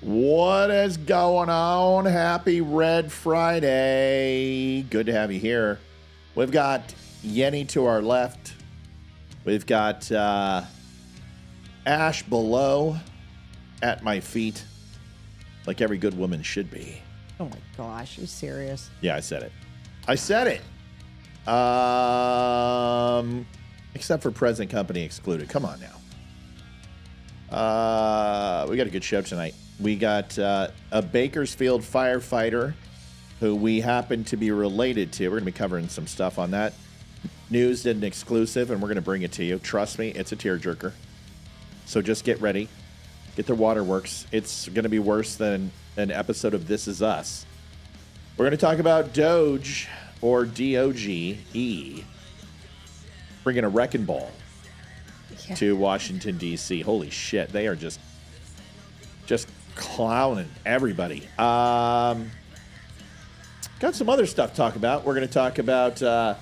What is going on? Happy Red Friday. Good to have you here. We've got Yenny to our left. We've got Ash below at my feet, like every good woman should be. Oh my gosh, are you serious? Yeah, I said it. Except for present company excluded. Come on now. We got a good show tonight. We got a Bakersfield firefighter who we happen to be related to. We're going to be covering some stuff on that. News did an exclusive, and we're going to bring it to you. Trust me, it's a tearjerker. So just get ready. Get the waterworks. It's going to be worse than an episode of This Is Us. We're going to talk about DOGE, or DOGE, bringing a wrecking ball to Washington, D.C. Holy shit, they are just clowning everybody. Got some other stuff to talk about. We're going to talk about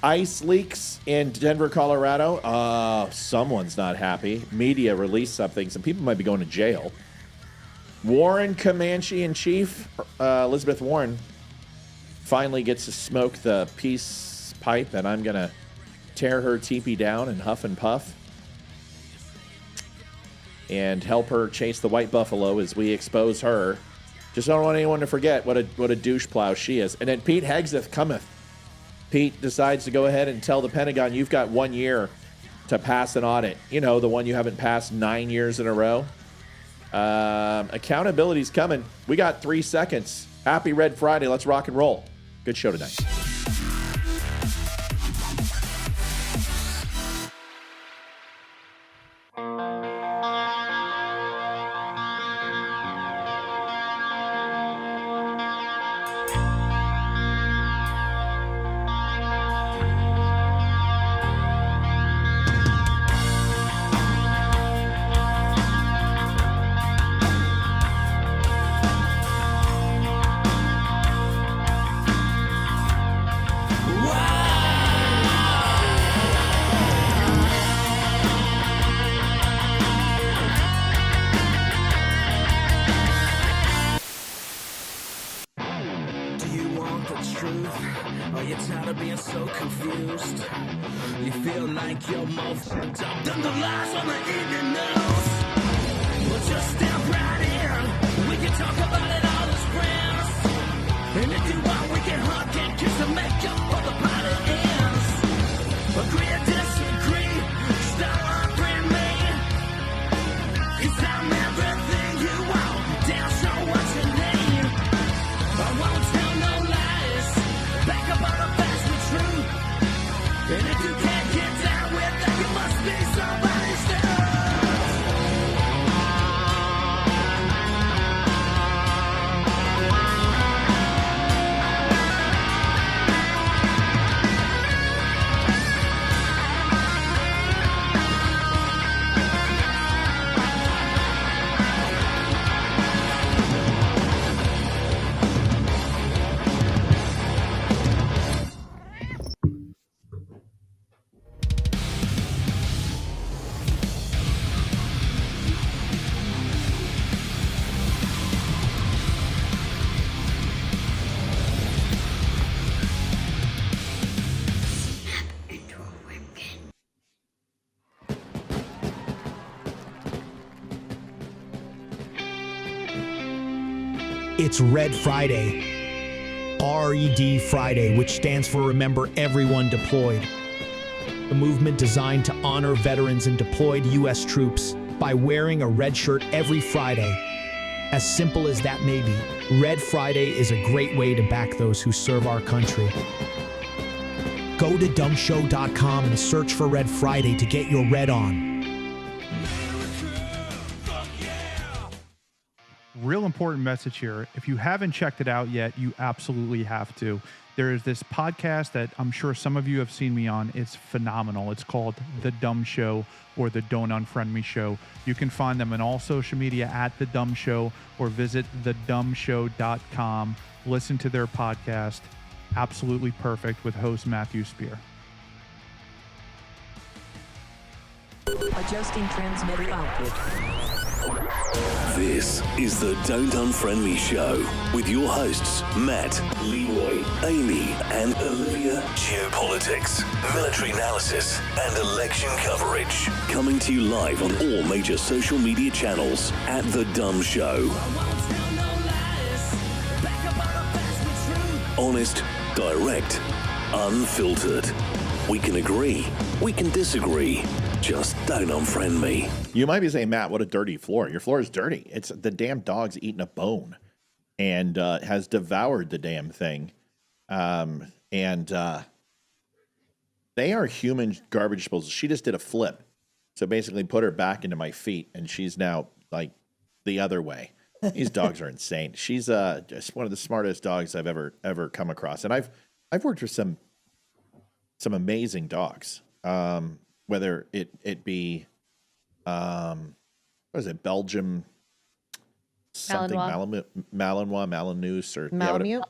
ice leaks in Denver, Colorado. Someone's not happy. Media released something. Some people might be going to jail. Warren Comanche in chief, Elizabeth Warren, finally gets to smoke the peace pipe, and I'm going to tear her teepee down and huff and puff and help her chase the white buffalo as we expose her. Just don't want anyone to forget what a douche plow she is. And then Pete Hegseth Cometh. Pete decides to go ahead and tell the Pentagon, you've got 1 year to pass an audit. You know, the one you haven't passed 9 years in a row. Accountability's coming. We got 3 seconds. Happy Red Friday. Let's rock and roll. Good show tonight. It's Red Friday, RED Friday, which stands for Remember Everyone Deployed. A movement designed to honor veterans and deployed U.S. troops by wearing a red shirt every Friday. As simple as that may be, Red Friday is a great way to back those who serve our country. Go to dumbshow.com and search for Red Friday to get your red on. Real important message here. If you haven't checked it out yet, you absolutely have to. There is this podcast that I'm sure some of you have seen me on. It's phenomenal. It's called The Dumb Show or The Don't Unfriend Me Show. You can find them on all social media at The Dumb Show or visit thedumbshow.com. Listen to their podcast. Absolutely perfect with host Matthew Spear. Adjusting transmitter output. This is the Don't Unfriend Me Show with your hosts, Matt, Leroy, Amy, and Olivia. Geopolitics, military analysis, and election coverage. Coming to you live on all major social media channels at The Dumb Show. Honest, direct, unfiltered. We can agree, we can disagree. Just don't unfriend me. You might be saying, Matt, what a dirty floor. Your floor is dirty. It's the damn dog's eaten a bone and has devoured the damn thing. They are human garbage disposals. She just did a flip. So basically put her back into my feet, and she's now like the other way. These dogs are insane. She's just one of the smartest dogs I've ever come across. And I've worked with some amazing dogs. Whether it be, what is it, Belgium, something, Malinois, Malinois, or Malamute,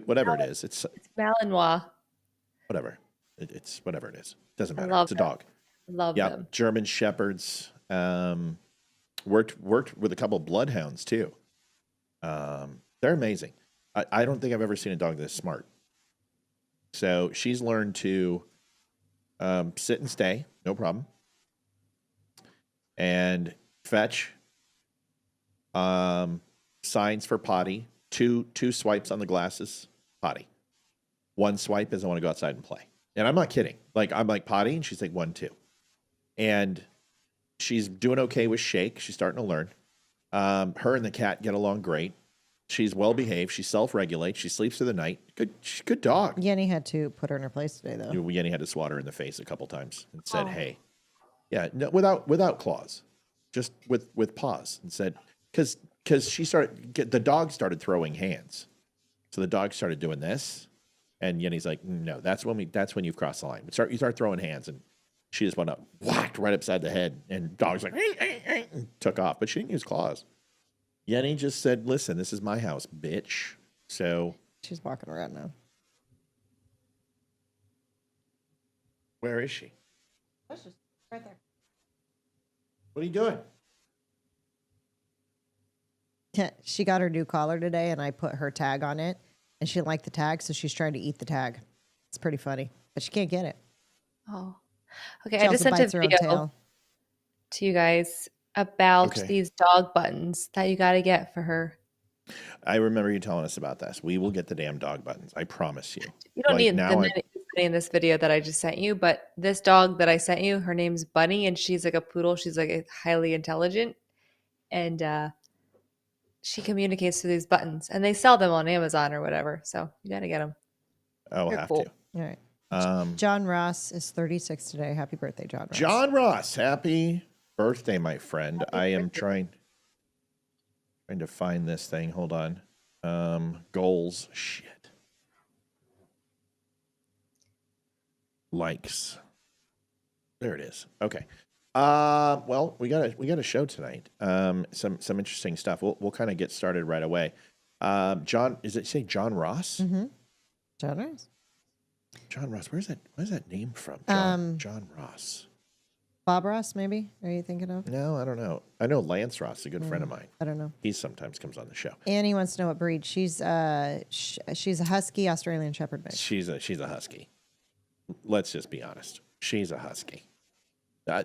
whatever it is. It's Malinois. Whatever. It's whatever it is. Doesn't matter. It's a dog. Love them. German Shepherds. Worked with a couple of bloodhounds too. They're amazing. I don't think I've ever seen a dog this smart. So she's learned to sit and stay, no problem, and fetch. Signs for potty. Two swipes on the glasses. Potty. One swipe is I want to go outside and play. And I'm not kidding. I'm like potty, and she's like 1, 2, and she's doing okay with shake. She's starting to learn. Her and the cat get along great. She's well behaved. She self-regulates. She sleeps through the night. Good dog. Yenny had to put her in her place today, though. Yenny had to swat her in the face a couple times and said, "Hey, yeah, no, without claws, just with paws," and said, because the dog started throwing hands, so the dog started doing this, and Yenny's like, "No, that's when you've crossed the line. You start throwing hands," and she just went up, whacked right upside the head, and dog's like, and took off, but she didn't use claws. Yenny just said, "Listen, this is my house, bitch." So she's walking around now. Where is she? That's just right there. What are you doing? She got her new collar today, and I put her tag on it, and she didn't like the tag, so she's trying to eat the tag. It's pretty funny, but she can't get it. Oh, okay. She I just also sent bites a her own video tail. to you guys about these dog buttons that you got to get for her. I remember you telling us about this. We will get the damn dog buttons. I promise you. You don't need the minute in this video that I just sent you, but this dog that I sent you, her name's Bunny, and she's like a poodle. She's like highly intelligent, and she communicates through these buttons, and they sell them on Amazon or whatever. So you got to get them. Oh, we'll have to. All right. John Ross is 36 today. Happy birthday, John Ross. John Ross, happy birthday, my friend. I am trying to find this thing. Hold on. Goals. Shit. Likes. There it is. Okay. Well, we got a show tonight. Some interesting stuff. We'll kind of get started right away. John, is it say John Ross? Mm-hmm. John Ross. John Ross. Where's that name from? John Ross. Bob Ross, maybe? Are you thinking of? No, I don't know. I know Lance Ross, a good friend of mine. I don't know. He sometimes comes on the show. Annie wants to know what breed. She's a husky Australian Shepherd mix. She's a husky. Let's just be honest. She's a husky.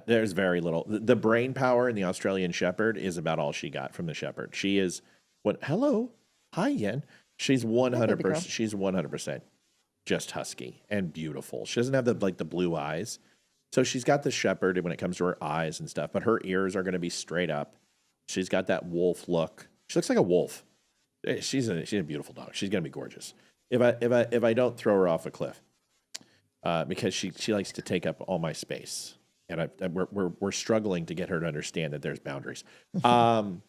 There's very little. The brain power in the Australian Shepherd is about all she got from the Shepherd. She is what? Hello, hi Yen. She's 100%. She's 100% just husky and beautiful. She doesn't have the blue eyes, so she's got the Shepherd when it comes to her eyes and stuff. But her ears are going to be straight up. She's got that wolf look. She looks like a wolf. She's a beautiful dog. She's going to be gorgeous. If I don't throw her off a cliff, because she likes to take up all my space. And we're struggling to get her to understand that there's boundaries.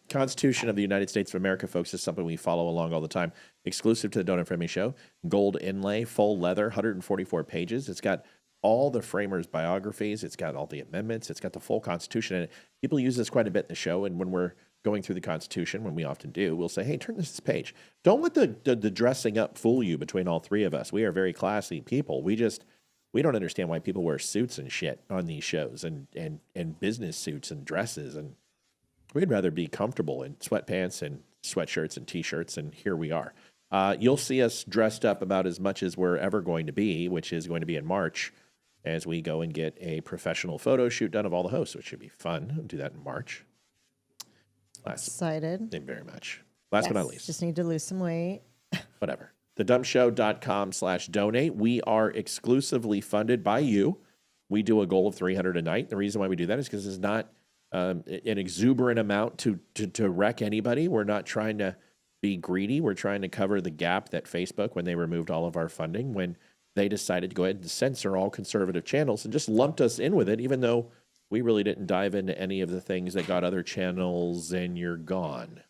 Constitution of the United States of America, folks, is something we follow along all the time. Exclusive to the Don't Unfriend Me show. Gold inlay, full leather, 144 pages. It's got all the framers' biographies. It's got all the amendments. It's got the full Constitution in it. People use this quite a bit in the show. And when we're going through the Constitution, when we often do, we'll say, hey, turn this page. Don't let the dressing up fool you between all three of us. We are very classy people. We don't understand why people wear suits and shit on these shows and business suits and dresses. And We'd rather be comfortable in sweatpants and sweatshirts and T-shirts, and here we are. You'll see us dressed up about as much as we're ever going to be, which is going to be in March, as we go and get a professional photo shoot done of all the hosts, which should be fun. We'll do that in March. Excited. Thank you very much. Last but not least. Just need to lose some weight. Whatever. thedumbshow.com/donate. We are exclusively funded by you. We do a goal of $300 a night. The reason why we do that is because it's not an exuberant amount to wreck anybody. We're not trying to be greedy. We're trying to cover the gap that Facebook, when they removed all of our funding, when they decided to go ahead and censor all conservative channels and just lumped us in with it, even though we really didn't dive into any of the things that got other channels, and you're gone.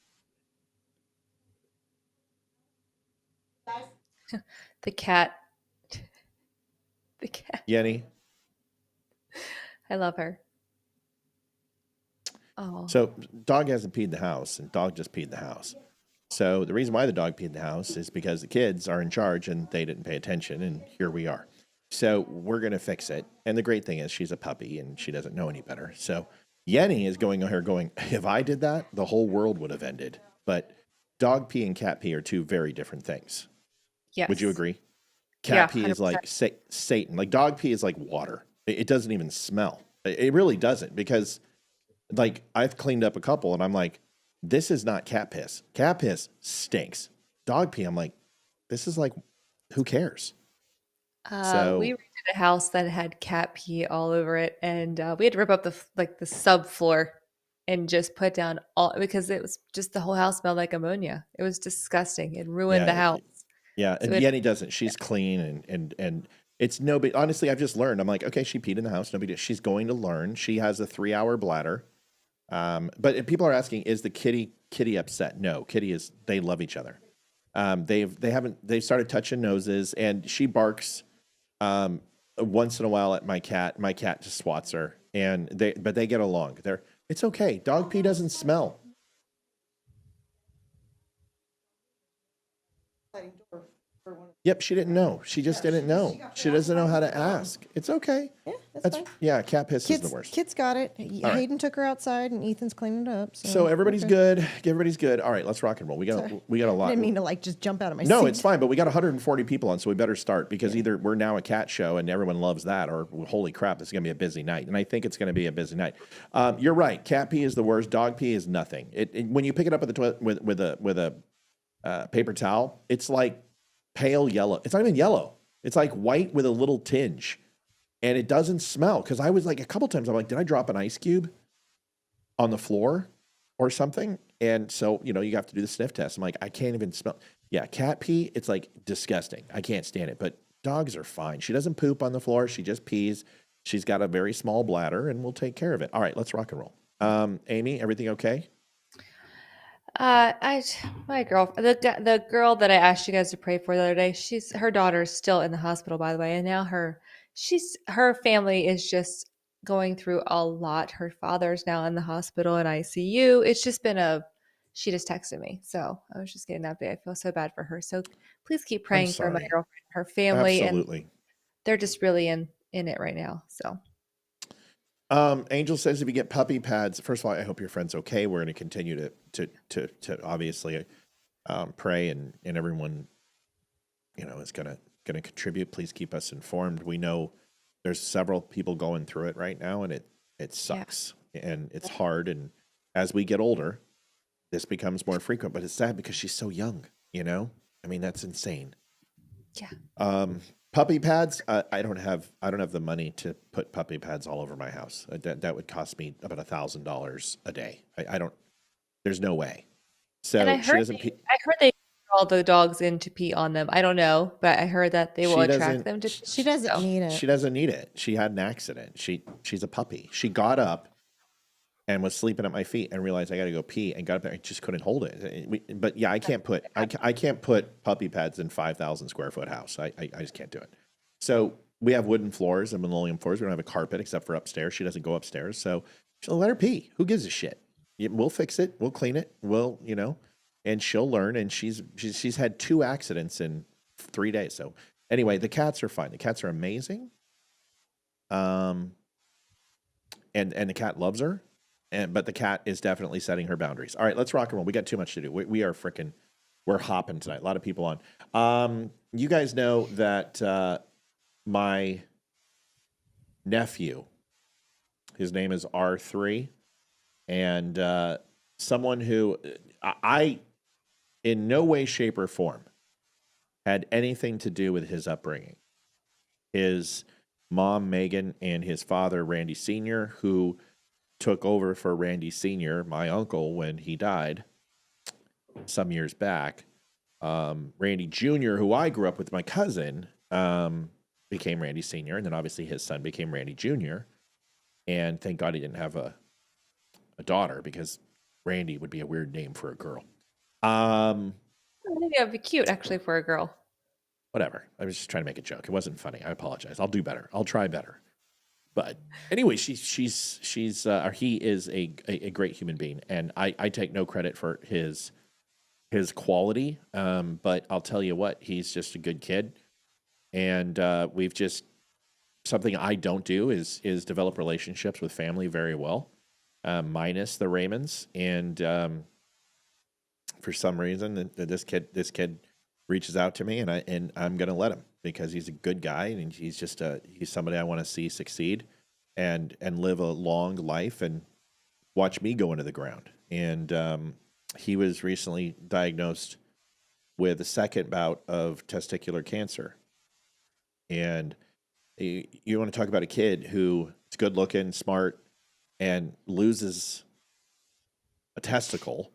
The cat. The cat. Yenny. I love her. Oh. So dog hasn't peed in the house, and dog just peed in the house. So the reason why the dog peed in the house is because the kids are in charge and they didn't pay attention, and here we are. So we're going to fix it. And the great thing is she's a puppy and she doesn't know any better. So Yenny is going on here going, if I did that, the whole world would have ended. But dog pee and cat pee are two very different things. Yes. Would you agree? Cat pee 100%. is like Satan. Like dog pee is like water. It doesn't even smell. It really doesn't, because like I've cleaned up a couple and I'm like, this is not cat piss. Cat piss stinks. Dog pee, I'm like, this is like, who cares? So We rented a house that had cat pee all over it, and we had to rip up the subfloor and just put down all, because it was just, the whole house smelled like ammonia. It was disgusting. It ruined the house. Yeah, So and Yenny doesn't. She's clean and it's no big. Honestly, I've just learned. I'm like, okay, she peed in the house. No big deal. She's going to learn. She has a 3-hour bladder. But people are asking, is the kitty upset? No, Kitty is. They love each other. They've started touching noses, and she barks once in a while at my cat. My cat just swats her, but they get along. It's okay. Dog pee doesn't smell. Yep, she didn't know. She just didn't know. She doesn't know how to ask. It's okay. Yeah, that's fine. Yeah, cat piss is the worst. Kids got it. right. Hayden took her outside, and Ethan's cleaning it up. So everybody's okay. good. Everybody's good. All right, let's rock and roll. We got a lot. I didn't mean to just jump out of my seat. No, it's fine, but we got 140 people on, so we better start, because either we're now a cat show and everyone loves that, or holy crap, this is going to be a busy night. And I think it's going to be a busy night. You're right. Cat pee is the worst. Dog pee is nothing. When you pick it up at the toilet with a paper towel, it's like pale yellow. It's not even yellow. It's like white with a little tinge, and it doesn't smell. Because I was like, a couple times, I'm like, did I drop an ice cube on the floor or something? And so, you have to do the sniff test. I'm like, I can't even smell. Yeah, cat pee, it's like disgusting. I can't stand it. But dogs are fine. She doesn't poop on the floor. She just pees. She's got a very small bladder, and we'll take care of it. All right, let's rock and roll. Amy, everything okay? My girlfriend, the girl that I asked you guys to pray for the other day, her daughter is still in the hospital, by the way, and now her family is just going through a lot. Her father's now in the hospital in ICU. It's just been she just texted me, so I was just getting an update. I feel so bad for her. So please keep praying for my girlfriend, her family, Absolutely. and they're just really in it right now. So. Angel says, if you get puppy pads, first of all, I hope your friend's okay. We're going to continue to obviously pray, and everyone, is going to contribute. Please keep us informed. We know there's several people going through it right now, and it sucks and it's hard. And as we get older, this becomes more frequent, but it's sad because she's so young, I mean, that's insane. Yeah. Puppy pads, I don't have the money to put puppy pads all over my house. That would cost me about $1,000 a day. I don't. There's no way. So and I heard they all the dogs in to pee on them. I don't know, but I heard that they will attract them to. She doesn't need it. She doesn't need it. She had an accident. She's a puppy. She got up and was sleeping at my feet and realized I got to go pee, and got up there. I just couldn't hold it. But yeah, I can't put puppy pads in 5,000 square foot house. I just can't do it. So we have wooden floors and linoleum floors. We don't have a carpet except for upstairs. She doesn't go upstairs, so she'll let her pee. Who gives a shit? We'll fix it. We'll clean it. And she'll learn. And she's had 2 accidents in 3 days. So anyway, the cats are fine. The cats are amazing. And the cat loves her. but the cat is definitely setting her boundaries. All right, let's rock and roll. We got too much to do. We are freaking, we're hopping tonight. A lot of people on. You guys know that my nephew, his name is R3, and someone who I in no way, shape, or form had anything to do with his upbringing. His mom, Megan, and his father, Randy Sr., who took over for Randy Sr., my uncle, when he died some years back. Randy Jr., who I grew up with, my cousin, became Randy Sr., and then obviously his son became Randy Jr., and thank God he didn't have a daughter, because Randy would be a weird name for a girl. Maybe that'd be cute, actually, for a girl. Whatever. I was just trying to make a joke. It wasn't funny. I apologize. I'll do better. I'll try better. But anyway, he is a great human being, and I take no credit for his quality. But I'll tell you what, he's just a good kid, and we've just, something I don't do is develop relationships with family very well, minus the Raymonds, and for some reason, this kid reaches out to me, and I'm going to let him, because he's a good guy, and he's just he's somebody I want to see succeed and live a long life and watch me go into the ground. And he was recently diagnosed with a second bout of testicular cancer. And you want to talk about a kid who is good looking, smart, and loses a testicle.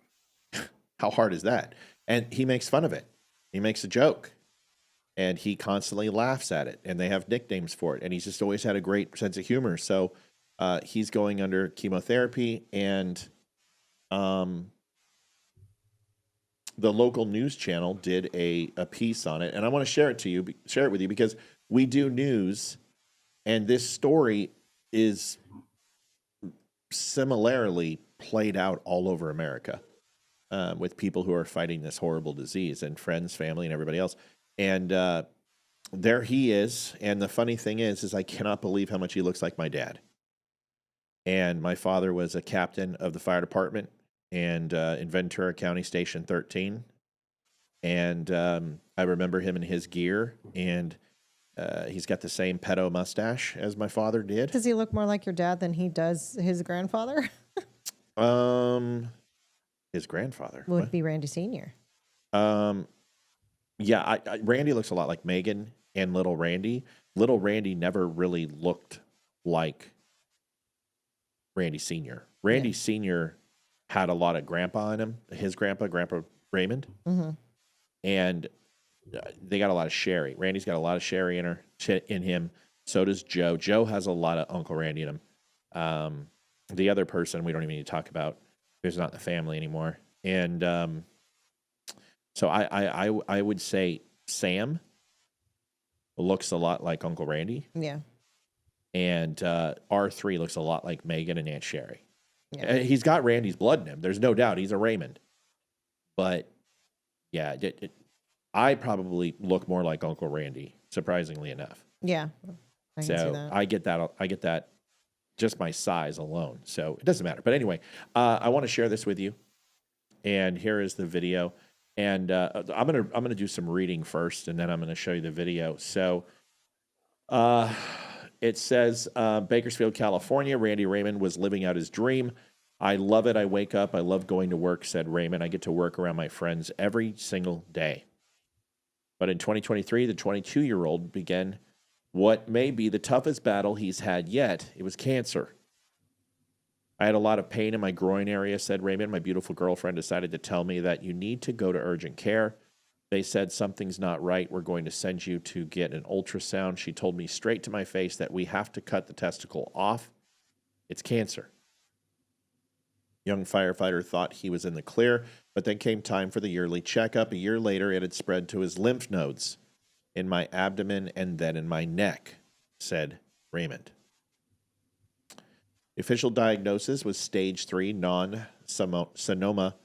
How hard is that? And he makes fun of it. He makes a joke, and he constantly laughs at it, and they have nicknames for it. And he's just always had a great sense of humor. So he's going under chemotherapy, and the local news channel did a piece on it. And I want to share it with you, because we do news, and this story is similarly played out all over America. With people who are fighting this horrible disease, and friends, family, and everybody else. And there he is. And the funny thing is I cannot believe how much he looks like my dad. And my father was a captain of the fire department and in Ventura County Station 13. And I remember him in his gear, and he's got the same pedo mustache as my father did. Does he look more like your dad than he does his grandfather? His grandfather would be Randy Sr. Yeah, Randy looks a lot like Megan and little Randy. Little Randy never really looked like Randy Sr. Randy Sr. had a lot of grandpa in him. His grandpa Raymond. Mm-hmm. And they got a lot of Sherry. Randy's got a lot of Sherry in him. So does Joe. Joe has a lot of Uncle Randy in him. The other person we don't even need to talk about, who's not in the family anymore. And so I would say Sam looks a lot like Uncle Randy. Yeah. And R3 looks a lot like Megan and Aunt Sherry. Yeah. He's got Randy's blood in him. There's no doubt. He's a Raymond. But yeah, I probably look more like Uncle Randy, surprisingly enough. Yeah. I can see that. I get that just my size alone. So it doesn't matter. But anyway, I want to share this with you. And here is the video. And I'm gonna do some reading first, and then I'm gonna show you the video. So it says, Bakersfield, California, Randy Raymond was living out his dream. I love it. I wake up. I love going to work, said Raymond. I get to work around my friends every single day. But in 2023, the 22-year-old began what may be the toughest battle he's had yet. It was cancer. I had a lot of pain in my groin area, said Raymond. My beautiful girlfriend decided to tell me that you need to go to urgent care. They said, something's not right. We're going to send you to get an ultrasound. She told me straight to my face that we have to cut the testicle off. It's cancer. Young firefighter thought he was in the clear, but then came time for the yearly checkup. A year later, it had spread to his lymph nodes in my abdomen and then in my neck, said Raymond. The official diagnosis was stage 3 non-sonoma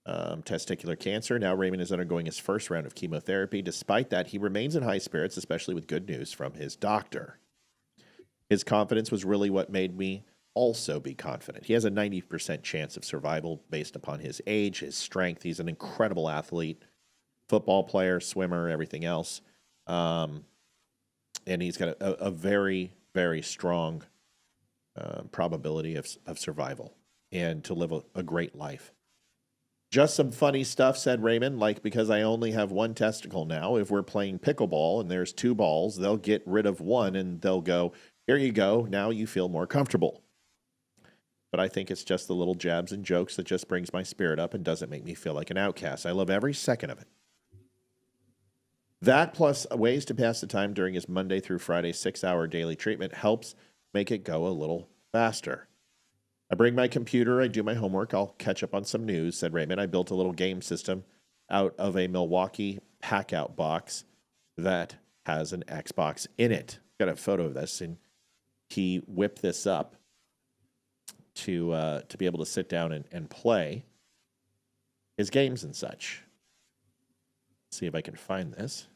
testicular cancer. Now Raymond is undergoing his first round of chemotherapy. Despite that, he remains in high spirits, especially with good news from his doctor. His confidence was really what made me also be confident. He has a 90% chance of survival based upon his age, his strength. He's an incredible athlete, football player, swimmer, everything else. And he's got a very, very strong probability of survival and to live a great life. Just some funny stuff, said Raymond, like because I only have one testicle now, if we're playing pickleball and there's two balls, they'll get rid of one and they'll go, here you go, now you feel more comfortable. But I think it's just the little jabs and jokes that just brings my spirit up and doesn't make me feel like an outcast. I love every second of it. That plus ways to pass the time during his Monday through Friday 6-hour daily treatment helps make it go a little faster. I bring my computer, I do my homework, I'll catch up on some news, said Raymond. I built a little game system out of a Milwaukee pack-out box that has an Xbox in it. Got a photo of this, and he whipped this up to be able to sit down and play his games and such. Let's see if I can find this.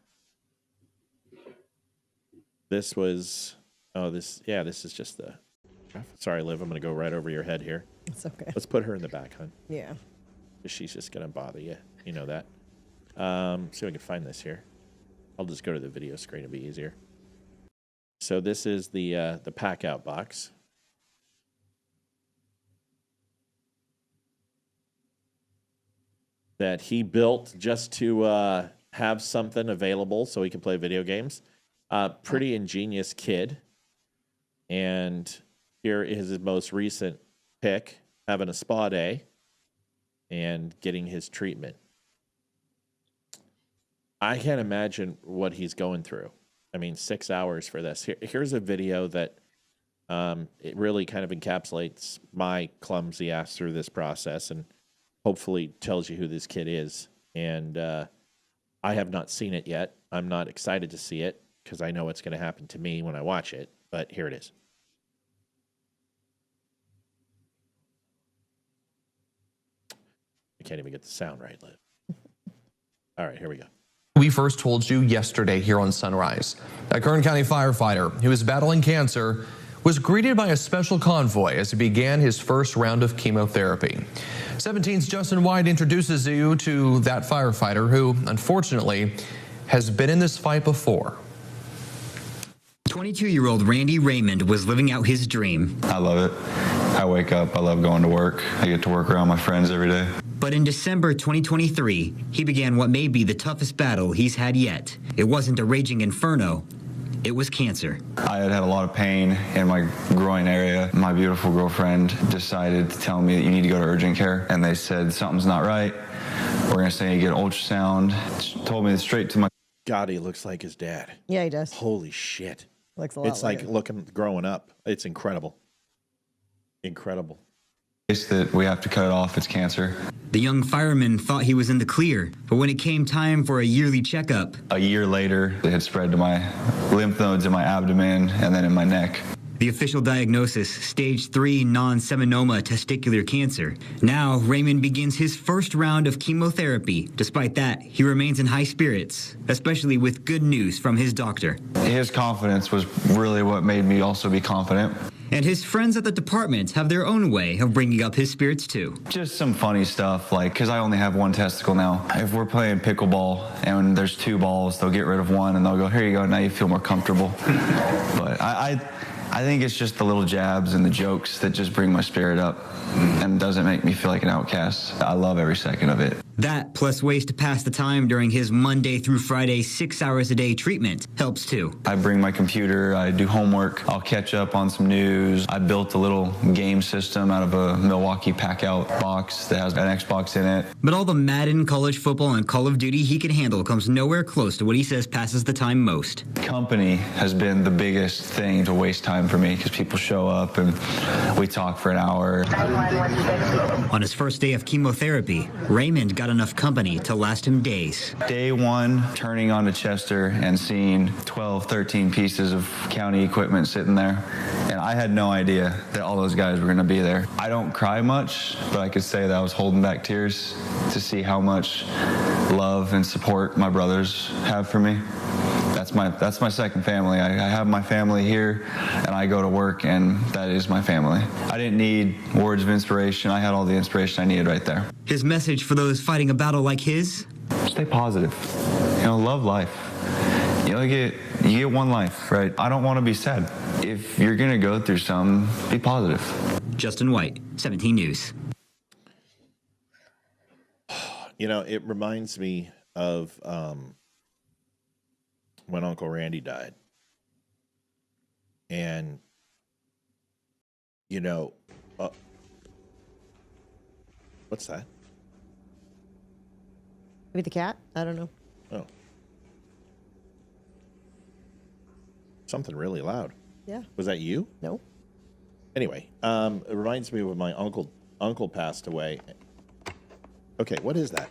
This was, this is just the... Sorry, Liv, I'm going to go right over your head here. It's okay. Let's put her in the back, hon. Yeah. She's just going to bother you. You know that. See if I can find this here. I'll just go to the video screen. It'll be easier. So this is the pack-out box. That he built just to have something available so he can play video games. Pretty ingenious kid. And here is his most recent pick, having a spa day and getting his treatment. I can't imagine what he's going through. I mean, 6 hours for this. Here's a video that it really kind of encapsulates my clumsy ass through this process and hopefully tells you who this kid is. And I have not seen it yet. I'm not excited to see it because I know what's going to happen to me when I watch it. But here it is. I can't even get the sound right, Liv. All right, here we go. We first told you yesterday here on Sunrise. A Kern County firefighter who is battling cancer was greeted by a special convoy as he began his first round of chemotherapy. 17's Justin White introduces you to that firefighter who, unfortunately, has been in this fight before. 22-year-old Randy Raymond was living out his dream. I love it. I wake up, I love going to work. I get to work around my friends every day. But in December 2023, he began what may be the toughest battle he's had yet. It wasn't a raging inferno. It was cancer. I had a lot of pain in my groin area. My beautiful girlfriend decided to tell me that you need to go to urgent care. And they said, something's not right. We're going to say you get an ultrasound. She told me straight to my... God, he looks like his dad. Yeah, he does. Holy shit. Looks a lot It's like looking, growing up. It's incredible. Incredible. That we have to cut it off. It's cancer. The young fireman thought he was in the clear, but when it came time for a yearly checkup... A year later, it had spread to my lymph nodes in my abdomen and then in my neck. The official diagnosis, stage 3 non-seminoma testicular cancer. Now, Raymond begins his first round of chemotherapy. Despite that, he remains in high spirits, especially with good news from his doctor. His confidence was really what made me also be confident. And his friends at the department have their own way of bringing up his spirits too. Just some funny stuff, like, because I only have one testicle now. If we're playing pickleball and there's two balls, they'll get rid of one and they'll go, here you go, now you feel more comfortable. But I think it's just the little jabs and the jokes that just bring my spirit up and doesn't make me feel like an outcast. I love every second of it. That, plus ways to pass the time during his Monday through Friday 6 hours a day treatment, helps too. I bring my computer, I do homework, I'll catch up on some news. I built a little game system out of a Milwaukee pack-out box that has an Xbox in it. But all the Madden, college football, and Call of Duty he can handle comes nowhere close to what he says passes the time most. Company has been the biggest thing to waste time for me because people show up and we talk for an hour. On his first day of chemotherapy, Raymond got enough company to last him days. Day one, turning onto Chester and seeing 12, 13 pieces of county equipment sitting there. And I had no idea that all those guys were going to be there. I don't cry much, but I could say that I was holding back tears to see how much love and support my brothers have for me. That's my second family. I have my family here, and I go to work, and that is my family. I didn't need words of inspiration. I had all the inspiration I needed right there. His message for those fighting a battle like his? Stay positive. Love life. You get one life, right? I don't want to be sad. If you're going to go through something, be positive. Justin White, 17 News. It reminds me of when Uncle Randy died. And, what's that? Maybe the cat? I don't know. Oh. Something really loud. Yeah. Was that you? No. Anyway, it reminds me when my uncle passed away. Okay, what is that?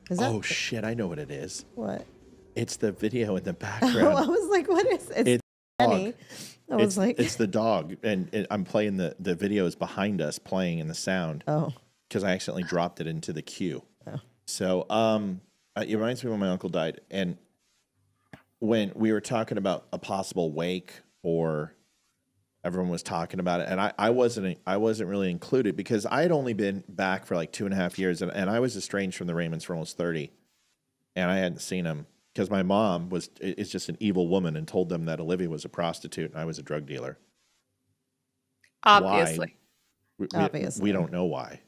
Is that Oh shit, I know what it is. what? It's the video in the Oh, background. I was like, what is it? It's Penny. I was like, it's the dog, and I'm playing the videos behind us playing in the sound. oh. Because I accidentally dropped it into the queue. Oh. So it reminds me when my uncle died, and when we were talking about a possible wake, or everyone was talking about it, and I wasn't really included because I had only been back for like 2.5 years, and I was estranged from the Raymonds for almost 30, and I hadn't seen him because my mom is just an evil woman and told them that Olivia was a prostitute and I was a drug dealer. Obviously. Why? Obviously. We don't know why.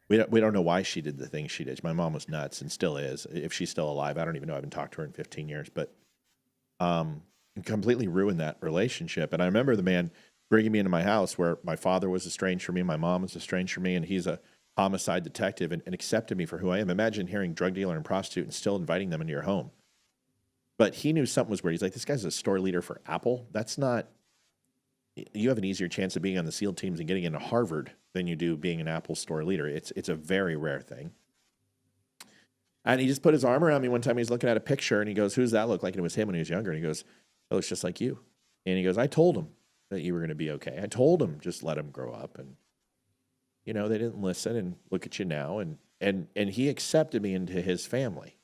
We don't know why she did the thing she did. My mom was nuts and still is. If she's still alive, I don't even know. I haven't talked to her in 15 years, but completely ruined that relationship. And I remember the man bringing me into my house where my father was estranged from me, my mom was estranged from me, and he's a homicide detective and accepted me for who I am. Imagine hearing drug dealer and prostitute and still inviting them into your home. But he knew something was weird. He's like, this guy's a store leader for Apple. That's not... You have an easier chance of being on the SEAL teams and getting into Harvard than you do being an Apple store leader. It's a very rare thing. And he just put his arm around me one time. He's looking at a picture and he goes, who's that look like? And it was him when he was younger. And he goes, it looks just like you. And he goes, I told him that you were going to be okay. I told him, just let him grow up. And, they didn't listen, and look at you now. And he accepted me into his family.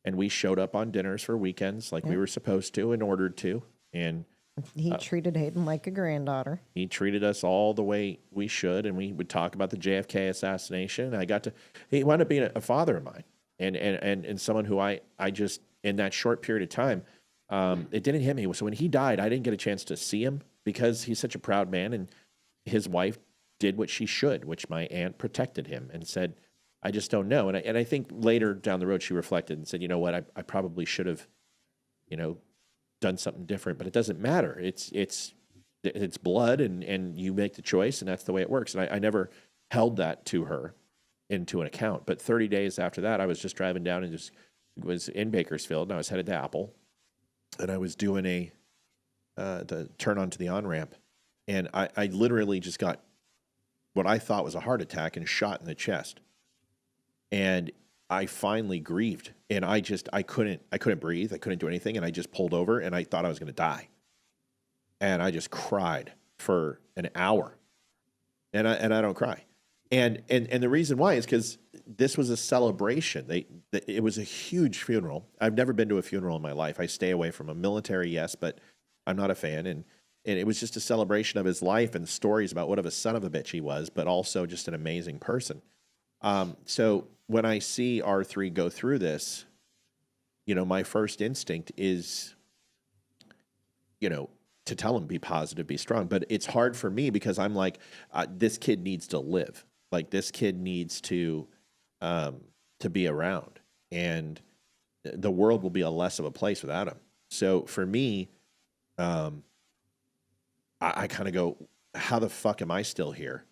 And we showed up on dinners for weekends like we were supposed to and ordered to. And He treated Hayden like a granddaughter. he treated us all the way we should, and we would talk about the JFK assassination. And he wound up being a father of mine, and someone who I just, in that short period of time, it didn't hit me. So when he died, I didn't get a chance to see him because he's such a proud man, and his wife did what she should, which my aunt protected him and said, I just don't know. And I think later down the road, she reflected and said, you know what, I probably should have, done something different, but it doesn't matter. It's blood, and you make the choice, and that's the way it works. And I never held that to her into an account. But 30 days after that, I was just driving down and just was in Bakersfield, and I was headed to Apple, and I was doing the turn onto the on-ramp, and I literally just got what I thought was a heart attack and shot in the chest. And I finally grieved, and I couldn't breathe. I couldn't do anything. And I just pulled over, and I thought I was going to die. And I just cried for an hour, and I don't cry. And the reason why is because this was a celebration. It was a huge funeral. I've never been to a funeral in my life. I stay away from a military, yes, but I'm not a fan. And it was just a celebration of his life and stories about what of a son of a bitch he was, but also just an amazing person. So when I see R3 go through this, my first instinct is, to tell him, be positive, be strong. But it's hard for me because I'm like, this kid needs to live. Like, this kid needs to be around, and the world will be a less of a place without him. So for me, I kind of go, how the fuck am I still here?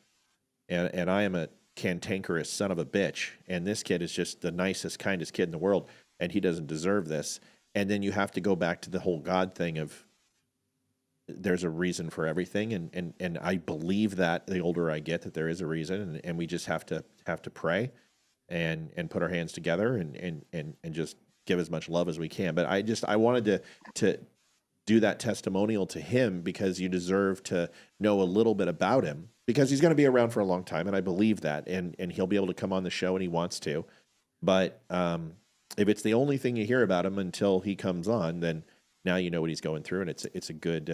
And I am a cantankerous son of a bitch, and this kid is just the nicest, kindest kid in the world, and he doesn't deserve this. And then you have to go back to the whole God thing of there's a reason for everything, and I believe that the older I get, that there is a reason, and we just have to pray and put our hands together and just give as much love as we can. But I wanted to do that testimonial to him because you deserve to know a little bit about him, because he's going to be around for a long time, and I believe that, and he'll be able to come on the show when he wants to. But if it's the only thing you hear about him until he comes on, then now you know what he's going through, and it's a good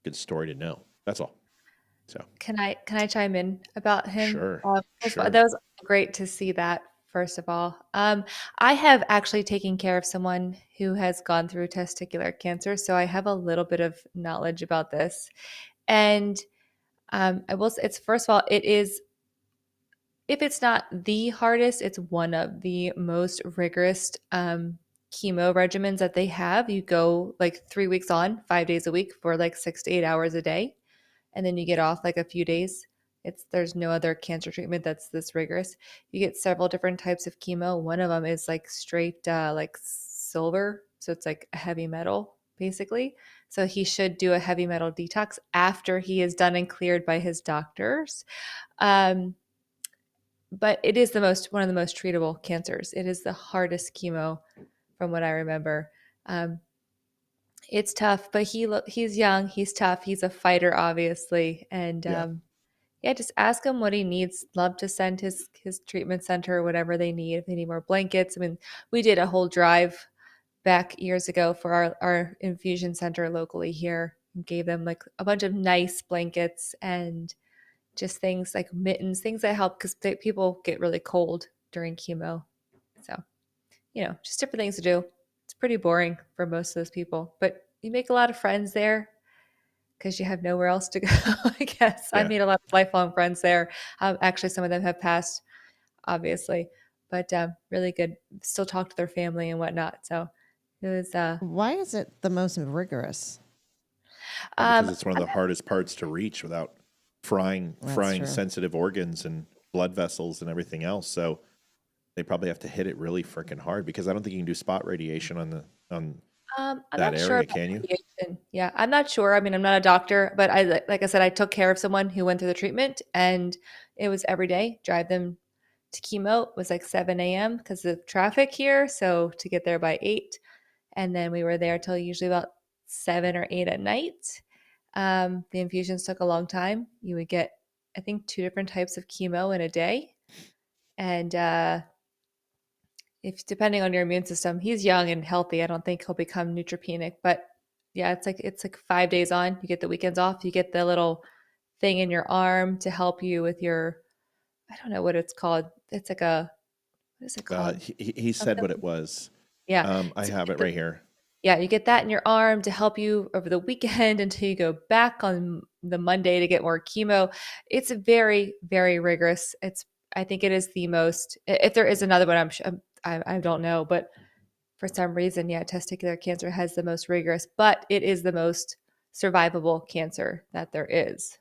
good story to know. That's all. So Can I chime in about him? sure, First of all, sure. that was great to see that. First of all, I have actually taken care of someone who has gone through testicular cancer, so I have a little bit of knowledge about this. And I will say, it's first of all, it is, if it's not the hardest, it's one of the most rigorous chemo regimens that they have. You go like 3 weeks on, 5 days a week for like 6 to 8 hours a day, and then you get off like a few days. There's no other cancer treatment that's this rigorous. You get several different types of chemo. One of them is like straight like silver, so it's like a heavy metal basically. So he should do a heavy metal detox after he is done and cleared by his doctors. Um, but it is one of the most treatable cancers. It is the hardest chemo from what I remember. Um, it's tough, but he's young, he's tough, he's a fighter, obviously, and Yeah. yeah, just ask him what he needs. Love to send his treatment center whatever they need. If they need more blankets, I mean, we did a whole drive back years ago for our infusion center locally here, and gave them like a bunch of nice blankets and just things like mittens, things that help because people get really cold during chemo. So, just different things to do. It's pretty boring for most of those people, but you make a lot of friends there because you have nowhere else to go, I guess. I Yeah. made a lot of lifelong friends there. Actually, some of them have passed, obviously, but really good. Still talk to their family and whatnot. So it was, Why is it the most rigorous? Because it's one of the hardest parts to reach without frying true. sensitive organs and blood vessels and everything else. So they probably have to hit it really freaking hard, because I don't think you can do spot radiation on I'm that not sure area, about can you? radiation. Yeah, I'm not sure. I mean, I'm not a doctor, but like I said, I took care of someone who went through the treatment, and it was every day. Drive them to chemo. It was like 7 a.m. because of traffic here, so to get there by 8, and then we were there till usually about 7 or 8 at night. The infusions took a long time. You would get, I think, 2 different types of chemo in a day, and if depending on your immune system, he's young and healthy. I don't think he'll become neutropenic, but yeah, it's like 5 days on. You get the weekends off. You get the little thing in your arm to help you with your, I don't know what it's called. It's like what is it called? He said what it was. Yeah. I So have it right here. yeah, you get that in your arm to help you over the weekend until you go back on the Monday to get more chemo. It's very, very rigorous. I think it is the most, if there is another one, I don't know, but for some reason, yeah, testicular cancer has the most rigorous, but it is the most survivable cancer that there is,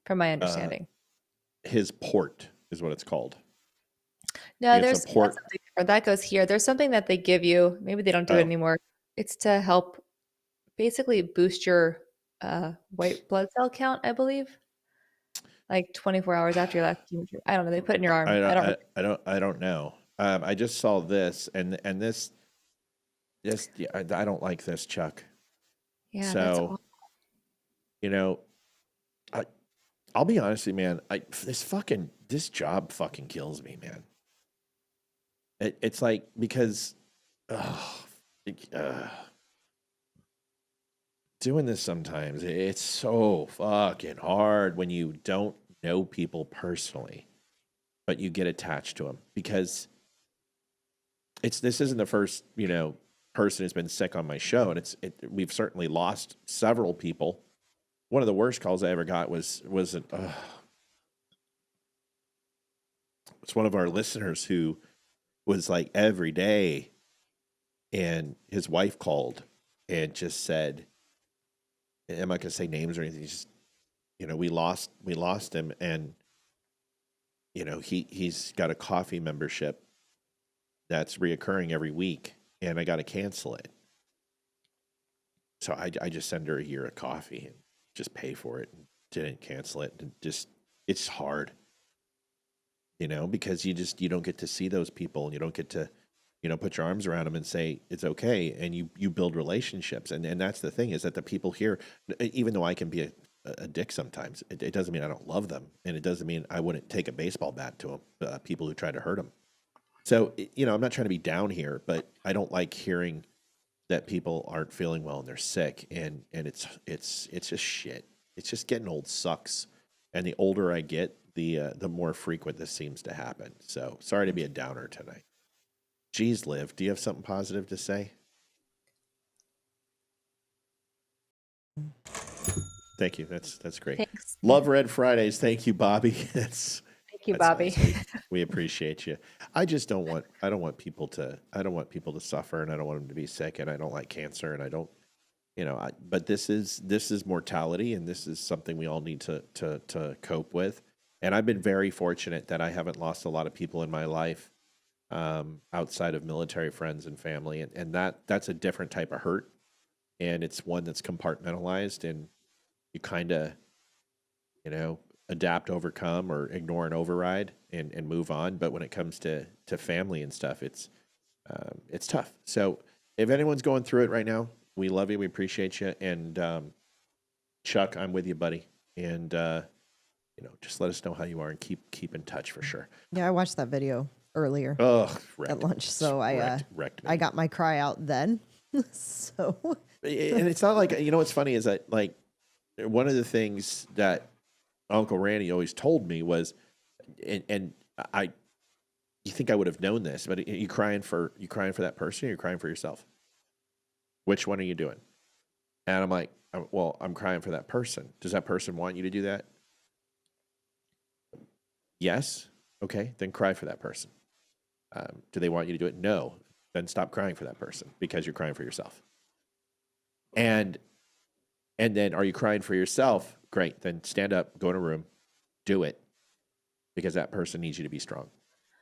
from my understanding. His port is what it's called. No, It's a that's port. something different. That goes here. There's something that they give you. Maybe they don't do it Oh, anymore. It's to help basically boost your white blood cell count, I believe, like 24 hours after your last chemo. I don't know. They put it in your arm. I don't. I don't know. I just saw this, and this yeah, I don't like this, Chuck. Yeah, that's So, awful. you know, I'll be honest with you, man. This job fucking kills me, man. It's like, because doing this sometimes, it's so fucking hard when you don't know people personally, but you get attached to them, because this isn't the first, person who's been sick on my show, and we've certainly lost several people. One of the worst calls I ever got was it's one of our listeners who was like every day, and his wife called and just said, I'm not going to say names or anything. Just, we lost him, and he's got a coffee membership that's reoccurring every week, and I got to cancel it. So I just send her a year of coffee and just pay for it, and didn't cancel it. And just, it's hard, because you don't get to see those people, and you don't get to, put your arms around them and say it's okay, and you build relationships. And that's the thing, is that the people here, even though I can be a dick sometimes, it doesn't mean I don't love them, and it doesn't mean I wouldn't take a baseball bat to them, people who try to hurt them. So, I'm not trying to be down here, but I don't like hearing that people aren't feeling well and they're sick, and it's just shit. It's just getting old sucks. And the older I get, the more frequent this seems to happen. So sorry to be a downer tonight. Geez, Liv, do you have something positive to say? Thank you. That's great. Thanks. Love Red Fridays. Thank you, Bobby. Thank you, Bobby. Nice. We appreciate you. I don't want people to suffer, and I don't want them to be sick, and I don't like cancer, and I don't, but this is mortality, and this is something we all need to cope with. And I've been very fortunate that I haven't lost a lot of people in my life, outside of military friends and family. And that's a different type of hurt. And it's one that's compartmentalized, and you kind of, adapt, overcome, or ignore and override and move on. But when it comes to family and stuff, it's tough. So if anyone's going through it right now, we love you. We appreciate you. And Chuck, I'm with you, buddy. And, just let us know how you are, and keep in touch for sure. Yeah, I watched that video earlier at lunch. So wrecked me. I got my cry out then. So and it's not like, what's funny is that, like, one of the things that Uncle Randy always told me was, and you think I would have known this, but you crying for that person, or you're crying for yourself? Which one are you doing? And I'm like, well, I'm crying for that person. Does that person want you to do that? Yes. Okay, then cry for that person. Do they want you to do it? No. Then stop crying for that person, because you're crying for yourself. And then, are you crying for yourself? Great. Then stand up, go in a room, do it, because that person needs you to be strong,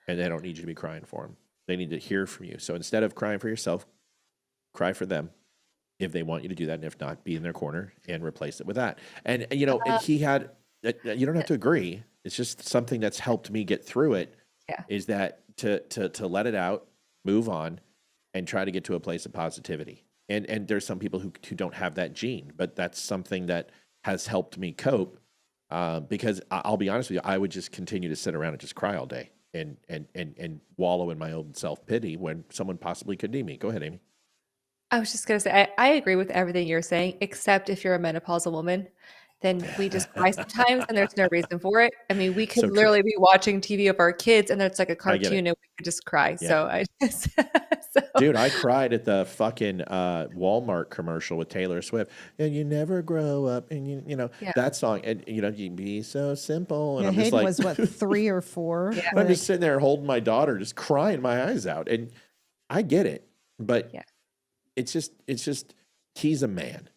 and they don't need you to be crying for them. They need to hear from you. So instead of crying for yourself, cry for them if they want you to do that. And if not, be in their corner and replace it with that. And, and he had, you don't have to agree. It's just something that's helped me get through it. Yeah. Is that to let it out, move on, and try to get to a place of positivity. And there's some people who don't have that gene, but that's something that has helped me cope. Because I'll be honest with you, I would just continue to sit around and just cry all day and wallow in my own self-pity when someone possibly could need me. Go ahead, Amy. I was just going to say, I agree with everything you're saying, except if you're a menopausal woman, then we just cry sometimes, and there's no reason for it. I mean, we could So literally be watching TV of our kids, and it's like a I get it. cartoon, and we could just cry. Yeah. So I just, Dude, I cried at the fucking Walmart commercial with Taylor Swift. And you never grow up, and that song, and you be so simple. And yeah, I'm just Hayden like, was what, 3 or 4? Yeah. I'm just sitting there holding my daughter, just crying my eyes out. And I get it, but Yeah. it's just he's a man,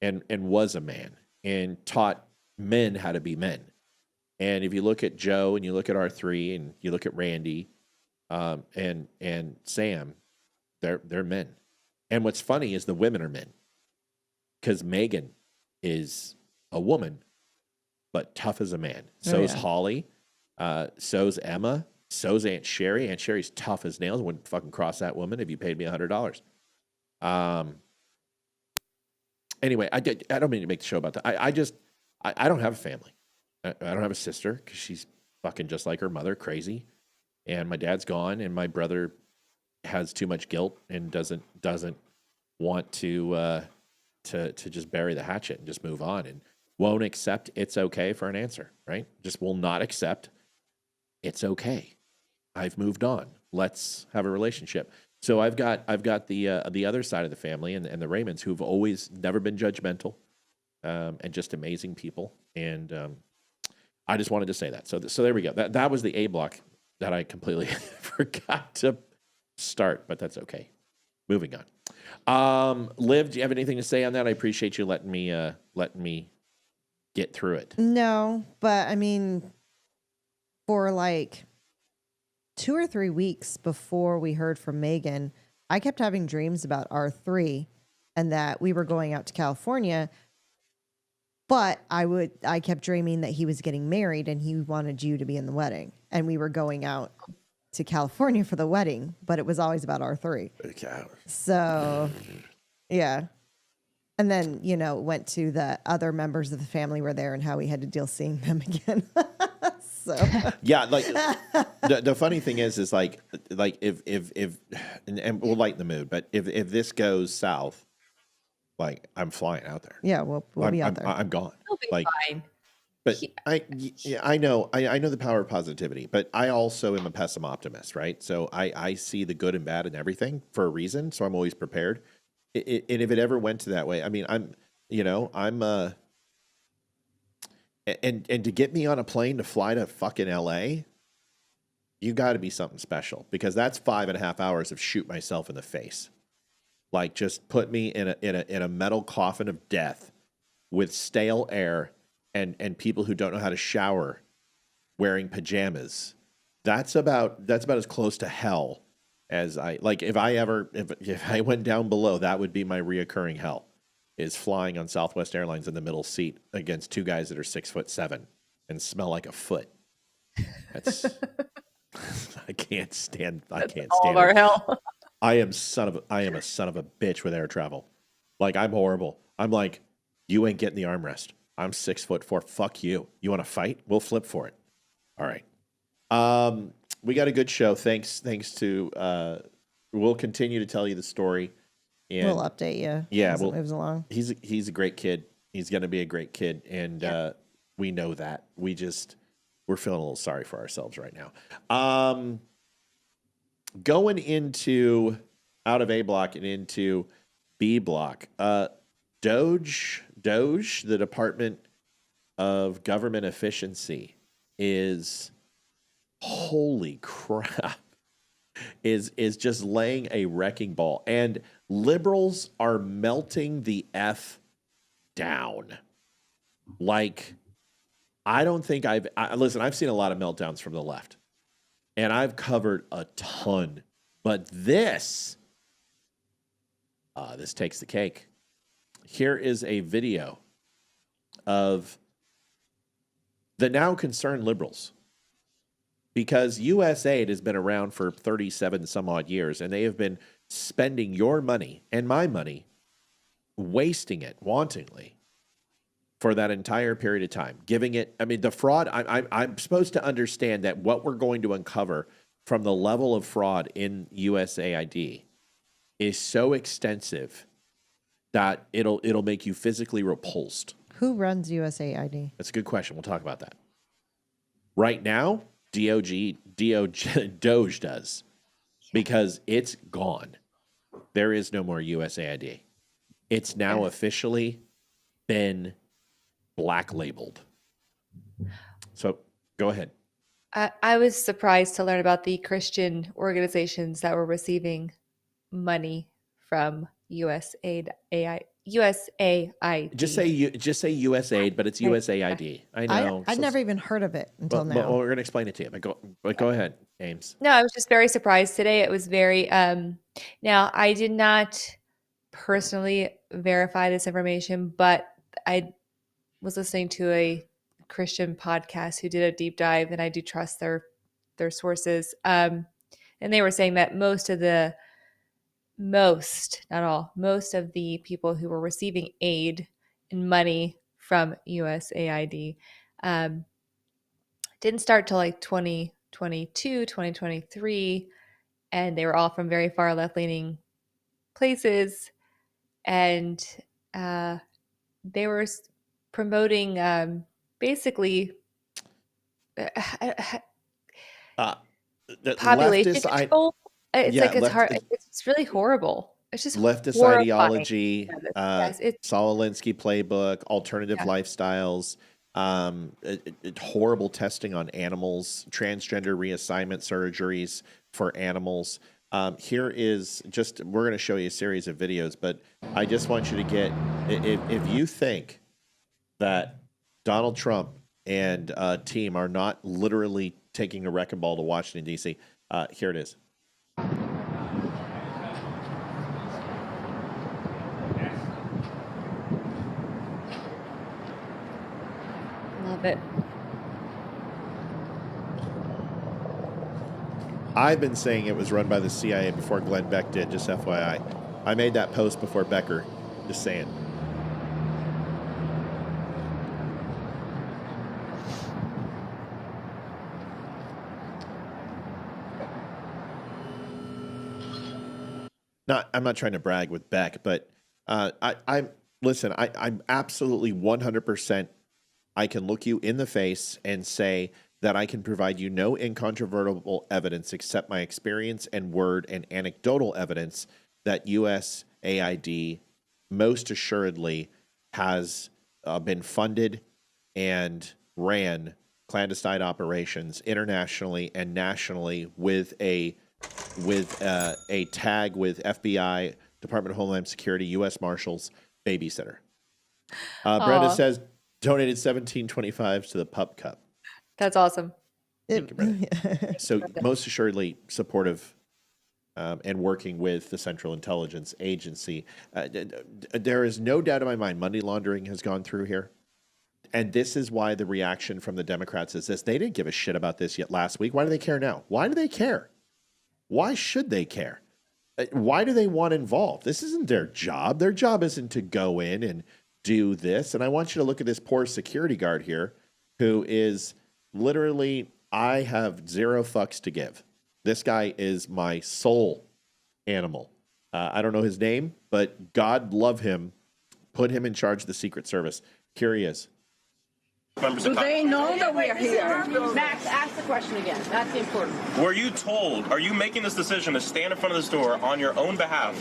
and was a man, and taught men how to be men. And if you look at Joe, and you look at R3, and you look at Randy, and Sam, they're men. And what's funny is the women are men, because Megan is a woman, but tough as a man. So's Holly, so's Emma, so's Aunt Sherry. Aunt Sherry's tough as nails. Wouldn't fucking cross that woman if you paid me $100. Anyway, I don't mean to make the show about that. I don't have a family. I don't have a sister, because she's fucking just like her mother, crazy. And my dad's gone, and my brother has too much guilt and doesn't want to just bury the hatchet and just move on, and won't accept it's okay for an answer, right? Just will not accept it's okay. I've moved on. Let's have a relationship. So I've got the other side of the family, and the Raymonds, who've always never been judgmental, and just amazing people. And I just wanted to say that. So there we go. That was the A block that I completely forgot to start, but that's okay. Moving on. Liv, do you have anything to say on that? I appreciate you letting me get through it. No, but I mean, for like 2 or 3 weeks before we heard from Megan, I kept having dreams about R3 and that we were going out to California. But I kept dreaming that he was getting married and he wanted you to be in the wedding, and we were going out to California for the wedding, but it was always about R3. Okay. So, yeah. And then, went to the other members of the family were there and how we had to deal seeing them again. So Yeah, like the funny thing is like if and we'll lighten the mood, but if this goes south, like I'm flying out there. yeah, we'll be out there. I'm gone. He'll be Like, fine. but I know the power of positivity, but I also am a pessimist optimist, right? So I see the good and bad in everything for a reason. So I'm always prepared. And if it ever went to that way, I mean, and to get me on a plane to fly to fucking LA, you got to be something special, because that's 5.5 hours of shoot myself in the face. Like, just put me in a metal coffin of death with stale air and people who don't know how to shower wearing pajamas. That's about as close to hell as if I went down below, that would be my reoccurring hell, is flying on Southwest Airlines in the middle seat against two guys that are 6'7" and smell like a foot. That's I can't stand All of it. our hell. I am a son of a bitch with air travel. Like, I'm horrible. I'm like, you ain't getting the armrest. I'm 6'4". Fuck you. You want to fight? We'll flip for it. All right. We got a good show. Thanks to we'll continue to tell you the story. And We'll update you. Yeah, as it moves along. He's a great kid. He's going to be a great kid, and we know that. We're feeling a little sorry for ourselves right now. Going into out of A block and into B block. DOGE, the Department of Government Efficiency, is, holy crap, is just laying a wrecking ball, and liberals are melting the F down. Like, I don't think listen, I've seen a lot of meltdowns from the left, and I've covered a ton, but this takes the cake. Here is a video of the now concerned liberals, because U.S. aid has been around for 37 some odd years, and they have been spending your money and my money, wasting it wantonly for that entire period of time, giving it, I mean, the fraud, I'm supposed to understand that what we're going to uncover from the level of fraud in USAID is so extensive that it'll make you physically repulsed. Who runs USAID? That's a good question. We'll talk about that. Right now, DOGE does, because it's gone. There is no more USAID. It's now officially been black labeled. So go ahead. I was surprised to learn about the Christian organizations that were receiving money from USAID. Just say USAID, but it's USAID. I know. I'd never even heard of it until now. But we're going to explain it to you. But go ahead, Ames. No, I was just very surprised today. It was very now I did not personally verify this information, but I was listening to a Christian podcast who did a deep dive, and I do trust their sources. And they were saying that most of the people who were receiving aid and money from USAID didn't start till like 2022, 2023, and they were all from very far left-leaning places, and they were promoting basically population control. It's hard. It's really horrible. It's just leftist horrifying. Ideology, Yes, Saul Alinsky playbook, alternative lifestyles, horrible testing on animals, transgender reassignment surgeries for animals. Here is we're going to show you a series of videos, but I just want you to get, if you think that Donald Trump and team are not literally taking a wrecking ball to Washington, D.C., here it is. Love it. I've been saying it was run by the CIA before Glenn Beck did, just FYI. I made that post before Becker, just saying. I'm not trying to brag with Beck, but I'm absolutely 100%. I can look you in the face and say that I can provide you no incontrovertible evidence except my experience and word and anecdotal evidence that USAID most assuredly has been funded and ran clandestine operations internationally and nationally with a tag with FBI, Department of Homeland Security, U.S. Marshals, babysitter. Brenda says donated $17.25 to the Pup Cup. That's awesome. Thank you, Brenda. So most assuredly supportive and working with the Central Intelligence Agency. There is no doubt in my mind money laundering has gone through here. And this is why the reaction from the Democrats is this. They didn't give a shit about this yet last week. Why do they care now? Why do they care? Why should they care? Why do they want involved? This isn't their job. Their job isn't to go in and do this. And I want you to look at this poor security guard here who is literally, I have zero fucks to give. This guy is my soul animal. I don't know his name, but God love him. Put him in charge of the Secret Service. Here he is. Do they know that we are here? Max, ask the question again. That's the important. Were you told, are you making this decision to stand in front of this door on your own behalf,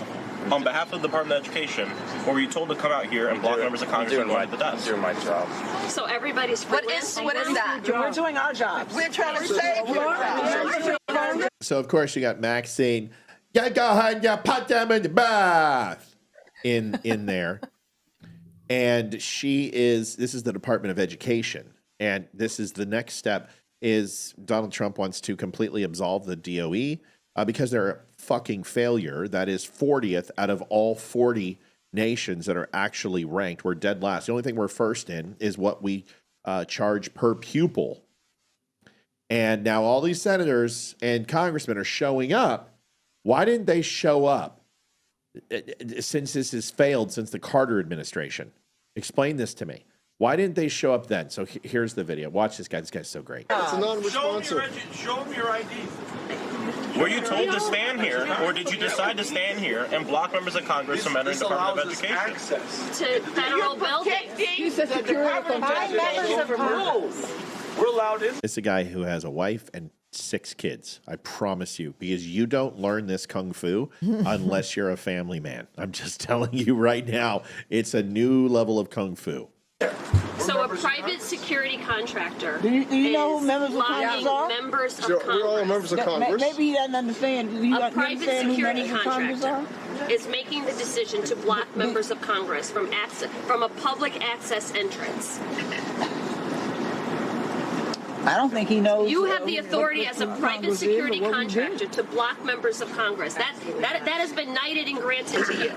on behalf of the Department of Education, or were you told to come out here and block members of Congress from going to the desk? I'm doing my job. So everybody's what is that? We're doing our jobs. We're trying to save you. So, of course, you got Max saying, yeah, go ahead, yeah, put them in the bath in there. And this is the Department of Education. And this is the next step is Donald Trump wants to completely absolve the DOE because they're a fucking failure. That is 40th out of all 40 nations that are actually ranked. We're dead last. The only thing we're first in is what we charge per pupil. And now all these senators and congressmen are showing up. Why didn't they show up since this has failed since the Carter administration? Explain this to me. Why didn't they show up then? So here's the video. Watch this guy. This guy's so great. It's a non-responsive. Show them your ID. Were you told to stand here, or did you decide to stand here and block members of Congress from entering the Department of Education? Access to federal buildings. The members of Congress. We're allowed in. It's a guy who has a wife and 6 kids. I promise you, because you don't learn this kung fu unless you're a family man. I'm just telling you right now, it's a new level of kung fu. So a private security contractor Do you know who members of Congress are? members of Congress. We're all members of Congress. Maybe he doesn't understand. A private security contractor is making the decision to block members of Congress from a public access entrance. I don't think he knows. You have the authority as a private security contractor to block members of Congress. That has been knighted and granted to you.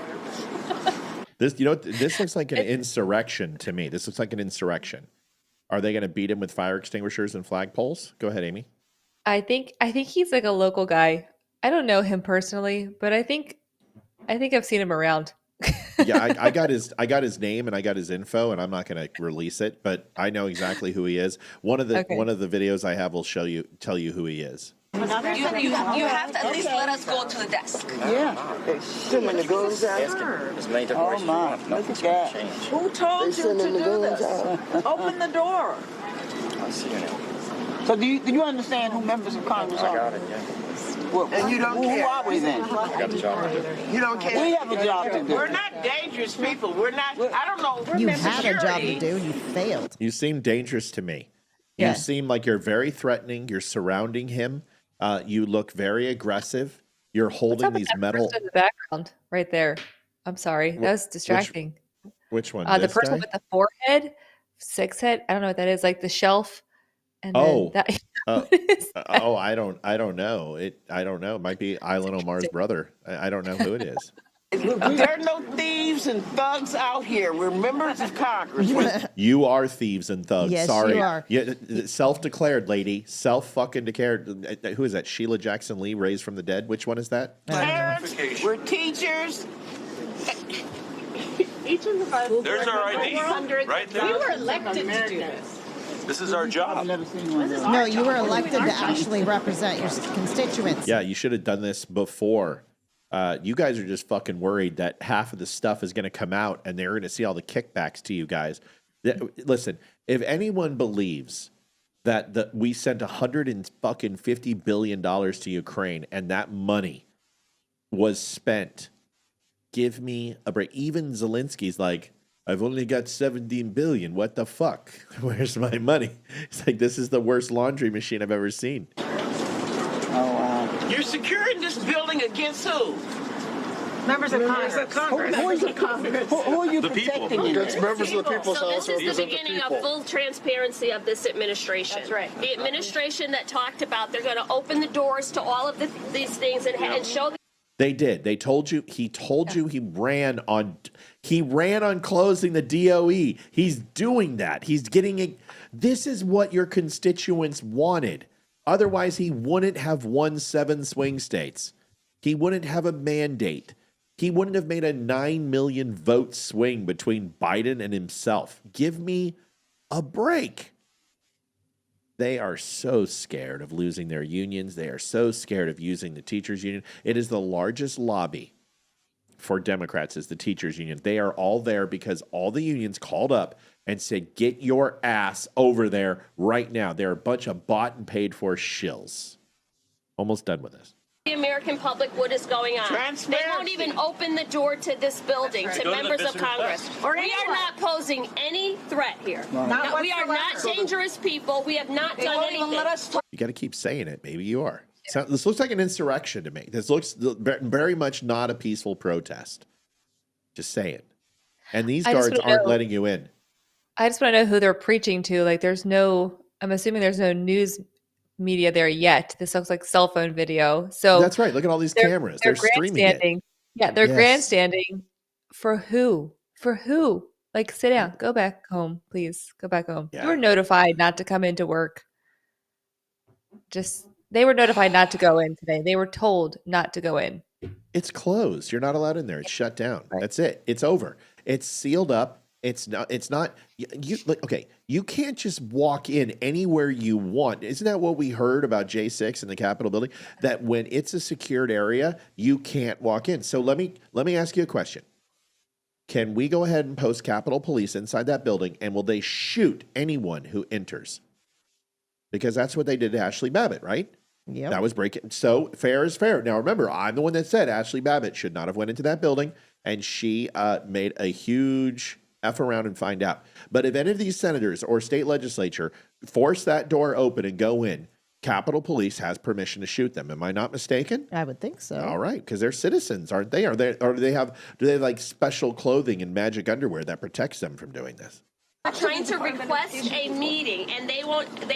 This looks like an insurrection to me. This looks like an insurrection. Are they going to beat him with fire extinguishers and flagpoles? Go ahead, Amy. I think he's like a local guy. I don't know him personally, but I think I've seen him around. Yeah, I got his name and I got his info, and I'm not going to release it, but I know exactly who he is. One of the videos I have will tell you who he is. You have to at least let us go to the desk. Yeah. Too many guns out. Oh my, look at that. Who told you to do this? Open the door. I see you now. So do you understand who members of Congress are? I got it, yeah. Well, and you don't care. Who are we then? I got the job to do. You don't care. We have a job to do. We're not dangerous people. We're not. I don't know. You had a job to do and you failed. You seem dangerous to me. Yeah. You seem like you're very threatening. You're surrounding him. You look very aggressive. You're holding these metal. In the background, right there. I'm sorry, that was distracting. Which one? The person with the 4 head, 6 head. I don't know what that is. Like the shelf. And I don't know. I don't know. It might be Island Omar's brother. I don't know who it is. There are no thieves and thugs out here. We're members of Congress. You are thieves and thugs. Yes, Sorry. you are. Yeah, self-declared lady. Self-fucking-declared. Who is that? Sheila Jackson Lee, raised from the dead? Which one is that? Parents, we're teachers. There's our ID right there. We were elected to do this. This is our job. No, you were elected to actually represent your constituents. Yeah, you should have done this before You guys are just fucking worried that half of the stuff is going to come out and they're going to see all the kickbacks to you guys. Listen, if anyone believes that we sent $150 billion to Ukraine and that money was spent, give me a break. Even Zelensky's like, I've only got 17 billion. What the fuck? Where's my money? It's like, this is the worst laundry machine I've ever seen. Oh, wow. You're securing this building against who? Members of Congress. Who is the Congress? Who are you protecting? Against members of the People's So House. this is the beginning of full transparency of this administration. That's right. The administration that talked about they're going to open the doors to all of these things and show. They did. They told you. He told you he ran on closing the DOE. He's doing that. He's getting it. This is what your constituents wanted. Otherwise, he wouldn't have won 7 swing states. He wouldn't have a mandate. He wouldn't have made a 9 million vote swing between Biden and himself. Give me a break. They are so scared of losing their unions. They are so scared of using the teachers union. It is the largest lobby for Democrats is the teachers union. They are all there because all the unions called up and said, get your ass over there right now. They're a bunch of bought and paid for shills. Almost done with this. The American public what is going on. They won't even open the door to this building to members of Congress. We are not posing any threat here. No, we are not dangerous people. We have not done anything. You got to keep saying it. Maybe you are. So, this looks like an insurrection to me. This looks very much not a peaceful protest. Just saying. And these guards aren't letting you in. I just want to know who they're preaching to. Like, I'm assuming there's no news media there yet. This looks like cell phone video. So that's right. Look at all these cameras. They're streaming it. Yeah, they're grandstanding. For who? For who? Like, sit down. Go back home, please. Go back home. Yeah. You were notified not to come into work. They were notified not to go in today. They were told not to go in. It's closed. You're not allowed in there. It's shut down. Right. That's it. It's over. It's sealed up. It's not you can't just walk in anywhere you want. Isn't that what we heard about J6 in the Capitol building? That when it's a secured area, you can't walk in. So let me ask you a question. Can we go ahead and post Capitol Police inside that building, and will they shoot anyone who enters? Because that's what they did to Ashley Babbitt, right? Yeah. That was breaking. So fair is fair. Now remember, I'm the one that said Ashley Babbitt should not have went into that building, and she made a huge F around and find out. But if any of these senators or state legislature force that door open and go in, Capitol Police has permission to shoot them. Am I not mistaken? I would think so. All right, because they're citizens, aren't they? Or do they have like special clothing and magic underwear that protects them from doing this? Trying to request a meeting, and they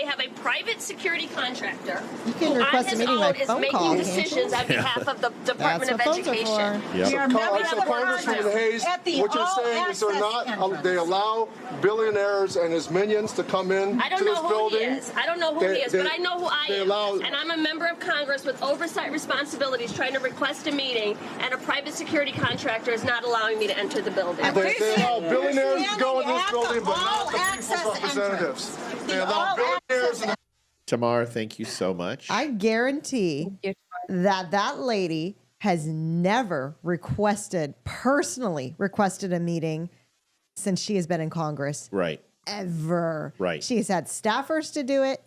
have a private security contractor who on his own is making decisions on behalf of the Department of Education. Yep. So Congressman Hayes, what you're saying is they allow billionaires and his minions to come in I don't to this know who building. he is. I don't know who he is, but I know who I am. And I'm a member of Congress with oversight responsibilities trying to request a meeting, and a private security contractor is not allowing me to enter the building. They allow billionaires to go in this building, but not the people's representatives. They allow billionaires and Tamar, thank you so much. I guarantee that lady has never personally requested a meeting since she has been in Congress. Right. Ever. Right. She has had staffers to do it.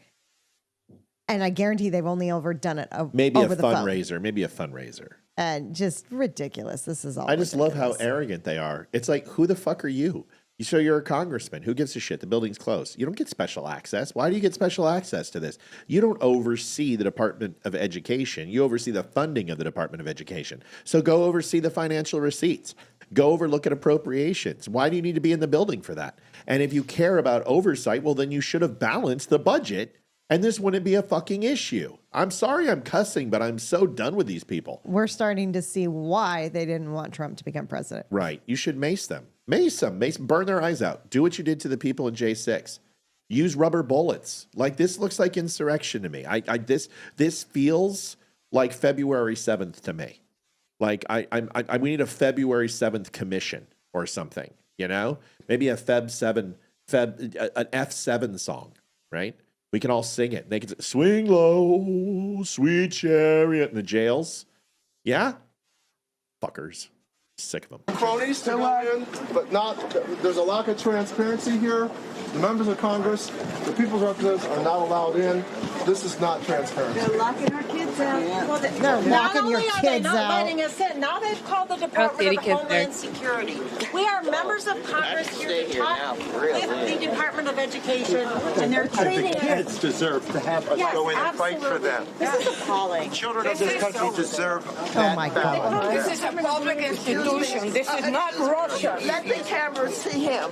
And I guarantee they've only ever done it maybe over a fundraiser. Maybe a fundraiser. And just ridiculous. This is all I just ridiculous. love how arrogant they are. It's like, who the fuck are you? So you're a congressman. Who gives a shit? The building's closed. You don't get special access. Why do you get special access to this? You don't oversee the Department of Education. You oversee the funding of the Department of Education. So go oversee the financial receipts. Go overlook at appropriations. Why do you need to be in the building for that? And if you care about oversight, well, then you should have balanced the budget, and this wouldn't be a fucking issue. I'm sorry I'm cussing, but I'm so done with these people. We're starting to see why they didn't want Trump to become president. Right. You should mace them. Mace them. Burn their eyes out. Do what you did to the people in J6. Use rubber bullets. Like, this looks like insurrection to me. This feels like February 7th to me. Like, we need a February 7th commission or something, you know? Maybe a an F7 song, right? We can all sing it. They can swing low, sweet chariot in the jails. Yeah? Fuckers. Sick of them. Cronies to go in, but there's a lack of transparency here. The members of Congress, the people's representatives are not allowed in. This is not transparency. They're locking our kids out. Yeah. Well, They're locking your kids not only are they not out. letting us in, now they've called the Department of Homeland Security. We are members of Congress here to talk with the Department of Education, and they're treating The kids deserve to have us go in and fight for them. This is appalling. Children of this country deserve Oh my God. This is a public institution. This is not Russia. Let the cameras see him.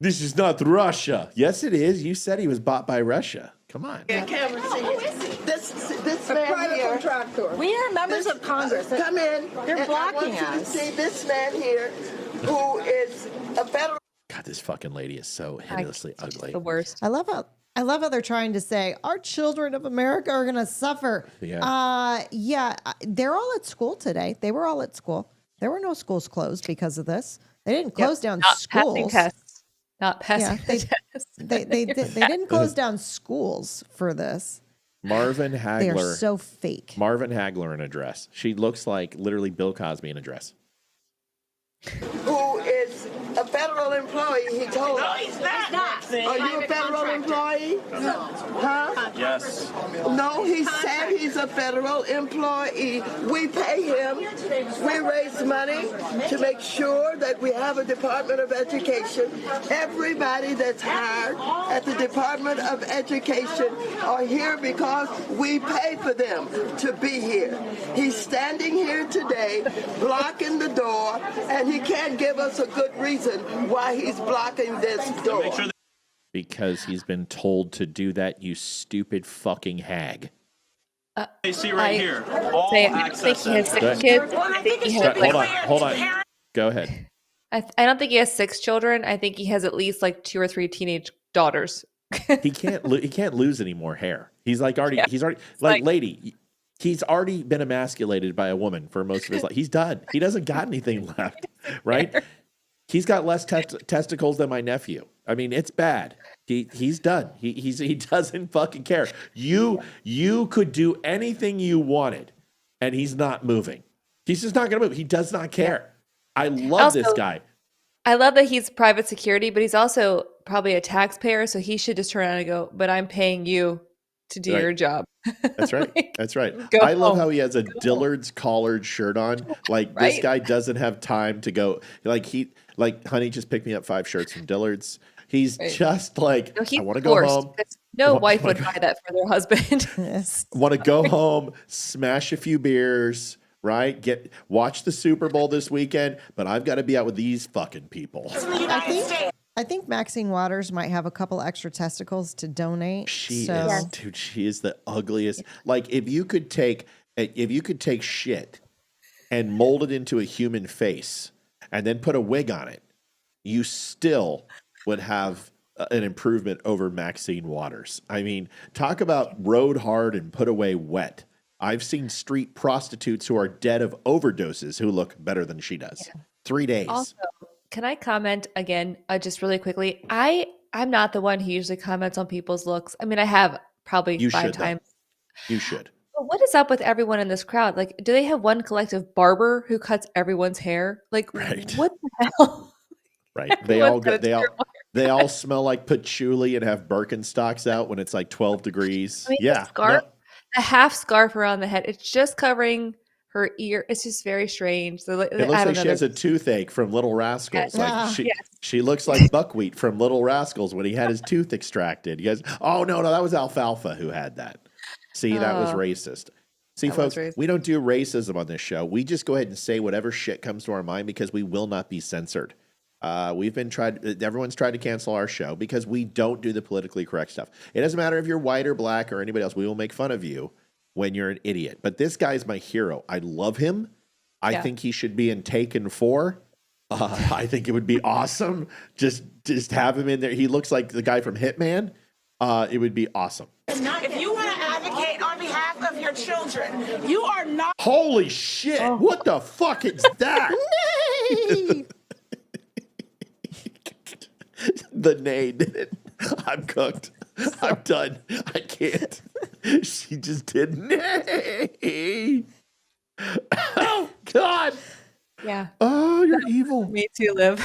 This is not Russia. Yes, it is. You said he was bought by Russia. Come on. The cameras see him. This man here. Contractor. We are members of Congress. Come in. They're blocking I want you to us. see this man here, who is a federal. God, this fucking lady is so hideously ugly. The worst. I love how they're trying to say our children of America are going to suffer. Yeah. They're all at school today. They were all at school. There were no schools closed because of this. They didn't close down Not schools. passing tests. Not passing they, tests. they didn't close down schools for this. Marvin Hagler. They are so fake. Marvin Hagler in a dress. She looks like literally Bill Cosby in a dress. Who is a federal employee, he told us. No, he's not. Are you a federal employee? No. Huh? Yes. No, he said he's a federal employee. We pay him. We raise money to make sure that we have a Department of Education. Everybody that's hired at the Department of Education are here because we pay for them to be here. He's standing here today, blocking the door, and he can't give us a good reason why he's blocking this door. Because he's been told to do that, you stupid fucking hag. They see right here. All I think he has 6 kids. I think he has, Hold on. Go ahead. I don't think he has 6 children. I think he has at least like 2 or 3 teenage daughters. He can't lose any more hair. He's already lady. He's already been emasculated by a woman for most of his life. He's done. He doesn't got anything left, right? He's got less testicles than my nephew. I mean, it's bad. He's done. He doesn't fucking care. You could do anything you wanted, and he's not moving. He's just not going to move. He does not care. I love this guy. I love that he's private security, but he's also probably a taxpayer, so he should just turn around and go, but I'm paying you to do your job. That's right. That's right. Go I love home. how he has a Dillard's collared shirt on. Like this guy doesn't have time to go. Honey, just pick me up 5 shirts from Dillard's. He's just like, No, he's I want to go forced. home. No wife would buy that for their husband. Want to go home, smash a few beers, right? Watch the Super Bowl this weekend, but I've got to be out with these fucking people. I think Maxine Waters might have a couple extra testicles to donate. She is, dude. She is the ugliest. Like if you could take shit and mold it into a human face and then put a wig on it, you still would have an improvement over Maxine Waters. I mean, talk about rode hard and put away wet. I've seen street prostitutes who are dead of overdoses who look better than she does. 3 days. Also, can I comment again, just really quickly? I'm not the one who usually comments on people's looks. I mean, I have probably 5 times. You should. But what is up with everyone in this crowd? Like, do they have one collective barber who cuts everyone's hair? Like, what the hell? Right. They all smell like patchouli and have Birkenstocks out when it's like 12 degrees. I mean, a half scarf around the head. It's just covering her ear. It's just very strange. So, it looks like she has a toothache from Little Rascals. She looks like Buckwheat from Little Rascals when he had his tooth extracted. You guys, oh no, that was Alfalfa who had that. See, that was racist. See, folks, we don't do racism on this show. We just go ahead and say whatever shit comes to our mind because we will not be censored. Everyone's tried to cancel our show because we don't do the politically correct stuff. It doesn't matter if you're white or black or anybody else. We will make fun of you when you're an idiot. But this guy's my hero. I love him. I think he should be in Taken 4. I think it would be awesome. Just have him in there. He looks like the guy from Hitman. It would be awesome. If you want to advocate on behalf of your children, you are not. Holy shit. What the fuck is that? The nay did it. I'm cooked. I'm done. I can't. She just did nay. Oh, God. Yeah. Oh, you're evil. Me too, Liv.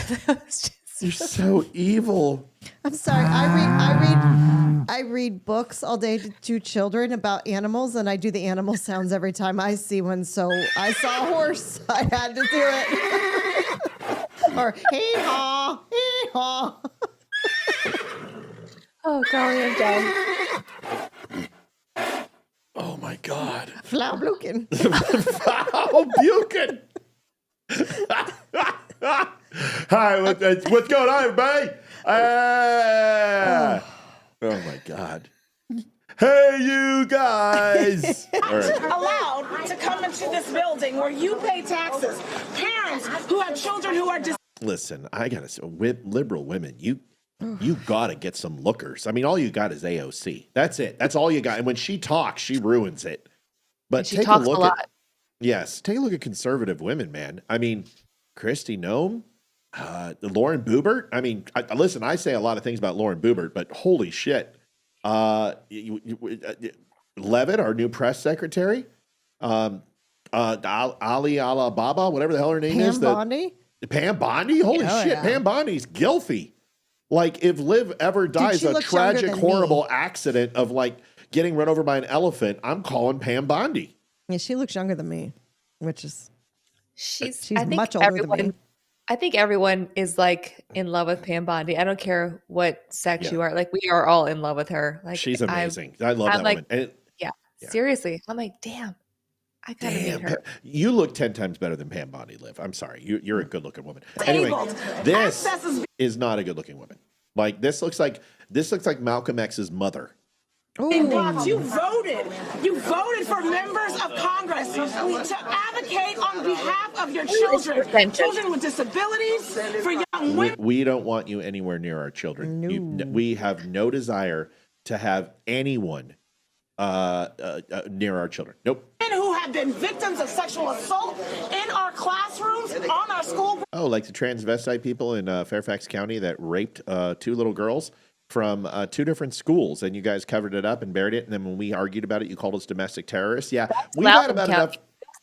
You're so evil. I'm sorry. I read books all day to children about animals, and I do the animal sounds every time I see one. So I saw a horse. I had to do it. Or hee haw, hee haw. Oh, golly, I'm done. Oh my God. Flaublüken. Flaublüken. Hi, what's going on, everybody? Oh my God. Hey, you guys. Allowed to come into this building where you pay taxes. Parents who have children who are Listen, I gotta say, liberal women, you gotta get some lookers. I mean, all you got is AOC. That's it. That's all you got. And when she talks, she ruins it. But she take talks a look a lot. take a look at conservative women, man. I mean, Kristi Noem, Lauren Boebert. I mean, listen, I say a lot of things about Lauren Boebert, but holy shit. Levitt, our new press secretary, Ali Alibaba, whatever the hell her name is. Bondi? Pam Bondi? Holy shit, yeah. Pam Bondi's guilty. Like, if Liv ever dies a tragic, horrible accident of, like, getting run over by an elephant, I'm calling Pam Bondi. Yeah, she looks younger than me, which is... She's much older than me. I think everyone is, like, in love with Pam Bondi. I don't care what sex you are. Like, we are all in love with her. Like, she's amazing. I love that woman. And yeah, seriously. I'm like, damn. I gotta meet her. You look 10 times better than Pam Bondi, Liv. I'm sorry. You're a good-looking woman. Anyway, this is not a good-looking woman. Like, this looks like Malcolm X's mother. You voted for members of Congress to advocate on behalf of your children, children with disabilities, for young women. We don't want you anywhere near our children. No. We have no desire to have anyone near our children. Nope. Who have been victims of sexual assault in our classrooms, on our school. Oh, like the transvestite people in Fairfax County that raped 2 little girls from 2 different schools, and you guys covered it up and buried it, and then when we argued about it, you called us domestic terrorists. Yeah, we've had about enough.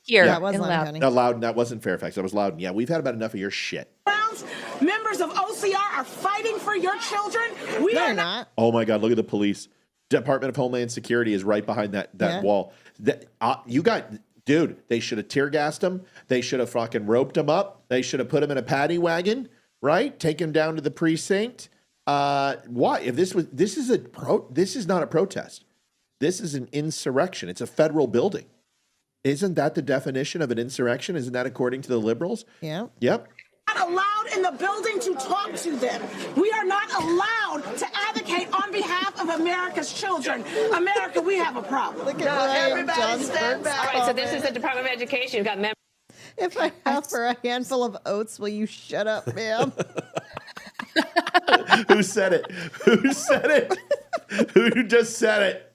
Here, that was Loudoun. Loudoun. That wasn't Fairfax. That was Loudoun. Yeah, we've had about enough of your shit. Members of OCR are fighting for your children. They're not. Oh my God! Look at the police. Department of Homeland Security is right behind that wall. Dude, they should have tear gassed him. They should have fucking roped him up. They should have put him in a paddy wagon, right? Take him down to the precinct. Why? If this is not a protest. This is an insurrection. It's a federal building. Isn't that the definition of an insurrection? Isn't that according to the liberals? Yeah. Yep. Not allowed in the building to talk to them. We are not allowed to advocate on behalf of America's children. America, we have a problem. Look at everybody stand back. All right, so this is the Department of Education. You've got members. If I offer a handful of oats, will you shut up, ma'am? Who said it? Who said it? Who just said it?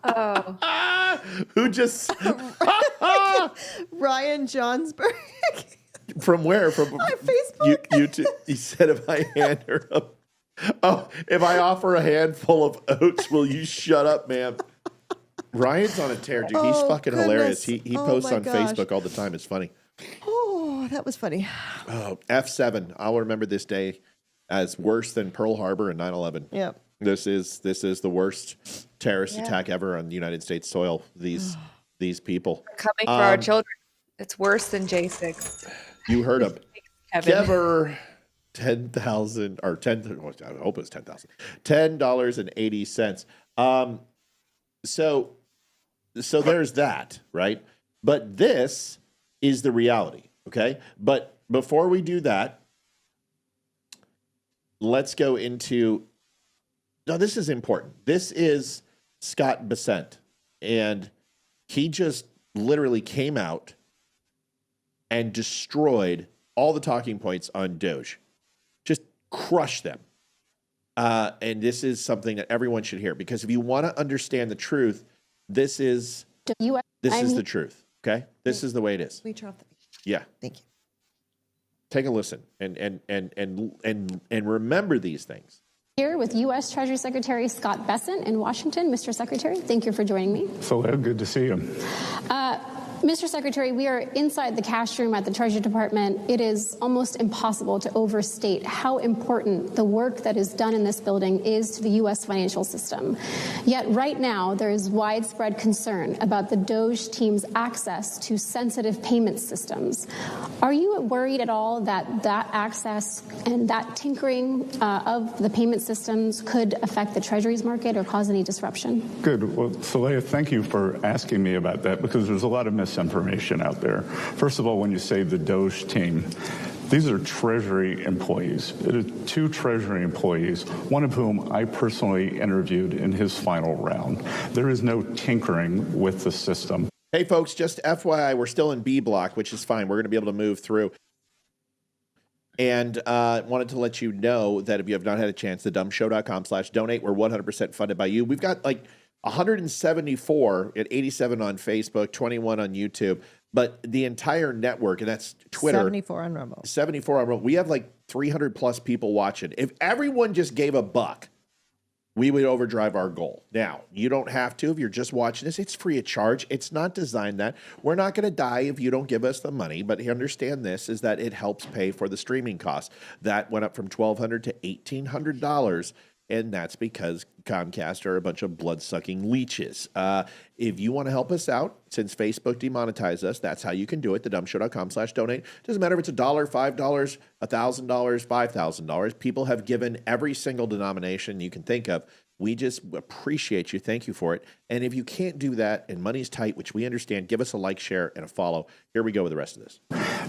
Oh. Who just... Ryan Johnsberg. From where? From my Facebook. YouTube. He said, if I hand her up... Oh, if I offer a handful of oats, will you shut up, ma'am? Ryan's on a tear, dude. He's fucking hilarious. He posts on Facebook all the time. It's funny. Oh, that was funny. Oh, F7. I'll remember this day as worse than Pearl Harbor and 9/11. Yep. This is the worst terrorist attack ever on United States soil. These people coming for our children. It's worse than J6. You heard him. Ever 10,000 or 10. I hope it's 10,000. $10.80. So there's that, right? But this is the reality, okay? But before we do that, let's go into... No, this is important. This is Scott Bessent, and he just literally came out and destroyed all the talking points on DOGE. Just crushed them. And this is something that everyone should hear, because if you want to understand the truth, this is the truth. Okay, this is the way it is. We turn off the... Yeah. Thank you. Take a listen and remember these things. Here with U.S. Treasury Secretary Scott Bessent in Washington. Mr. Secretary, thank you for joining me. So good to see you. Mr. Secretary, we are inside the cash room at the Treasury Department. It is almost impossible to overstate how important the work that is done in this building is to the U.S. financial system. Yet right now, there is widespread concern about the DOGE team's access to sensitive payment systems. Are you worried at all that that access and that tinkering of the payment systems could affect the Treasuries market or cause any disruption? Good. Well, Saleha, thank you for asking me about that, because there's a lot of misinformation out there. First of all, when you say the DOGE team, these are Treasury employees. It is 2 Treasury employees, one of whom I personally interviewed in his final round. There is no tinkering with the system. Hey, folks, just FYI, we're still in B block, which is fine. We're going to be able to move through. And wanted to let you know that if you have not had a chance, thedumbshow.com/donate. We're 100% funded by you. We've got like 174 at 87 on Facebook, 21 on YouTube, but the entire network, and that's Twitter. 74 on Rumble. 74 on Rumble. We have like 300 plus people watching. If everyone just gave $1, we would overdrive our goal. Now, you don't have to if you're just watching this. It's free of charge. It's not designed that. We're not going to die if you don't give us the money, but understand this is that it helps pay for the streaming costs. That went up from $1,200 to $1,800, and that's because Comcast are a bunch of blood-sucking leeches. If you want to help us out, since Facebook demonetized us, that's how you can do it, thedumbshow.com/donate. Doesn't matter if it's $1, $5, $1,000, $5,000. People have given every single denomination you can think of. We just appreciate you. Thank you for it. And if you can't do that and money's tight, which we understand, give us a like, share, and a follow. Here we go with the rest of this.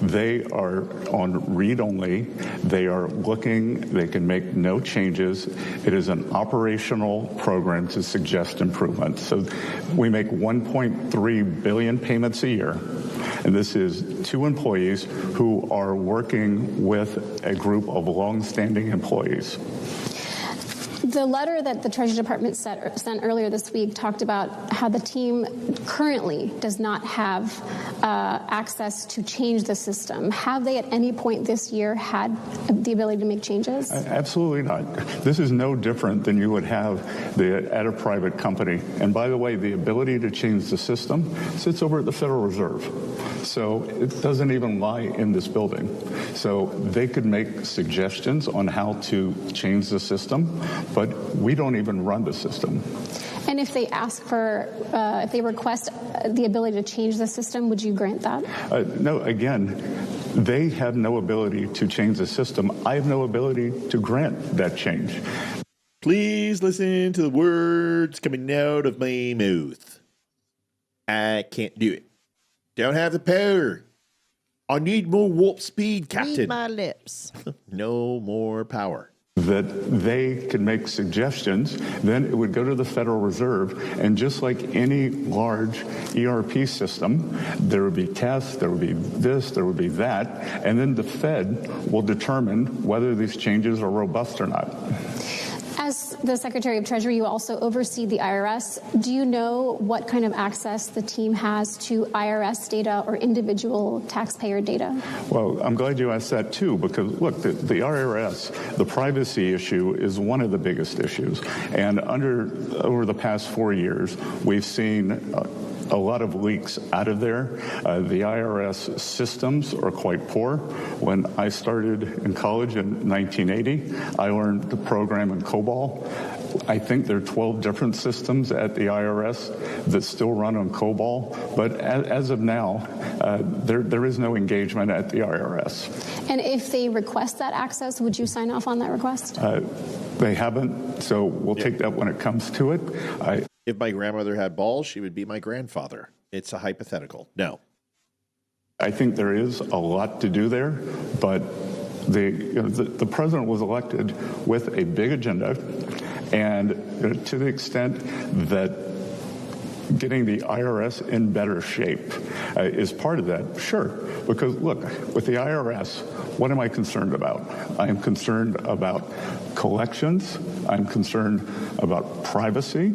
They are on read-only. They are looking. They can make no changes. It is an operational program to suggest improvement. So we make 1.3 billion payments a year. And this is 2 employees who are working with a group of long-standing employees. The letter that the Treasury Department sent earlier this week talked about how the team currently does not have access to change the system. Have they at any point this year had the ability to make changes? Absolutely not. This is no different than you would have at a private company. And by the way, the ability to change the system sits over at the Federal Reserve. So it doesn't even lie in this building. So they could make suggestions on how to change the system, but we don't even run the system. And if they ask for, if they request the ability to change the system, would you grant that? No, again, they have no ability to change the system. I have no ability to grant that change. Please listen to the words coming out of my mouth. I can't do it. Don't have the power. I need more warp speed, Captain. Read my lips. No more power. That they could make suggestions, then it would go to the Federal Reserve, and just like any large ERP system, there would be tests, there would be this, there would be that, and then the Fed will determine whether these changes are robust or not. As the Secretary of Treasury, you also oversee the IRS. Do you know what kind of access the team has to IRS data or individual taxpayer data? Well, I'm glad you asked that, too, because, look, the IRS, the privacy issue is one of the biggest issues. And over the past 4 years, we've seen a lot of leaks out of there. The IRS systems are quite poor. When I started in college in 1980, I learned to program in COBOL. I think there are 12 different systems at the IRS that still run on COBOL. But as of now, there is no engagement at the IRS. And if they request that access, would you sign off on that request? They haven't, so we'll take that when it comes to it. If my grandmother had balls, she would be my grandfather. It's a hypothetical. No. I think there is a lot to do there, but the president was elected with a big agenda, and to the extent that getting the IRS in better shape is part of that, sure. Because, look, with the IRS, what am I concerned about? I am concerned about collections. I'm concerned about privacy.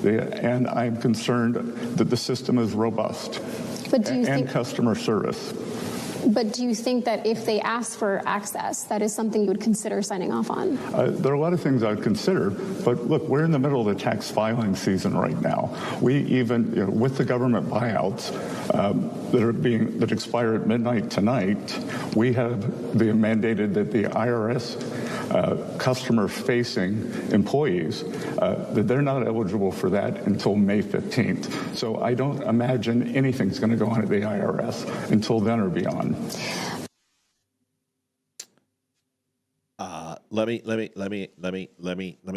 And I'm concerned that the system is robust. But do you and customer service. But do you think that if they ask for access, that is something you would consider signing off on? There are a lot of things I'd consider, but look, we're in the middle of the tax filing season right now. We even, with the government buyouts that expire at midnight tonight, we have mandated that the IRS customer-facing employees, that they're not eligible for that until May 15th. So I don't imagine anything's going to go on at the IRS until then or beyond. Let me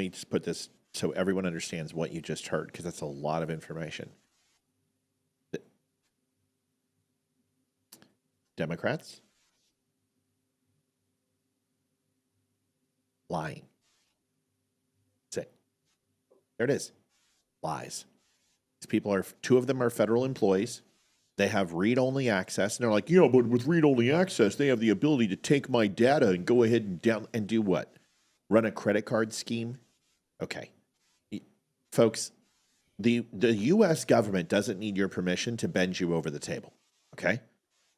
just put this so everyone understands what you just heard, because that's a lot of information. Democrats lying. That's it. There it is. Lies. These people are, two of them are federal employees. They have read-only access, and they're like, yeah, but with read-only access, they have the ability to take my data and go ahead and do what? Run a credit card scheme? Okay. Folks, the U.S. government doesn't need your permission to bend you over the table, okay?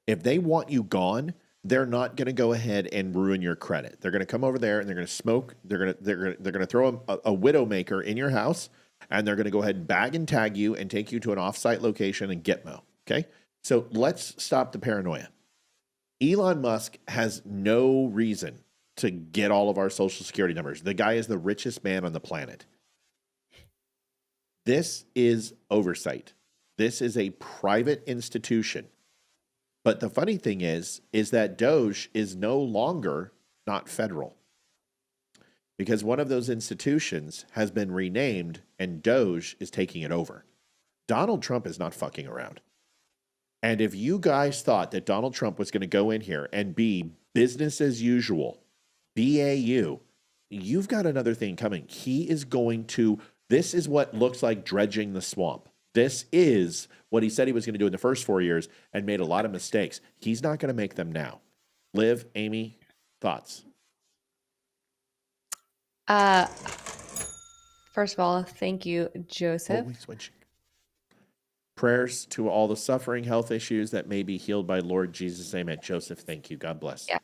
If they want you gone, they're not going to go ahead and ruin your credit. They're going to come over there and they're going to smoke. They're going to throw a widowmaker in your house, and they're going to go ahead and bag and tag you and take you to an off-site location and Gitmo. Okay, so let's stop the paranoia. Elon Musk has no reason to get all of our social security numbers. The guy is the richest man on the planet. This is oversight. This is a private institution. But the funny thing is that DOGE is no longer not federal, because one of those institutions has been renamed and DOGE is taking it over. Donald Trump is not fucking around. And if you guys thought that Donald Trump was going to go in here and be business as usual, BAU, you've got another thing coming. He is going to, this is what looks like dredging the swamp. This is what he said he was going to do in the first 4 years and made a lot of mistakes. He's not going to make them now. Liv, Amy, thoughts? First of all, thank you, Joseph. Always switching. Prayers to all the suffering, health issues that may be healed by Lord Jesus. Amen. Joseph, thank you. God bless. Yeah.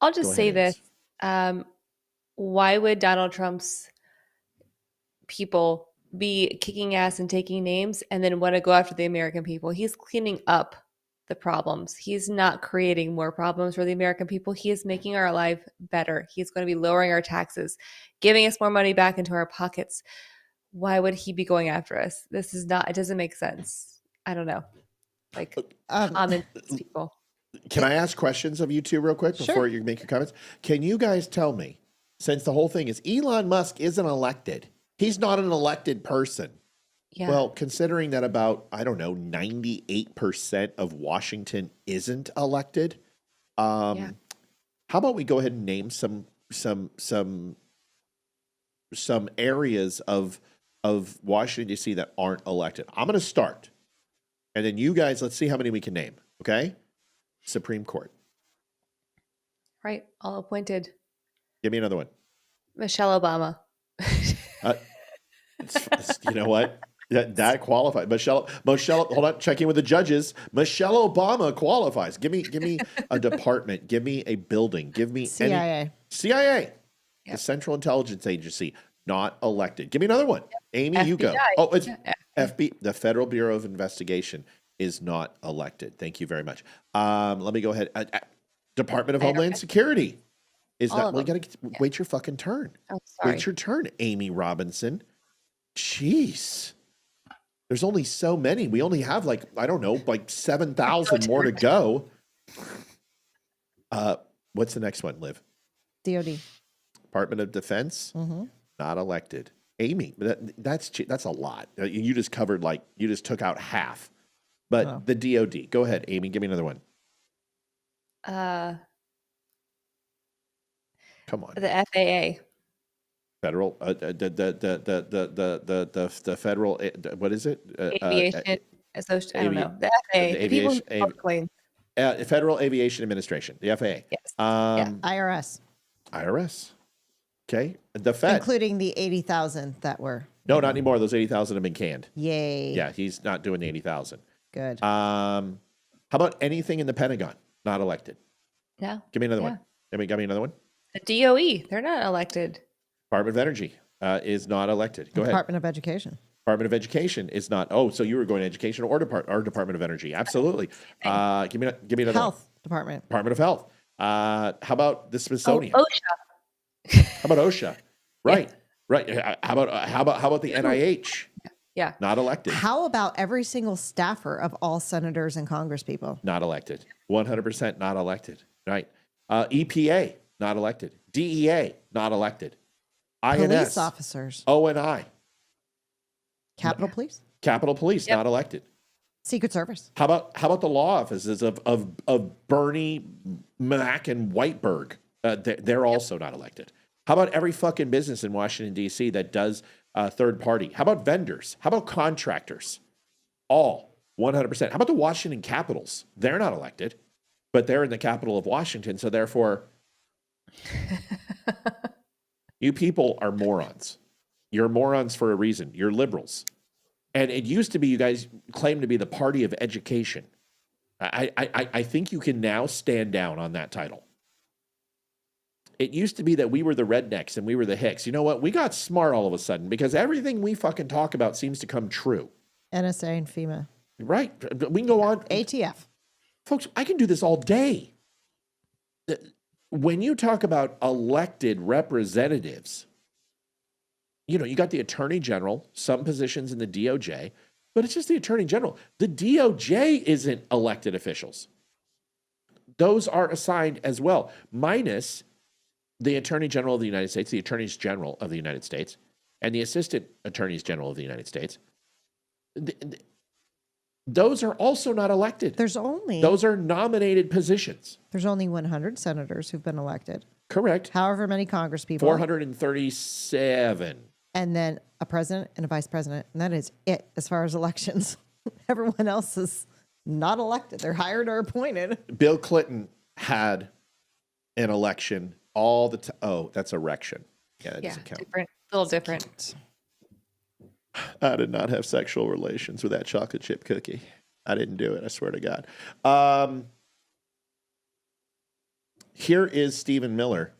I'll just say this. Why would Donald Trump's people be kicking ass and taking names and then want to go after the American people? He's cleaning up the problems. He's not creating more problems for the American people. He is making our life better. He's going to be lowering our taxes, giving us more money back into our pockets. Why would he be going after us? This is not, it doesn't make sense. I don't know. Like, common people. Can I ask questions of you two real quick before you make your comments? Can you guys tell me, since the whole thing is Elon Musk isn't elected, he's not an elected person. Yeah. Well, considering that about, I don't know, 98% of Washington isn't elected, how about we go ahead and name some areas of Washington, D.C. that aren't elected? I'm going to start. And then you guys, let's see how many we can name, okay? Supreme Court. Right, all appointed. Give me another one. Michelle Obama. You know what? That qualifies. Michelle, hold on, checking with the judges. Michelle Obama qualifies. Give me a department. Give me a building. Give me CIA. CIA. The Central Intelligence Agency, not elected. Give me another one. Amy, FBI. you go. Oh, it's FBI. The Federal Bureau of Investigation is not elected. Thank you very much. Let me go ahead. Department of Homeland Security is not. Well, you got to wait your fucking turn. Oh, sorry. Wait your turn, Amy Robinson. Jeez. There's only so many. We only have like 7,000 more to go. What's the next one, Liv? DOD. Department of Defense, not elected. Amy, that's a lot. You just covered you just took out half. But the DOD. Go ahead, Amy. Give me another one. Come on. The FAA. Federal. The federal. What is it? Aviation. I don't know. The FAA. Federal Aviation Administration. The FAA. Yes. IRS. IRS. Okay. The Fed. Including the 80,000 that were. No, not anymore. Those 80,000 have been canned. Yay. Yeah, he's not doing the 80,000. Good. How about anything in the Pentagon? not elected. Yeah. Give me another one. Got me another one. The DOE, they're not elected. Department of Energy is not elected. Go ahead. Department of Education. Department of Education is not. Oh, so you were going education or Department of Energy? Absolutely. Give me another Health one. Department. Department of Health. How about the Smithsonian? OSHA. How about OSHA? Right. Yeah. Right. How about the NIH? Yeah. Not elected. How about every single staffer of all senators and congresspeople? Not elected. 100% not elected. Right. EPA, not elected. DEA, not elected. INS. Police officers. ONI. Capitol Police. Capitol Police, not elected. Secret Service. How about the law offices of Bernie, Mac, and Whiteberg? They're also not elected. How about every fucking business in Washington, D.C. that does third party? How about vendors? How about contractors? All 100%. How about the Washington Capitals? They're not elected, but they're in the capital of Washington. So therefore, you people are morons. You're morons for a reason. You're liberals. And it used to be you guys claimed to be the party of education. I think you can now stand down on that title. It used to be that we were the rednecks and we were the hicks. You know what? We got smart all of a sudden because everything we fucking talk about seems to come true. NSA and FEMA. Right. We can go on. ATF. Folks, I can do this all day. When you talk about elected representatives, you know, you got the Attorney General, some positions in the DOJ, but it's just the Attorney General. The DOJ isn't elected officials. Those are assigned as well, minus the Attorney General of the United States, the Attorneys General of the United States, and the Assistant Attorneys General of the United States. Those are also not elected. Those are nominated positions. There's only 100 senators who've been elected. Correct. However many congresspeople. 437. And then a president and a vice president. And that is it as far as elections. Everyone else is not elected. They're hired or appointed. Bill Clinton had an election all the time. Oh, that's erection. Yeah, that doesn't count. Different, a little different. I did not have sexual relations with that chocolate chip cookie. I didn't do it. I swear to God. Here is Stephen Miller.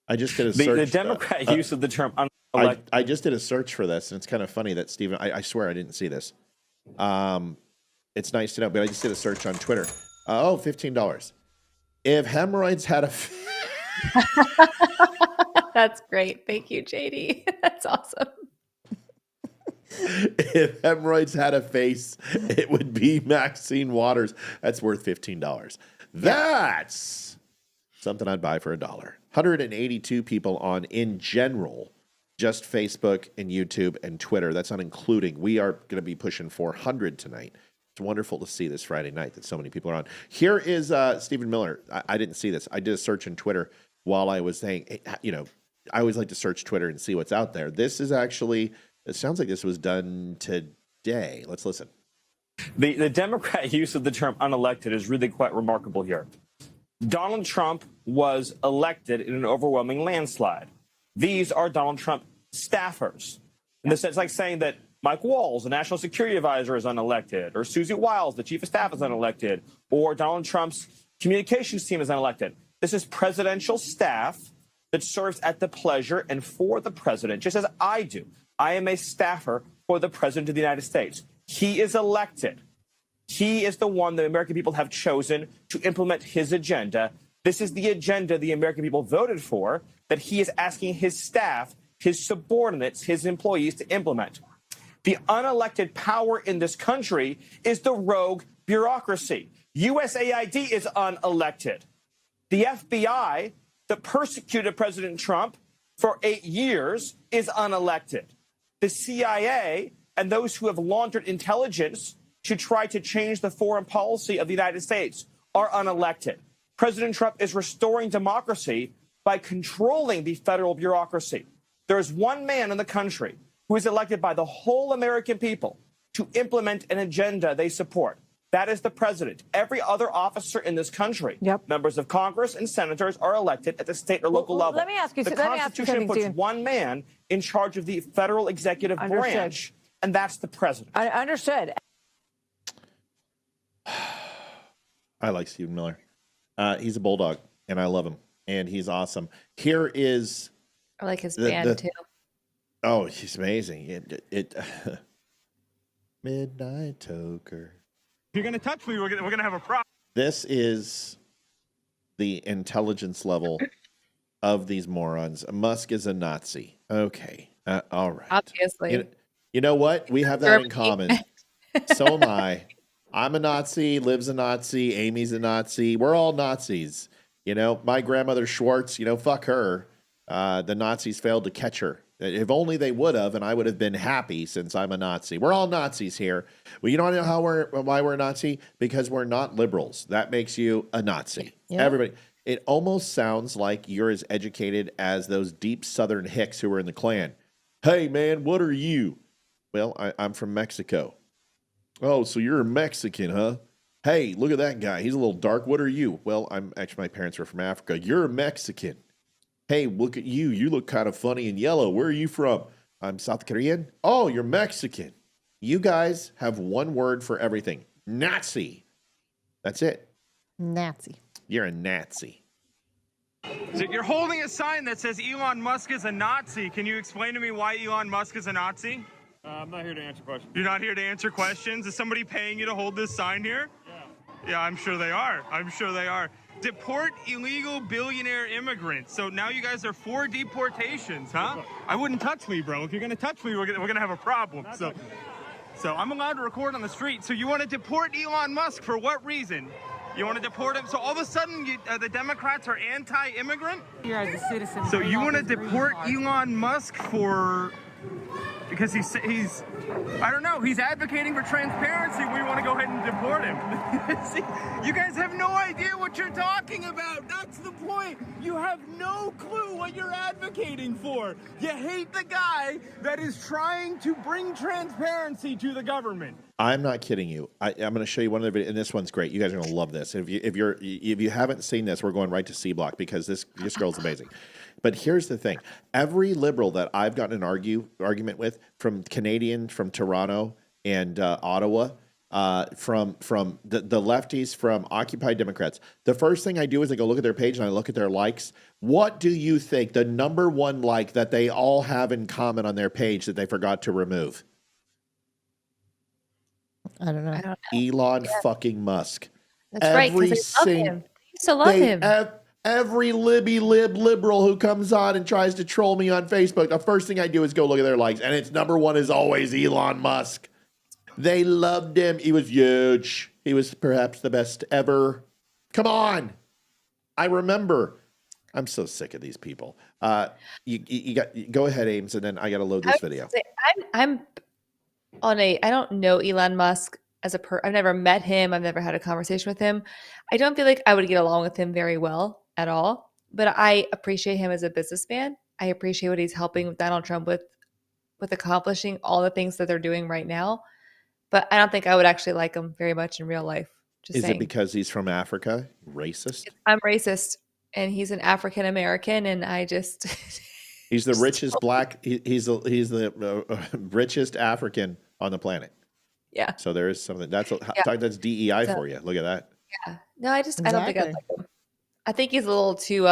I just did a search. The Democrat use of the term unelected. I just did a search for this, and it's kind of funny that Stephen, I swear I didn't see this. It's nice to know, but I just did a search on Twitter. $15. If hemorrhoids had a... That's great. Thank you, JD. That's awesome. If hemorrhoids had a face, it would be Maxine Waters. That's worth $15. That's something I'd buy for $1. 182 people on, in general, just Facebook and YouTube and Twitter. That's not including. We are going to be pushing 400 tonight. It's wonderful to see this Friday night that so many people are on. Here is Stephen Miller. I didn't see this. I did a search on Twitter while I was saying, you know, I always like to search Twitter and see what's out there. This is actually, it sounds like this was done today. Let's listen. The Democrat use of the term unelected is really quite remarkable here. Donald Trump was elected in an overwhelming landslide. These are Donald Trump staffers. And this is like saying that Mike Walls, the National Security Advisor, is unelected, or Susie Wiles, the Chief of Staff, is unelected, or Donald Trump's communications team is unelected. This is presidential staff that serves at the pleasure and for the president, just as I do. I am a staffer for the president of the United States. He is elected. He is the one the American people have chosen to implement his agenda. This is the agenda the American people voted for, that he is asking his staff, his subordinates, his employees to implement. The unelected power in this country is the rogue bureaucracy. USAID is unelected. The FBI that persecuted President Trump for 8 years is unelected. The CIA and those who have laundered intelligence to try to change the foreign policy of the United States are unelected. President Trump is restoring democracy by controlling the federal bureaucracy. There is one man in the country who is elected by the whole American people to implement an agenda they support. That is the president. Every other officer in this country, members of Congress and senators, are elected at the state or local level. Let me ask you. The Constitution puts one man in charge of the federal executive branch, and that's the president. I understood. I like Stephen Miller. He's a bulldog, and I love him, and he's awesome. Here is I like his band too. Oh, he's amazing. Midnight Toker. If you're gonna touch me, we're gonna have a problem. This is the intelligence level of these morons. Musk is a Nazi. Okay. All right. Obviously. You know what? We have that in common. So am I. I'm a Nazi. Liv's a Nazi. Amy's a Nazi. We're all Nazis. You know, my grandmother Schwartz, fuck her. The Nazis failed to catch her. If only they would have, and I would have been happy since I'm a Nazi. We're all Nazis here. Well, you don't know why we're a Nazi? Because we're not liberals. That makes you a Nazi. Yep. Everybody. It almost sounds like you're as educated as those deep Southern hicks who were in the Klan. Hey, man, what are you? Well, I'm from Mexico. Oh, so you're a Mexican, huh? Hey, look at that guy. He's a little dark. What are you? Well, my parents were from Africa. You're a Mexican. Hey, look at you. You look kind of funny and yellow. Where are you from? I'm South Korean. Oh, you're Mexican. You guys have one word for everything. Nazi. That's it. Nazi. You're a Nazi. So you're holding a sign that says Elon Musk is a Nazi. Can you explain to me why Elon Musk is a Nazi? I'm not here to answer questions. You're not here to answer questions? Is somebody paying you to hold this sign here? Yeah. Yeah, I'm sure they are. I'm sure they are. Deport illegal billionaire immigrants. So now you guys are for deportations, huh? I wouldn't touch me, bro. If you're going to touch me, we're going to have a problem. So I'm allowed to record on the street. So you want to deport Elon Musk for what reason? You want to deport him? So all of a sudden, the Democrats are anti-immigrant? You're as a citizen. So you want to deport Elon Musk for... Because he's I don't know, he's advocating for transparency. We want to go ahead and deport him. See, you guys have no idea what you're talking about. That's the point. You have no clue what you're advocating for. You hate the guy that is trying to bring transparency to the government. I'm not kidding you. I'm going to show you one of the videos, and this one's great. You guys are going to love this. If you haven't seen this, we're going right to C Block because this girl's amazing. But here's the thing. Every liberal that I've gotten an argument with, from Canadian, from Toronto and Ottawa, from the lefties, from Occupy Democrats, the first thing I do is I go look at their page and I look at their likes. What do you think the number one like that they all have in common on their page that they forgot to remove? I don't know. Elon fucking Musk. That's right, because I love him. I used to love him. Every liberal who comes on and tries to troll me on Facebook, the first thing I do is go look at their likes, and its number one is always Elon Musk. They loved him. He was huge. He was perhaps the best ever. Come on. I remember. I'm so sick of these people. Go ahead, Ames, and then I got to load this video. I don't know Elon Musk as I've never met him. I've never had a conversation with him. I don't feel like I would get along with him very well at all, but I appreciate him as a businessman. I appreciate what he's helping Donald Trump with accomplishing all the things that they're doing right now. But I don't think I would actually like him very much in real life. Is it because he's from Africa? Racist? I'm racist, and he's an African American, and I just he's the richest black. He's the richest African on the planet. Yeah. So there is something that's DEI for you. Look at that. Yeah. No, I don't think I like him. I think he's a little too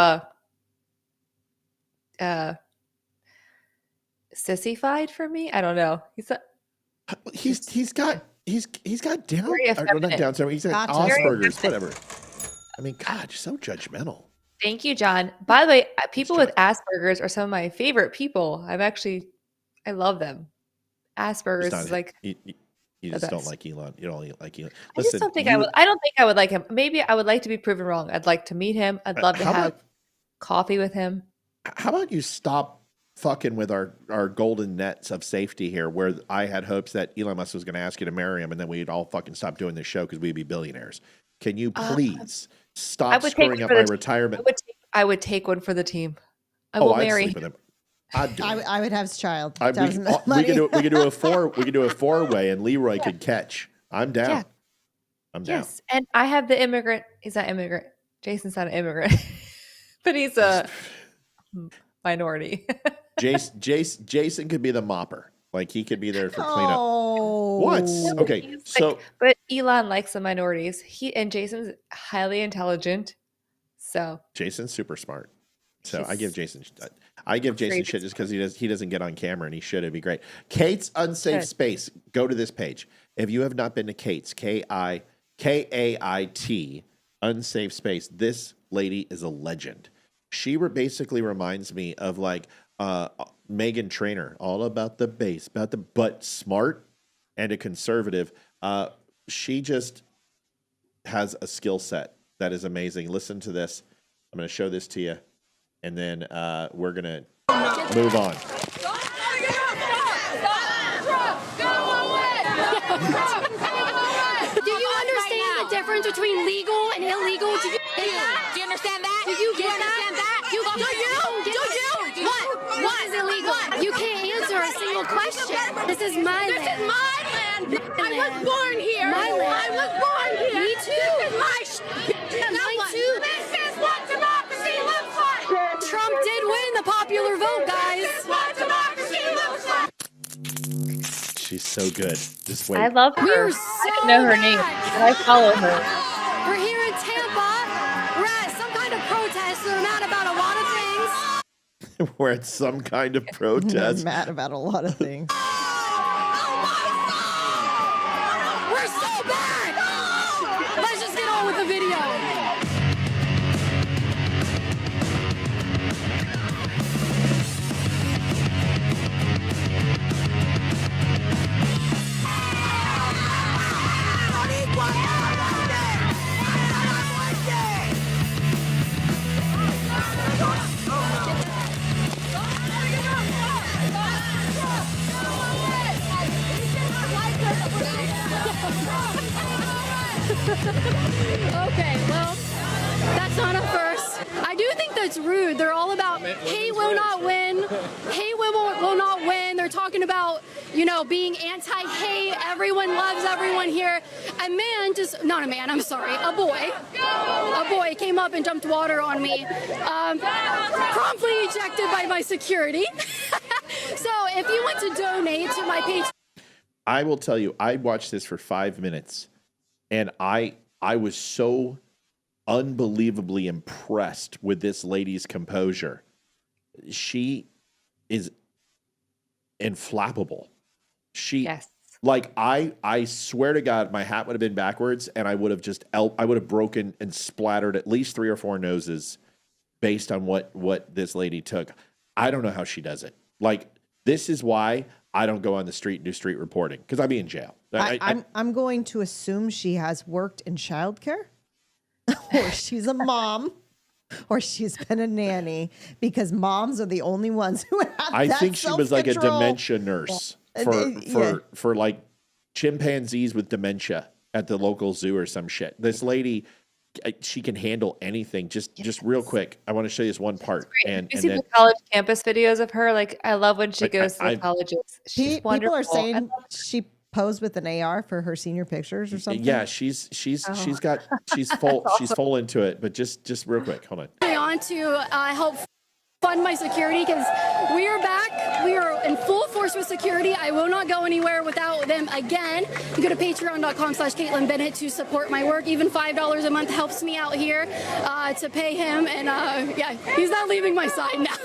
sissified for me. I don't know. He's got down. Not Down syndrome. He's got Asperger's. Whatever. I mean, God, you're so judgmental. Thank you, John. By the way, people with Asperger's are some of my favorite people. I love them. Asperger's is like. You just don't like Elon. You don't like Elon. Listen, I just don't think I would. I don't think I would like him. Maybe I would like to be proven wrong. I'd like to meet him. I'd love to have coffee with him. How about you stop fucking with our golden nets of safety here, where I had hopes that Elon Musk was going to ask you to marry him, and then we'd all fucking stop doing this show because we'd be billionaires. Can you please stop screwing up my retirement? I would take one for the team. I will marry him. I would have his child. We could do a four-way, and Leroy could catch. I'm down. Yeah. I'm down. Yes, and I have the immigrant. He's not immigrant. Jason's not an immigrant, but he's a minority. Jason could be the mopper. Like he could be there for cleanup. What? Okay, so but Elon likes the minorities. Jason's highly intelligent. So Jason's super smart. So I give Jason shit just because he doesn't get on camera, and he should. It'd be great. Kate's Unsafe Space. Go to this page. If you have not been to Kate's, KAIT Unsafe Space, this lady is a legend. She basically reminds me of like Meghan Trainor, all about the base, but smart and a conservative. She just has a skill set that is amazing. Listen to this. I'm going to show this to you, and then we're going to move on. Do you understand the difference between legal and illegal? Do you understand that? Do you get that? Do you? What is illegal? You can't answer a single question. This is my land. This is my land. I was born here. My land. I was born here. Me too. This is my mine too. This is what democracy looks like. Trump did win the popular vote, guys. This is what democracy looks like. She's so good. Just wait. I love her. We're I don't know her name, but I follow her. We're here in Tampa. We're at some kind of protest. They're mad about a lot of things. We're at some kind of I'm protest. mad about a lot of things. We're so bad. Let's just get on with the video. Okay, well, that's not a first. I do think that's rude. They're all about, hey, will not win. Hey, will not win. They're talking about, being anti-hate. Everyone loves everyone here. A man not a man, I'm sorry, a boy came up and dumped water on me, promptly ejected by my security. So if you want to donate to my page. I will tell you, I watched this for 5 minutes, and I was so unbelievably impressed with this lady's composure. She is inflappable. I swear to God, my hat would have been backwards, and I would have broken and splattered at least 3 or 4 noses based on what this lady took. I don't know how she does it. Like, this is why I don't go on the street and do street reporting, because I'd be in jail. I'm going to assume she has worked in childcare, or she's a mom, or she's been a nanny, because moms are the only ones who have I that think she was like a self-control. dementia nurse for like chimpanzees with dementia at the local zoo or some shit. This lady, she can handle anything. Just real quick, I want to show you this one part. And you see the college campus videos of her? Like, I love when she goes to the colleges. She's wonderful. People are saying she posed with an AR for her senior pictures or something. Yeah, she's full into it. But just real quick, hold on. On to help fund my security, because we are back. We are in full force with security. I will not go anywhere without them again. You go to patreon.com/Caitlin Bennett to support my work. Even $5 a month helps me out here to pay him. And he's not leaving my side now.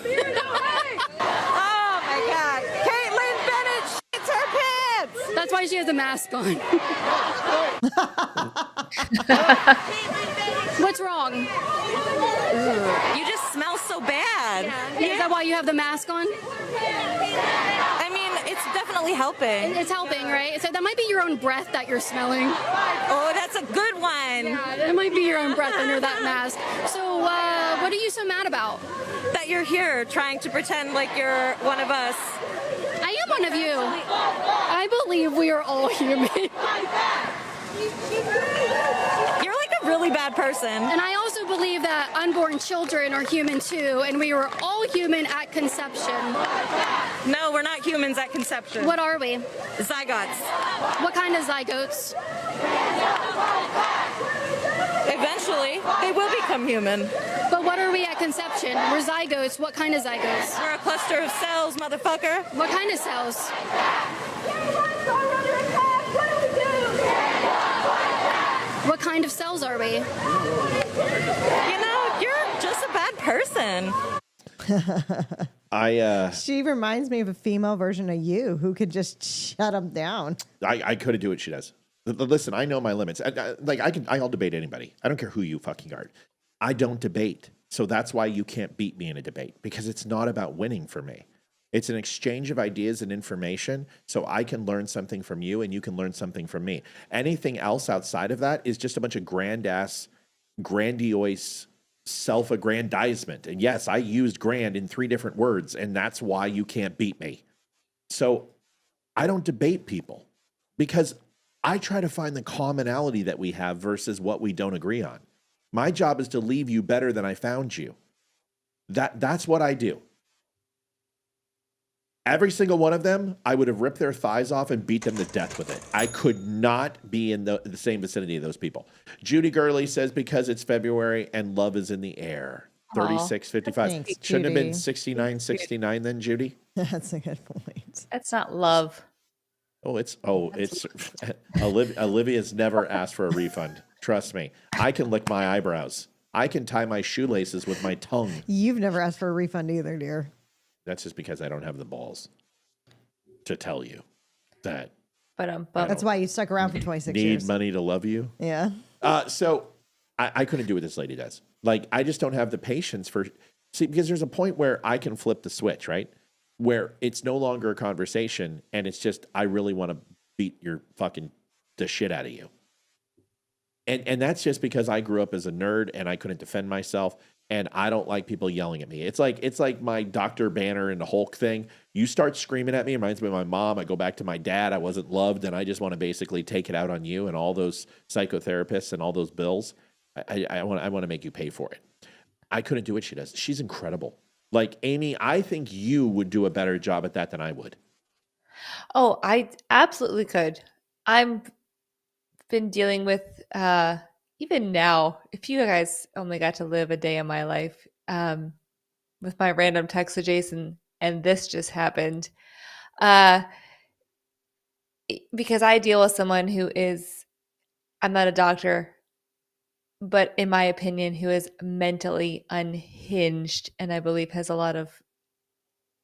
Oh my God. Caitlin Bennett shits her pants. That's why she has a mask on. What's wrong? You just smell so bad. Is that why you have the mask on? I mean, it's definitely helping. It's helping, right? So that might be your own breath that you're smelling. Oh, that's a good one. Yeah, it might be your own breath under that mask. So what are you so mad about? That you're here trying to pretend like you're one of us. I am one of you. I believe we are all human. You're like a really bad person. And I also believe that unborn children are human too, and we were all human at conception. No, we're not humans at conception. What are we? Zygotes. What kind of zygotes? Eventually, they will become human. But what are we at conception? We're zygotes. What kind of zygotes? We're a cluster of cells, motherfucker. What kind of cells? What kind of cells are we? You know, you're person. She reminds me of a female version of you who could just shut them down. I couldn't do what she does. Listen, I know my limits. I'll debate anybody. I don't care who you fucking are. I don't debate. So that's why you can't beat me in a debate, because it's not about winning for me. It's an exchange of ideas and information, so I can learn something from you and you can learn something from me. Anything else outside of that is just a bunch of grandiose self-aggrandizement. And yes, I used grand in 3 different words, and that's why you can't beat me. So I don't debate people, because I try to find the commonality that we have versus what we don't agree on. My job is to leave you better than I found you. That's what I do. Every single one of them, I would have ripped their thighs off and beat them to death with it. I could not be in the same vicinity of those people. Judy Gurley says, because it's February and love is in the air. 36.55. Thanks, Shouldn't have been Judy. 69.69 then, Judy? That's a good point. That's not love. It's Olivia's never asked for a refund. Trust me. I can lick my eyebrows. I can tie my shoelaces with my tongue. You've never asked for a refund either, dear. That's just because I don't have the balls to tell you that. But that's why you stuck around for 26 years. Need money to love you? Yeah. So I couldn't do what this lady does. Like, I just don't have the patience because there's a point where I can flip the switch, right? Where it's no longer a conversation and it's just, I really want to beat the shit out of you. And that's just because I grew up as a nerd and I couldn't defend myself, and I don't like people yelling at me. It's like my Dr. Banner and the Hulk thing. You start screaming at me, it reminds me of my mom. I go back to my dad. I wasn't loved, and I just want to basically take it out on you and all those psychotherapists and all those bills. I want to make you pay for it. I couldn't do what she does. She's incredible. Like, Amy, I think you would do a better job at that than I would. Oh, I absolutely could. I'm been dealing with even now, if you guys only got to live a day in my life, with my random text to Jason, and this just happened, because I deal with someone who is, I'm not a doctor, but in my opinion, who is mentally unhinged and I believe has a lot of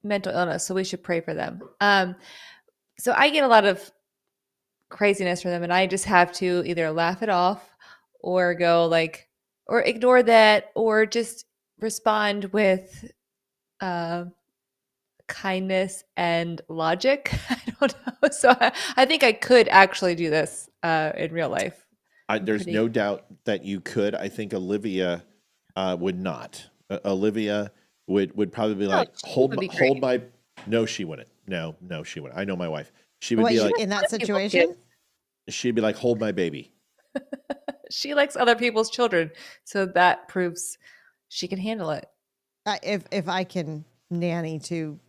mental illness. So we should pray for them. So I get a lot of craziness from them, and I just have to either laugh it off or go or ignore that, or just respond with kindness and logic. I don't know. So I think I could actually do this in real life. There's no doubt that you could. I think Olivia would not. Olivia would probably be like, hold my. No, she wouldn't. No, she wouldn't. I know my wife. She would be like, in that situation. She'd be like, hold my baby. She likes other people's children, so that proves she can handle it. If I can nanny to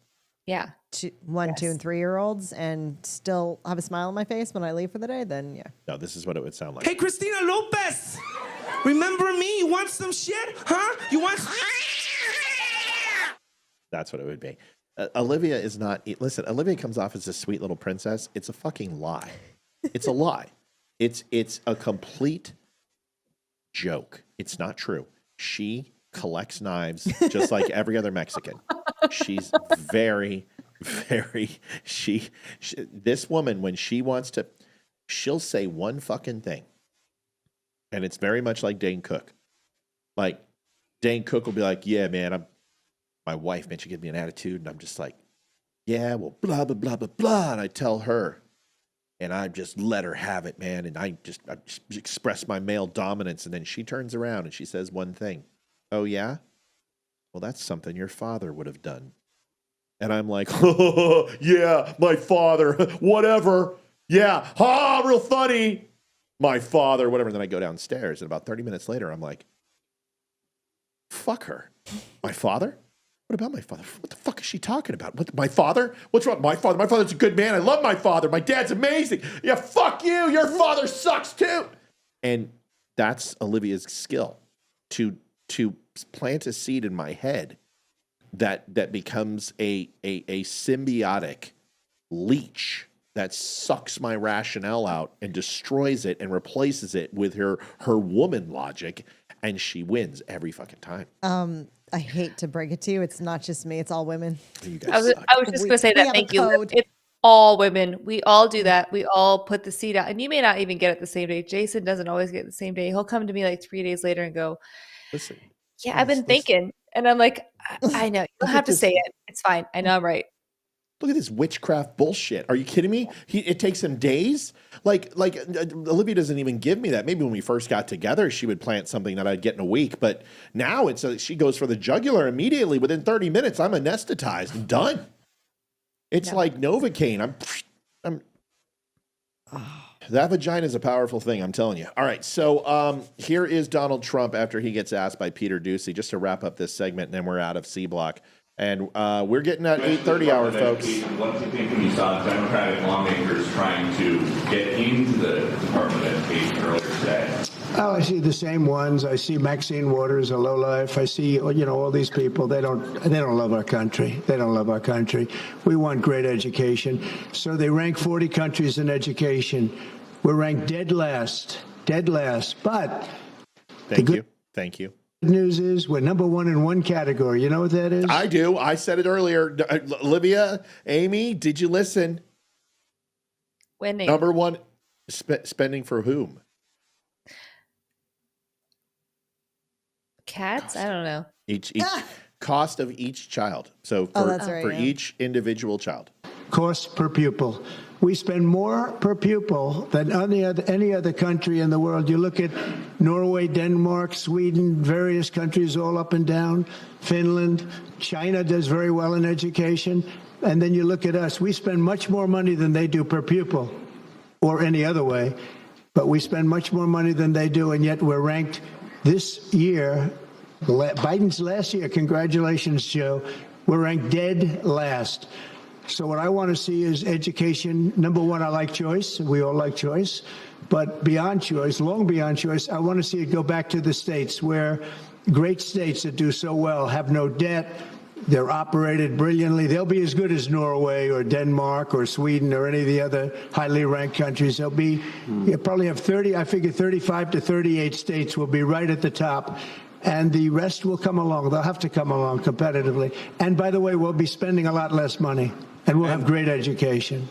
1, 2, and 3-year-olds and still have a smile on my face when I leave for the day, then yeah. No, this is what it would sound like. Hey, Christina Lopez, remember me? You want some shit? Huh? You want? That's what it would be. Olivia is not. Listen, Olivia comes off as a sweet little princess. It's a fucking lie. It's a lie. It's a complete joke. It's not true. She collects knives just like every other Mexican. She's very, very. This woman, when she wants to, she'll say one fucking thing, and it's very much like Dane Cook. Like, Dane Cook will be like, "Yeah, man, my wife, man, she gives me an attitude," and I'm just like, "Yeah, well, blah blah blah blah blah," and I tell her. And I just let her have it, man. And I just express my male dominance. And then she turns around and she says one thing. "Oh, yeah? Well, that's something your father would have done." And I'm like, "Oh, yeah, my father, whatever. Yeah, real funny. My father, whatever." And then I go downstairs. And about 30 minutes later, I'm like, fuck her. My father? What about my father? What the fuck is she talking about? What, my father? What's wrong? My father? My father's a good man. I love my father. My dad's amazing. Yeah, fuck you. Your father sucks too. And that's Olivia's skill, to plant a seed in my head that becomes a symbiotic leech that sucks my rationale out and destroys it and replaces it with her woman logic, and she wins every fucking time. I hate to break it to you. It's not just me. It's all women. You I was just going to say We that. have a Thank you. code. It's all women. We all do that. We all put the seed out, and you may not even get it the same day. Jason doesn't always get it the same day. He'll come to me like 3 days later and go, Listen. "Yeah, I've been thinking," and I'm like, "I know. You don't have to say it. It's fine. I know I'm right." Look at this witchcraft bullshit. Are you kidding me? It takes him days. Like Olivia doesn't even give me that. Maybe when we first got together, she would plant something that I'd get in a week. But now she goes for the jugular immediately. Within 30 minutes, I'm anesthetized and done. It's like Novocaine. That vagina is a powerful thing, I'm telling you. All right, so here is Donald Trump after he gets asked by Peter Doocy, just to wrap up this segment, and then we're out of C Block. And we're getting at 8:30 hour, folks. What do you think when you saw Democratic lawmakers trying to get into the Department of Education earlier today? Oh, I see the same ones. I see Maxine Waters, a lowlife. I see, all these people. They don't love our country. They don't love our country. We want great education. So they rank 40 countries in education. We're ranked dead last. But Thank you. Good news is we're number one in one category. You know what that is? I do. I said it earlier. Olivia, Amy, did you listen? Winning. Number one, spending for whom? Cats? I don't know. Each cost of each child. So for each individual child. Cost per pupil. We spend more per pupil than any other country in the world. You look at Norway, Denmark, Sweden, various countries all up and down, Finland. China does very well in education. And then you look at us. We spend much more money than they do per pupil or any other way. But we spend much more money than they do, and yet we're ranked this year, Biden's last year, congratulations, Joe, we're ranked dead last. So what I want to see is education. Number one, I like choice. We all like choice. But beyond choice, long beyond choice, I want to see it go back to the states where great states that do so well have no debt. They're operated brilliantly. They'll be as good as Norway or Denmark or Sweden or any of the other highly ranked countries. They'll be, probably have 35 to 38 states will be right at the top. And the rest will come along. They'll have to come along competitively. And by the way, we'll be spending a lot less money. And we'll have great education.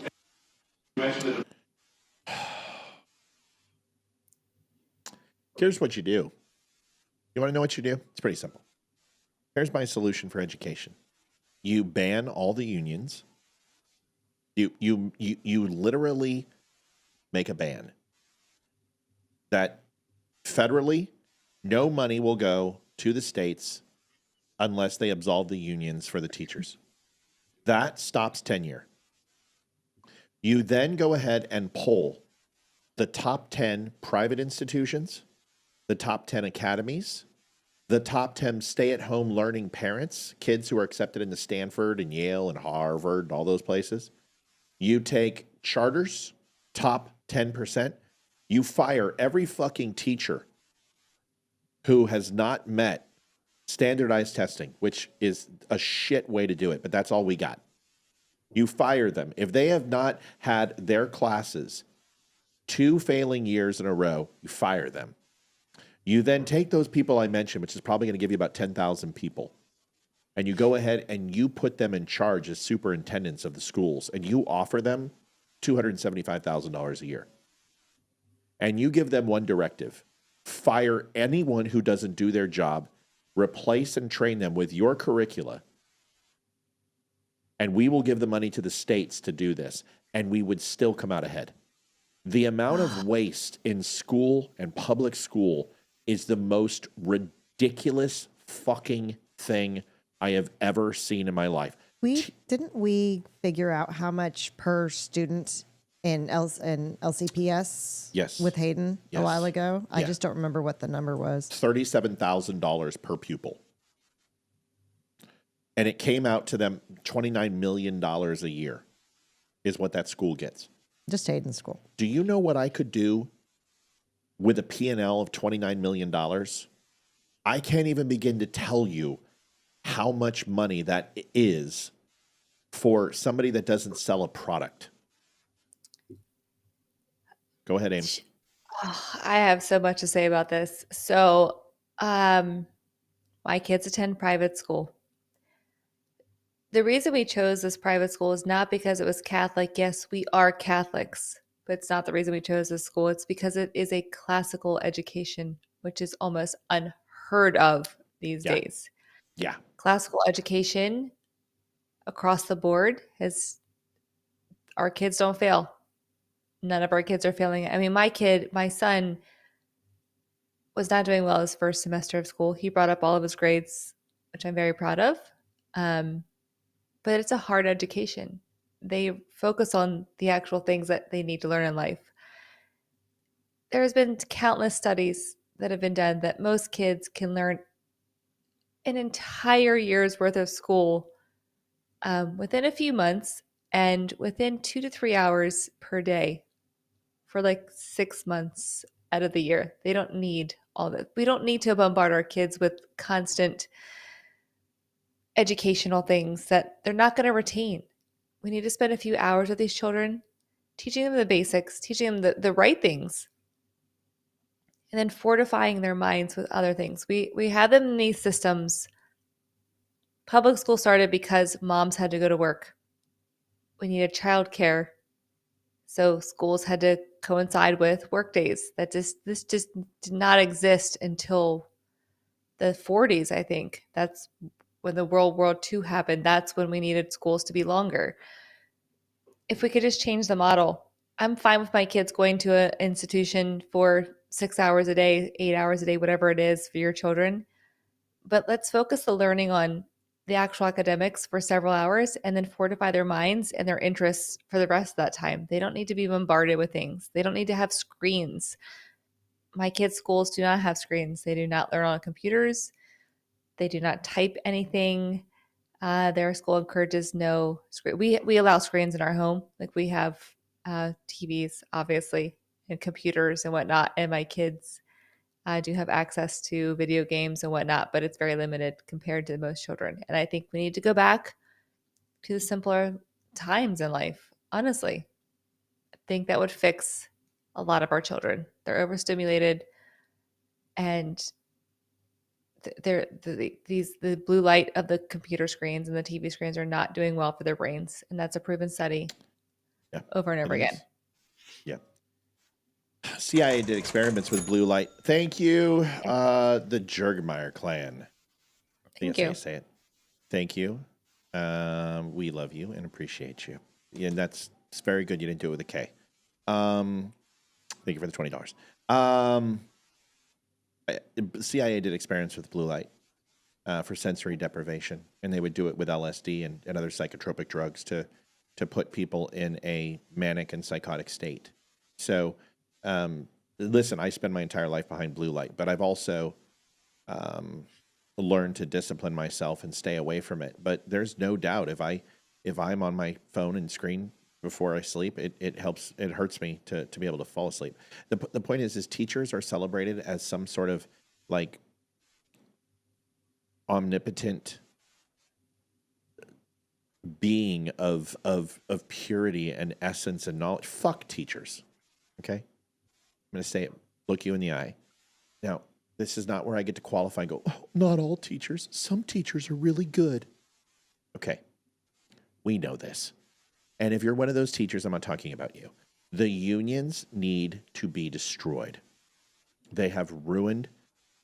Here's what you do. You want to know what you do? It's pretty simple. Here's my solution for education. You ban all the unions. You literally make a ban that federally no money will go to the states unless they absolve the unions for the teachers. That stops tenure. You then go ahead and poll the top 10 private institutions, the top 10 academies, the top 10 stay-at-home learning parents, kids who are accepted into Stanford and Yale and Harvard and all those places. You take charters, top 10%. You fire every fucking teacher who has not met standardized testing, which is a shit way to do it, but that's all we got. You fire them. If they have not had their classes 2 failing years in a row, you fire them. You then take those people I mentioned, which is probably going to give you about 10,000 people, and you go ahead and you put them in charge as superintendents of the schools, and you offer them $275,000 a year. And you give them one directive: fire anyone who doesn't do their job, replace and train them with your curricula, and we will give the money to the states to do this, and we would still come out ahead. The amount of waste in school and public school is the most ridiculous fucking thing I have ever seen in my life. Didn't we figure out how much per student in LCPS? Yes. With Hayden a while ago? I just don't remember what the number was. $37,000 per pupil. And it came out to them $29 million a year is what that school gets. Just Hayden School. Do you know what I could do with a P&L of $29 million? I can't even begin to tell you how much money that is for somebody that doesn't sell a product. Go ahead, Amy. Oh, I have so much to say about this. So, well, My kids attend private school. The reason we chose this private school is not because it was Catholic. Yes, we are Catholics, but it's not the reason we chose this school. It's because it is a classical education, which is almost unheard of these days. Yeah. Classical education across the board our kids don't fail. None of our kids are failing. I mean, my son was not doing well his first semester of school. He brought up all of his grades, which I'm very proud of. But it's a hard education. They focus on the actual things that they need to learn in life. There's been countless studies that have been done that most kids can learn an entire year's worth of school within a few months and within 2 to 3 hours per day for like 6 months out of the year. They don't need all that. We don't need to bombard our kids with constant educational things that they're not going to retain. We need to spend a few hours with these children, teaching them the basics, teaching them the right things, and then fortifying their minds with other things. We have them in these systems. Public school started because moms had to go to work. We needed childcare, so schools had to coincide with work days. This just did not exist until the 40s, I think. That's when the World War II happened. That's when we needed schools to be longer. If we could just change the model, I'm fine with my kids going to an institution for 6 hours a day, 8 hours a day, whatever it is for your children. But let's focus the learning on the actual academics for several hours and then fortify their minds and their interests for the rest of that time. They don't need to be bombarded with things. They don't need to have screens. My kids' schools do not have screens. They do not learn on computers. They do not type anything. Their school encourages no screen. We allow screens in our home. Like we have TVs, obviously, and computers and whatnot. And my kids do have access to video games and whatnot, but it's very limited compared to most children. And I think we need to go back to the simpler times in life. Honestly, I think that would fix a lot of our children. They're overstimulated, and the blue light of the computer screens and the TV screens are not doing well for their brains, and that's a proven study over and over again. Yeah. CIA did experiments with blue light. Thank you, the Jurgmeyer clan. Thank you. Say it. Thank you. We love you and appreciate you. Yeah, and it's very good you didn't do it with a K. Thank you for the $20. CIA did experiments with blue light for sensory deprivation, and they would do it with LSD and other psychotropic drugs to put people in a manic and psychotic state. So, listen, I spend my entire life behind blue light, but I've also learned to discipline myself and stay away from it. But there's no doubt if I'm on my phone and screen before I sleep, it hurts me to be able to fall asleep. The point is teachers are celebrated as some sort of like omnipotent being of purity and essence and knowledge. Fuck teachers. Okay? I'm going to say it, look you in the eye. Now, this is not where I get to qualify and go, oh, not all teachers. Some teachers are really good. Okay. We know this. And if you're one of those teachers, I'm not talking about you. The unions need to be destroyed. They have ruined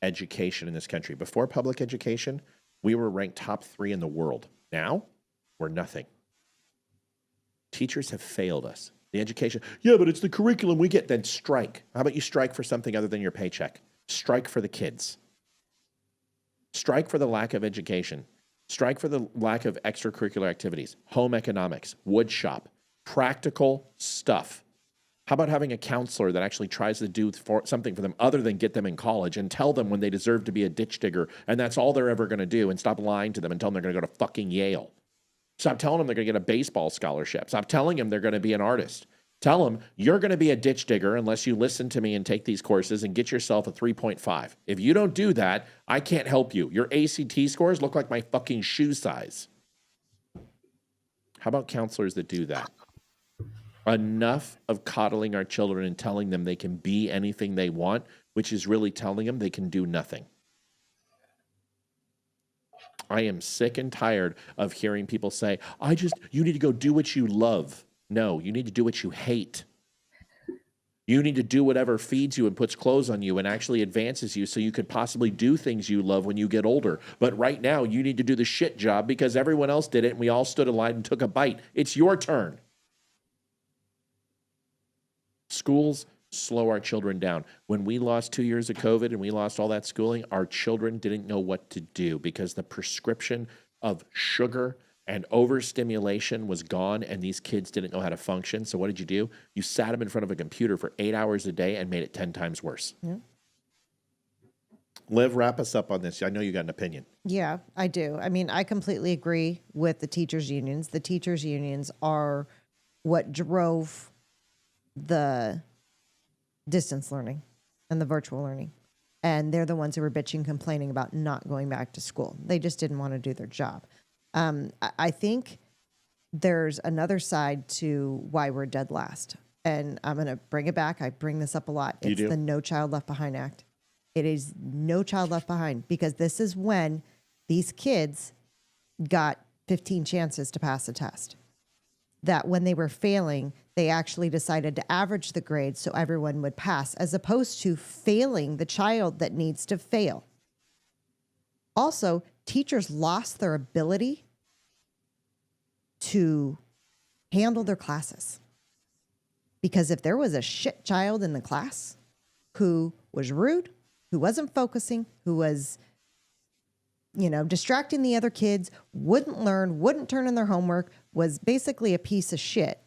education in this country. Before public education, we were ranked top 3 in the world. Now, we're nothing. Teachers have failed us. The education, yeah, but it's the curriculum we get. Then strike. How about you strike for something other than your paycheck? Strike for the kids. Strike for the lack of education. Strike for the lack of extracurricular activities, home economics, wood shop, practical stuff. How about having a counselor that actually tries to do something for them other than get them in college and tell them when they deserve to be a ditch digger and that's all they're ever going to do, and stop lying to them and tell them they're going to go to fucking Yale. Stop telling them they're going to get a baseball scholarship. Stop telling them they're going to be an artist. Tell them you're going to be a ditch digger unless you listen to me and take these courses and get yourself a 3.5. If you don't do that, I can't help you. Your ACT scores look like my fucking shoe size. How about counselors that do that? Enough of coddling our children and telling them they can be anything they want, which is really telling them they can do nothing. I am sick and tired of hearing people say, you need to go do what you love. No, you need to do what you hate. You need to do whatever feeds you and puts clothes on you and actually advances you so you could possibly do things you love when you get older. But right now, you need to do the shit job because everyone else did it and we all stood in line and took a bite. It's your turn. Schools slow our children down. When we lost 2 years of COVID and we lost all that schooling, our children didn't know what to do because the prescription of sugar and overstimulation was gone and these kids didn't know how to function. So what did you do? You sat them in front of a computer for 8 hours a day and made it 10 times worse. Yeah. Liv, wrap us up on this. I know you got an opinion. Yeah, I do. I mean, I completely agree with the teachers' unions. The teachers' unions are what drove the distance learning and the virtual learning. And they're the ones who were bitching, complaining about not going back to school. They just didn't want to do their job. I think there's another side to why we're dead last. And I'm going to bring it back. I bring this up a lot. It's the No Child Left Behind Act. It is No Child Left Behind because this is when these kids got 15 chances to pass a test. That when they were failing, they actually decided to average the grades so everyone would pass, as opposed to failing the child that needs to fail. Also, teachers lost their ability to handle their classes. Because if there was a shit child in the class who was rude, who wasn't focusing, who was, distracting the other kids, wouldn't learn, wouldn't turn in their homework, was basically a piece of shit.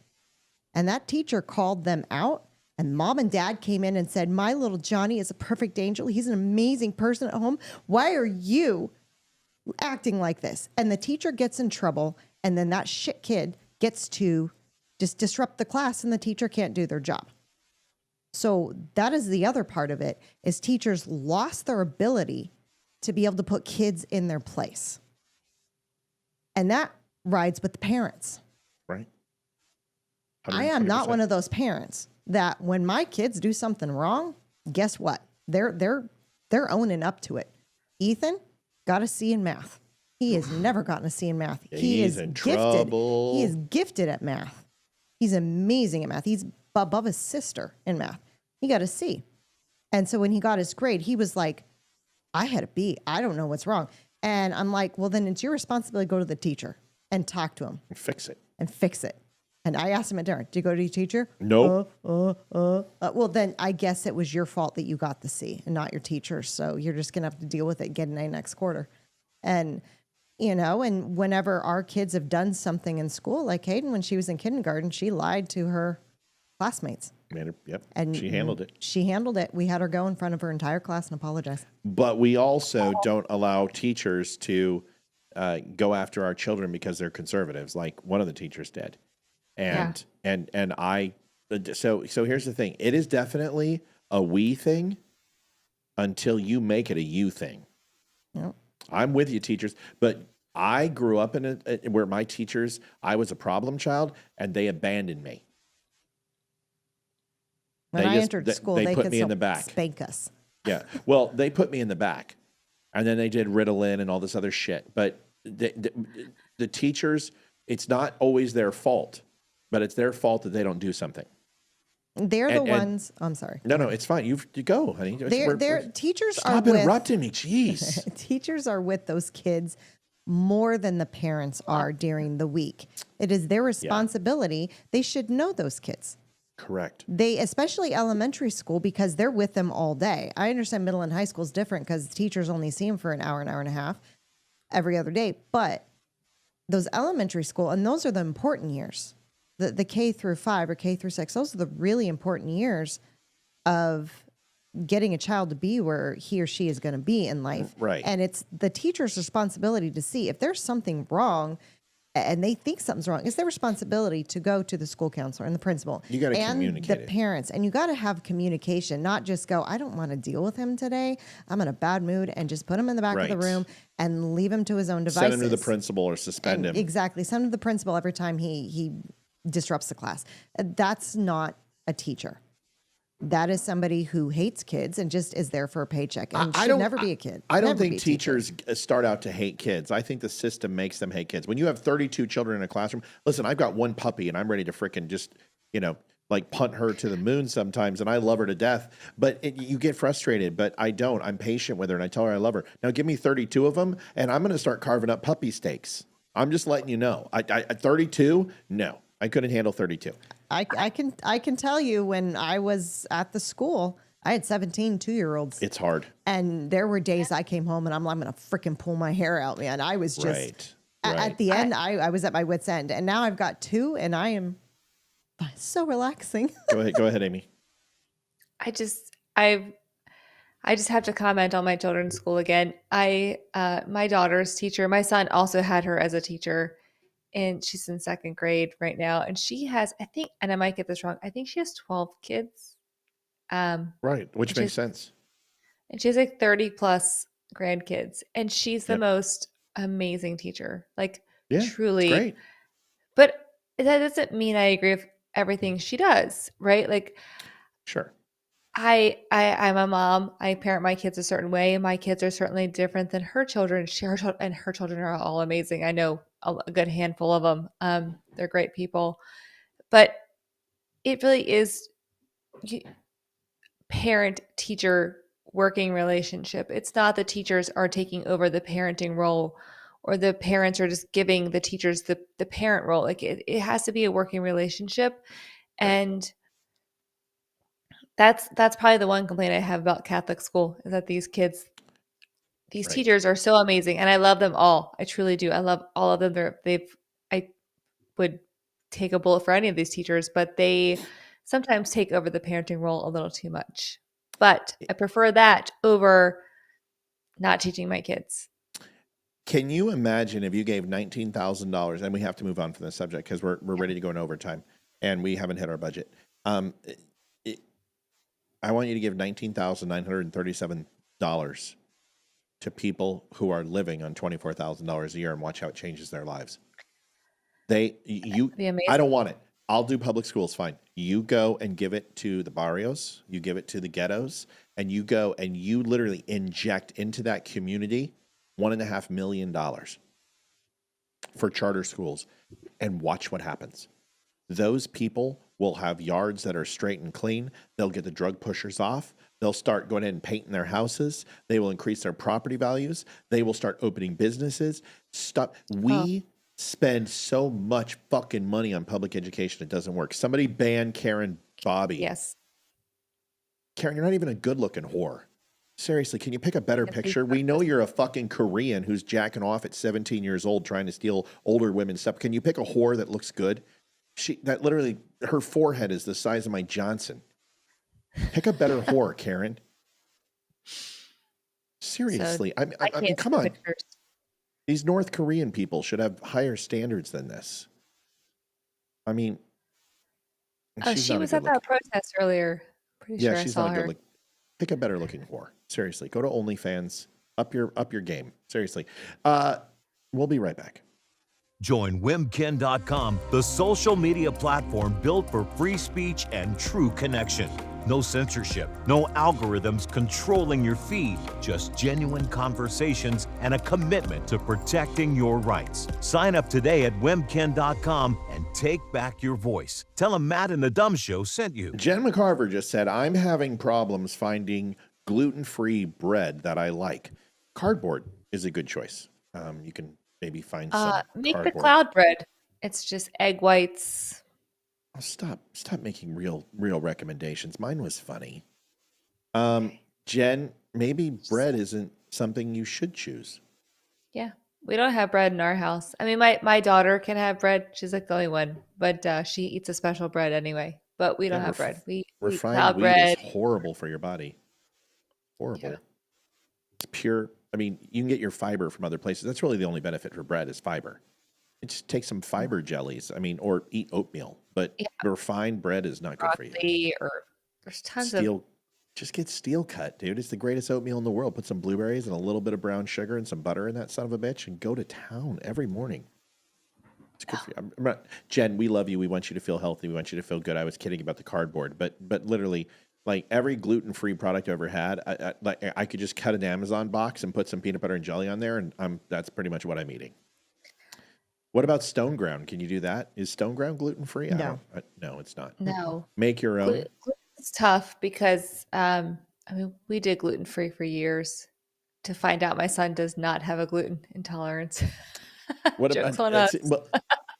And that teacher called them out, and mom and dad came in and said, my little Johnny is a perfect angel. He's an amazing person at home. Why are you acting like this? And the teacher gets in trouble, and then that shit kid gets to just disrupt the class, and the teacher can't do their job. So that is the other part of it, is teachers lost their ability to be able to put kids in their place. And that rides with the parents. Right. I am not one of those parents that when my kids do something wrong, guess what? They're owning up to it. Ethan got a C in math. He has never gotten a C in math. He is in gifted. trouble. He is gifted at math. He's amazing at math. He's above his sister in math. He got a C. And so when he got his grade, he was like, I had a B. I don't know what's wrong. And I'm like, well, then it's your responsibility to go to the teacher and talk to him. And fix it. And I asked him at dinner, did you go to your teacher? Nope. Well, then I guess it was your fault that you got the C and not your teacher. So you're just going to have to deal with it, get an A next quarter. And, and whenever our kids have done something in school, like Hayden, when she was in kindergarten, she lied to her classmates. Yep. And she handled it. She handled it. We had her go in front of her entire class and apologize. But we also don't allow teachers to go after our children because they're conservatives, like one of the teachers did. And so here's the thing. It is definitely a we thing until you make it a you thing. Yep. I'm with you, teachers, but I grew up in where my teachers, I was a problem child, and they abandoned me. When I entered school, they put could me in the back. Spank us. Yeah. Well, they put me in the back, and then they did Ritalin and all this other shit. But the teachers, it's not always their fault, but it's their fault that they don't do something. They're the ones. I'm sorry. No, it's fine. You go, honey. Teachers stop are interrupting me. Jeez. Teachers are with those kids more than the parents are during the week. It is their responsibility. They should know those kids. Correct. They, especially elementary school, because they're with them all day. I understand middle and high school is different because teachers only see them for an hour and a half every other day. But those elementary school, and those are the important years, the K through 5 or K through 6, those are the really important years of getting a child to be where he or she is going to be in life. Right. And it's the teacher's responsibility to see if there's something wrong and they think something's wrong. It's their responsibility to go to the school counselor and the principal. You got to communicate and the parents. And you got to have communication, not just go, I don't want to deal with him today. I'm in a bad mood, and just put him in the back of the room and leave him to his own devices. Send him to the principal or suspend him. Exactly. Send him to the principal every time he disrupts the class. That's not a teacher. that is somebody who hates kids and just is there for a paycheck and I should don't- never be a kid. I don't Never be think a teacher. teachers start out to hate kids. I think the system makes them hate kids. When you have 32 children in a classroom, listen, I've got one puppy and I'm ready to frickin' just, like punt her to the moon sometimes, and I love her to death. But you get frustrated, but I don't. I'm patient with her, and I tell her I love her. Now give me 32 of them, and I'm going to start carving up puppy steaks. I'm just letting you know. I 32? No, I couldn't handle 32. I can tell you when I was at the school, I had 17 2-year-olds. It's hard. And there were days I came home and I'm going to freaking pull my hair out, man. I was just, at the end, I was at my wit's end. And now I've got 2 and I am so relaxing. Go ahead, Amy. I just have to comment on my children's school again. My daughter's teacher, my son also had her as a teacher, and she's in 2nd grade right now. And she has, I think, and I might get this wrong, I think she has 12 kids. Right, which makes sense. And she has like 30 plus grandkids, and she's the most amazing teacher. Like, truly. Great. But that doesn't mean I agree with everything she does, right? Like, sure. I'm a mom. I parent my kids a certain way. My kids are certainly different than her children. Her children are all amazing. I know a good handful of them. They're great people. But it really is parent-teacher working relationship. It's not the teachers are taking over the parenting role, or the parents are just giving the teachers the parent role. Like it has to be a working relationship. And that's probably the one complaint I have about Catholic school, is that these teachers are so amazing, and I love them all. I truly do. I love all of them. I would take a bullet for any of these teachers, but they sometimes take over the parenting role a little too much. But I prefer that over not teaching my kids. Can you imagine if you gave $19,000, and we have to move on from this subject because we're ready to go in overtime and we haven't hit our budget. I want you to give $19,937 to people who are living on $24,000 a year and watch how it changes their lives. I don't want it. I'll do public schools, fine. You go and give it to the barrios, you give it to the ghettos, and you go and you literally inject into that community $1.5 million for charter schools, and watch what happens. Those people will have yards that are straight and clean. They'll get the drug pushers off. They'll start going in and painting their houses. They will increase their property values. They will start opening businesses. We spend so much fucking money on public education, it doesn't work. Somebody ban Karen Bobby. Yes. Karen, you're not even a good-looking whore. Seriously, can you pick a better picture? We know you're a fucking Korean who's jacking off at 17 years old trying to steal older women's stuff. Can you pick a whore that looks good? Her forehead is the size of my Johnson. Pick a better whore, Karen. Seriously, I mean, come on. These North Korean people should have higher standards than this. I mean, she was at that protest earlier. Pretty sure I she's saw not her. good. Pick a better looking whore. Seriously, go to OnlyFans. Up your game. Seriously. We'll be right back. Join WimKen.com, the social media platform built for free speech and true connection. No censorship, no algorithms controlling your feed, just genuine conversations and a commitment to protecting your rights. Sign up today at WimKen.com and take back your voice. Tell them Matt and the Dumb Show sent you. Jen McCarver just said, I'm having problems finding gluten-free bread that I like. Cardboard is a good choice. You can maybe find some make cardboard. the cloud bread. It's just egg whites. Oh, stop making real recommendations. Mine was funny. Jen, maybe bread isn't something you should choose. Yeah. We don't have bread in our house. I mean, my daughter can have bread. She's like the only one, but she eats a special bread anyway. But we don't have bread. We eat cloud wheat bread. is horrible for your body. Horrible. Yeah. It's pure. I mean, you can get your fiber from other places. That's really the only benefit for bread is fiber. Just take some fiber jellies. I mean, or eat oatmeal. But refined bread is not good for you. Or there's tons of. Just get steel cut, dude. It's the greatest oatmeal in the world. Put some blueberries and a little bit of brown sugar and some butter in that son of a bitch, and go to town every morning. It's good for you. Jen, we love you. We want you to feel healthy. We want you to feel good. I was kidding about the cardboard, but literally, Like every gluten-free product I ever had, I could just cut an Amazon box and put some peanut butter and jelly on there, and that's pretty much what I'm eating. What about stone ground? Can you do that? Is stone ground gluten-free? No. No, it's not. No. Make your own. It's tough because we did gluten free for years to find out my son does not have a gluten intolerance. What Jokes about on us.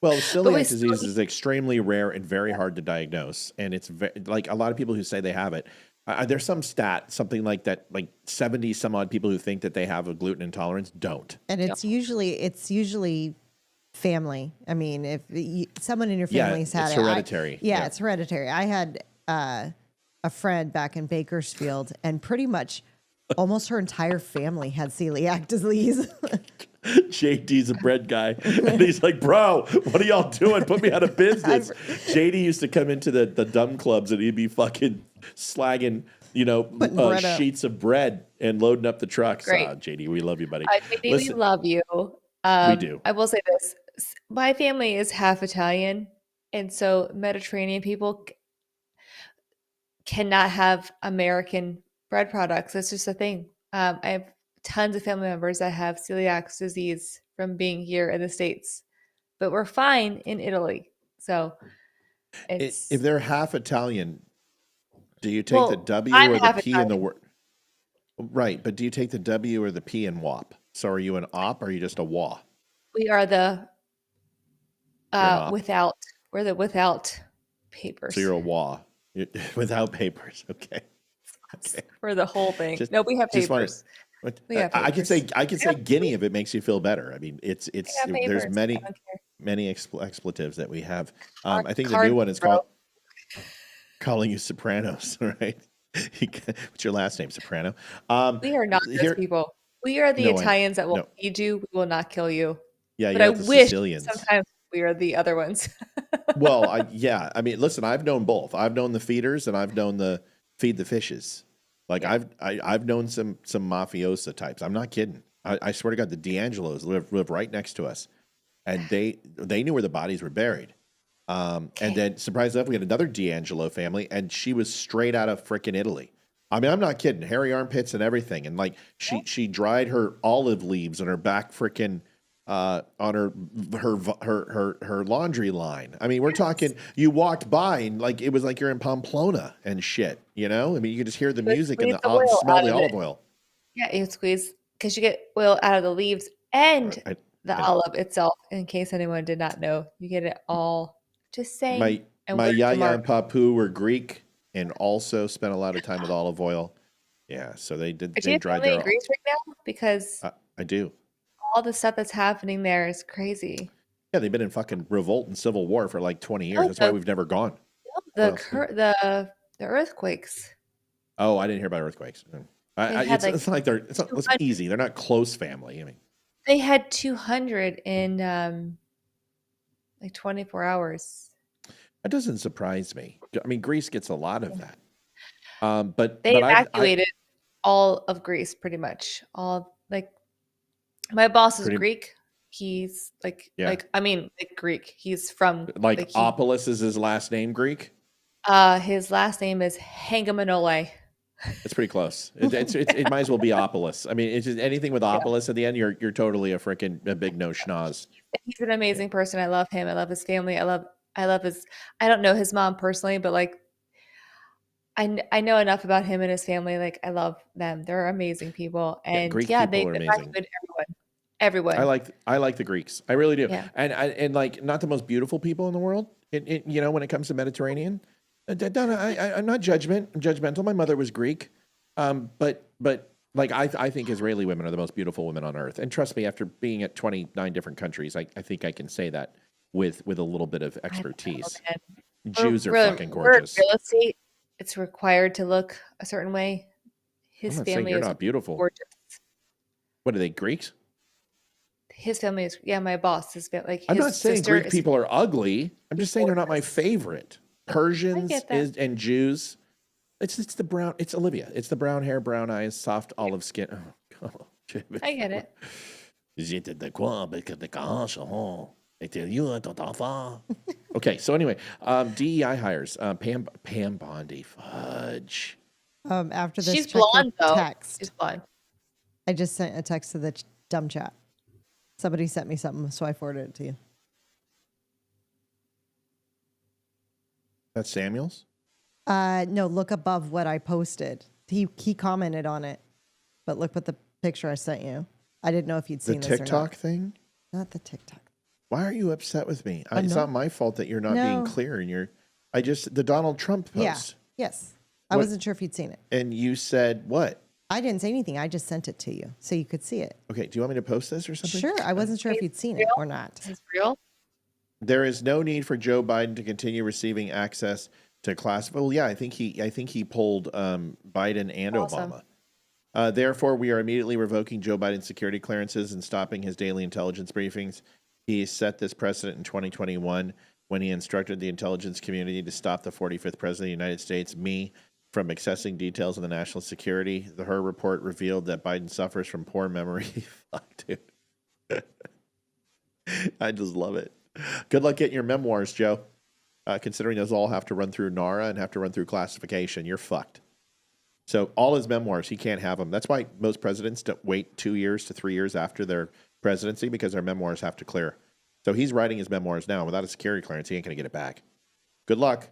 Well, celiac disease is extremely rare and very hard to diagnose, and it's like a lot of people who say they have it. There's some stat, something like that, like 70 some odd people who think that they have a gluten intolerance don't. And it's usually family. I mean, if someone in your family's had it's it, hereditary. It's hereditary. I had a friend back in Bakersfield, and pretty much almost her entire family had celiac disease. JD's a bread guy, and he's like, "Bro, what are y'all doing? Put me out of business." JD used to come into the dumb clubs, and he'd be fucking slagging, sheets of bread and loading up the trucks. Great. JD, we love you, buddy. JD, we love you. We do. I will say this: my family is half Italian, and so Mediterranean people cannot have American bread products. That's just a thing. I have tons of family members that have celiac disease from being here in the States, but we're fine in Italy. So if they're half Italian, do you take the W I'm or the half P in the word? Right, but do you take the W or the P in WAP? So are you an OP or are you just a WA? We are the without papers. So you're a WA. Without papers, okay. For the whole thing. No, we have papers. We have papers. I could say Guinea if it makes you feel better. I mean, there's many expletives that we have. I think the new one is calling you Sopranos, right? What's your last name, Soprano? We are not those people. We are the Italians that will feed you. We will not kill you. Yeah, but I wish Sicilians. Sometimes we are the other ones. Well, I mean, listen, I've known both. I've known the feeders and I've known the feed the fishes. Like I've known some mafiosa types. I'm not kidding. I swear to God, the D'Angelos live right next to us, and they knew where the bodies were buried. And then, surprise enough, we had another D'Angelo family, and she was straight out of frickin' Italy. I mean, I'm not kidding. Hairy armpits and everything, and like she dried her olive leaves on her back frickin' on her laundry line. I mean, we're talking. You walked by and like it was like you're in Pamplona and shit. I mean, you could just hear the music and smell the olive oil. Yeah, you squeeze because you get oil out of the leaves and the olive itself. In case anyone did not know, you get it all. Just saying. My Yaya and Papu were Greek and also spent a lot of time with olive oil. Yeah, so they did. They dried their. Greece right now because I do. All the stuff that's happening there is crazy. Yeah, they've been in fucking revolt and civil war for like 20 years. That's why we've never gone. The earthquakes. Oh, I didn't hear about earthquakes. It's easy. They're not close family. I mean, they had 200 in like 24 hours. That doesn't surprise me. I mean, Greece gets a lot of that. But they evacuated all of Greece, pretty much. My boss is Greek. He's Greek. He's from Opolis is his last name, Greek? His last name is Hangamanole. It's pretty close. It might as well be Opolis. I mean, it's just anything with Opolis at the end, you're totally a big no schnoz. He's an amazing person. I love him. I love his family. I love his. I don't know his mom personally, but I know enough about him and his family. Like I love them. They're amazing people. And Greek they people are amazing. Everyone. I like the Greeks. I really do. Yeah. And like not the most beautiful people in the world. When it comes to Mediterranean, I'm not judgmental. My mother was Greek, but like I think Israeli women are the most beautiful women on earth. And trust me, after being at 29 different countries, I think I can say that with a little bit of expertise. Jews are fucking gorgeous. Real estate, it's required to look a certain way. His family is not beautiful. Gorgeous. What are they, Greeks? His family is my boss is like. I'm not saying Greek people are ugly. I'm just saying they're not my favorite. Persians and Jews. It's the brown. It's Olivia. It's the brown hair, brown eyes, soft olive skin. Oh, I get it. Okay, so anyway, DEI hires Pam Bondi. Fudge. After this, She's check your blonde, though. text. She's blonde. I just sent a text to the dumb chat. Somebody sent me something, so I forwarded it to you. That's Samuels? No, look above what I posted. He commented on it, but look what the picture I sent you. I didn't know if you'd The seen this or TikTok not. thing? Not the TikTok. Why are you upset with me? I'm It's not. not my fault that you're not being No. clear and the Donald Trump Yeah. post. Yes. I What- wasn't sure if you'd seen it. And you said what? I didn't say anything. I just sent it to you so you could see it. Okay, do you want me to post this or something? Sure. I wasn't sure if you'd seen it or not. Is this real? There is no need for Joe Biden to continue receiving access to classified. Well, yeah, I think he pulled Biden and Awesome. Obama. Therefore, we are immediately revoking Joe Biden's security clearances and stopping his daily intelligence briefings. He set this precedent in 2021 when he instructed the intelligence community to stop the 45th president of the United States, me, from accessing details of the national security. Her report revealed that Biden suffers from poor memory. Fuck, dude. I just love it. Good luck getting your memoirs, Joe. Considering those all have to run through NARA and have to run through classification, you're fucked. So all his memoirs, he can't have them. That's why most presidents don't wait 2 years to 3 years after their presidency, because their memoirs have to clear. So he's writing his memoirs now. Without a security clearance, he ain't going to get it back. Good luck.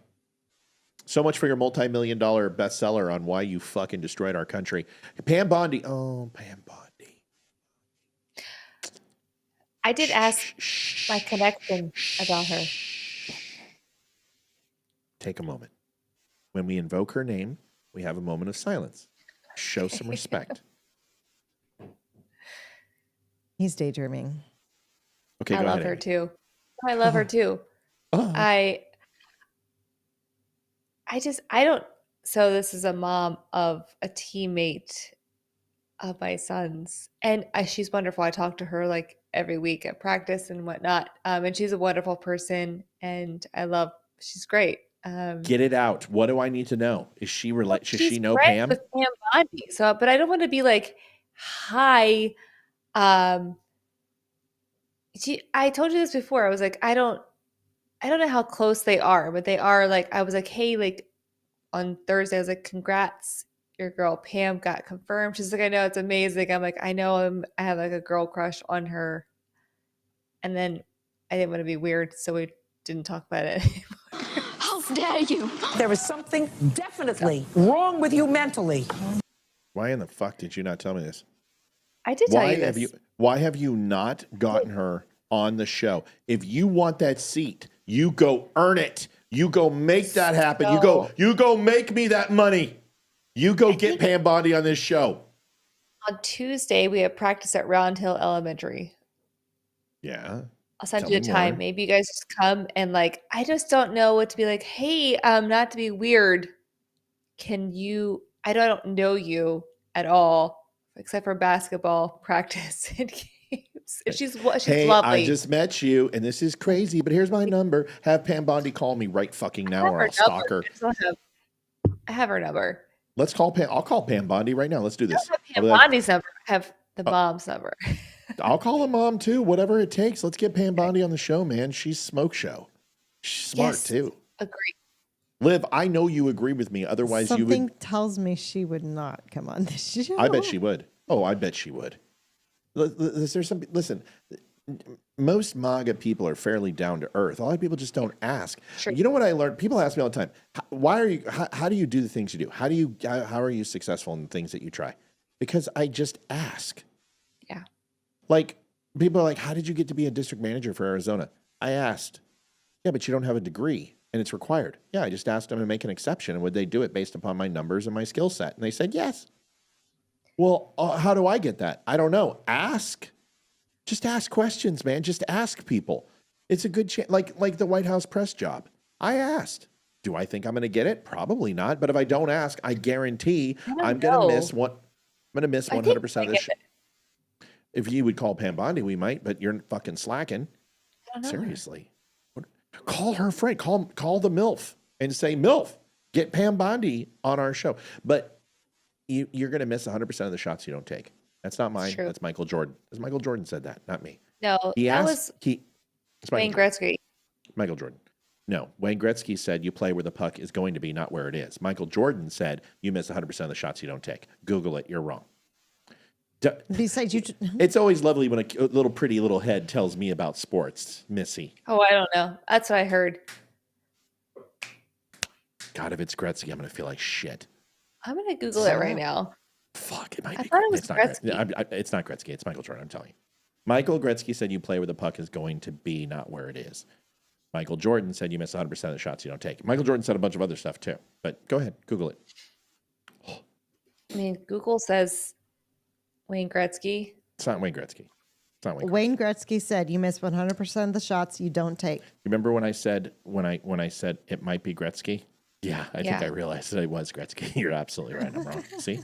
So much for your multi-million-dollar bestseller on why you fucking destroyed our country. Pam Bondi. Oh, Pam Bondi. I did ask my connection about her. Take a moment. When we invoke her name, we have a moment of silence. Show some respect. He's daydreaming. Okay, I go love ahead, her Amy. too. I love her too. I don't. So this is a mom of a teammate of my son's, and she's wonderful. I talk to her like every week at practice and whatnot. And she's a wonderful person, and she's great. Get it out. What do I need to know? Is she related? Does She's she know friends Pam? with Pam Bondi. So, but I don't want to be like, hi. I told you this before. I was like, I don't know how close they are, but they are like, I was like, hey, like on Thursday, I was like, congrats, your girl Pam got confirmed. She's like, I know, it's amazing. I'm like, I know I have like a girl crush on her. And then I didn't want to be weird, so we didn't talk about it anymore. How dare you? There is something definitely wrong with you mentally. Why in the fuck did you not tell me this? I did tell you this. Why have you not gotten her on the show? If you want that seat, you go earn it. You go make that happen. You go make me that money. You go get Pam Bondi on this show. On Tuesday, we have practice at Round Hill Elementary. Yeah. I'll send Tell you me the time. more. Maybe you guys just come and like, I just don't know what to be like, hey, not to be weird. I don't know you at all, except for basketball practice and games. And she's Hey, lovely. I just met you, and this is crazy, but here's my number. Have Pam Bondi call me right fucking now, or I'll stalk her. I have her number. Let's call Pam. I'll call Pam Bondi right now. Let's do I this. don't have Pam I'll be like, Bondi's number. I have the mom's number. I'll call the mom too. Whatever it takes. Let's get Pam Bondi on the show, man. She's smoke show. She's smart Yes. too. Agree. Liv, I know you agree with me. Otherwise, you Something would. tells me she would not come on this show. I bet she would. Oh, I bet she would. There's some. Listen, most MAGA people are fairly down to earth. A lot of people just don't ask. Sure. You know what I learned? People ask me all the time. Why are you? How do you do the things you do? How are you successful in the things that you try? Because I just ask. Yeah. Like people are like, how did you get to be a district manager for Arizona? I asked. Yeah, but you don't have a degree and it's required. Yeah, I just asked them to make an exception, and would they do it based upon my numbers and my skill set? And they said yes. Well, how do I get that? I don't know. Ask. Just ask questions, man. Just ask people. It's a good chance. Like the White House press job. I asked. Do I think I'm going to get it? Probably not. But if I don't ask, I guarantee I'm going to miss what. I'm going to miss 100% of this. If you would call Pam Bondi, we might, but you're fucking slacking. Seriously. Call her friend. Call the MILF and say, MILF, get Pam Bondi on our show. But you're going to miss 100% of the shots you don't take. That's not mine. True. That's Michael Jordan. As Michael Jordan said that, not me. No, He that asked. was Wayne Gretzky. Michael Jordan. No, Wayne Gretzky said you play where the puck is going to be, not where it is. Michael Jordan said you miss 100% of the shots you don't take. Google it. You're wrong. Besides, it's always lovely when a little pretty little head tells me about sports, Missy. Oh, I don't know. That's what I heard. God, if it's Gretzky, I'm going to feel like shit. I'm going to Google it right now. Fuck, it might I be. thought it was It's not Gretzky. It's not Gretzky. It's Michael Jordan, I'm telling you. Michael Gretzky said you play where the puck is going to be, not where it is. Michael Jordan said you miss 100% of the shots you don't take. Michael Jordan said a bunch of other stuff too. But go ahead, Google it. I mean, Google says Wayne Gretzky. It's not Wayne Gretzky. It's not Wayne Gretzky. Wayne Gretzky said you miss 100% of the shots you don't take. Remember when I said it might be Gretzky? Yeah, I think I realized that it was Gretzky. You're absolutely right. I'm wrong. See?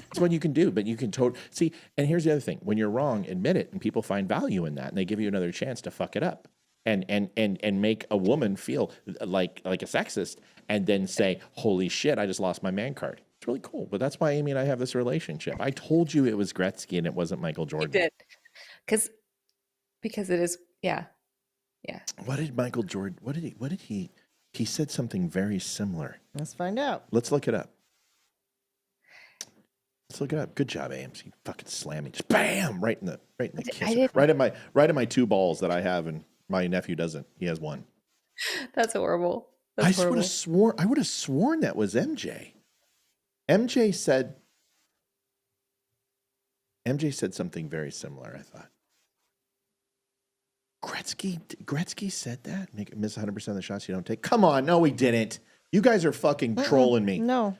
It's what you can do, but you can see, and here's the other thing. When you're wrong, admit it, and people find value in that, and they give you another chance to fuck it up. And make a woman feel like a sexist, and then say, "Holy shit, I just lost my man card." It's really cool. But that's why Amy and I have this relationship. I told you it was Gretzky and it wasn't Michael Jordan. You did, because it is. Yeah. What did Michael Jordan? What did he? He said something very similar. Let's find out. Let's look it up. Good job, Ames. You fucking slammed me. Just bam, right in the kiss. Right at my two balls that I have, and my nephew doesn't. He has one. That's horrible. I would have sworn that was MJ. MJ said something very similar, I thought. Gretzky said that? Miss 100% of the shots you don't take? Come on, no, he didn't. You guys are fucking trolling me. No,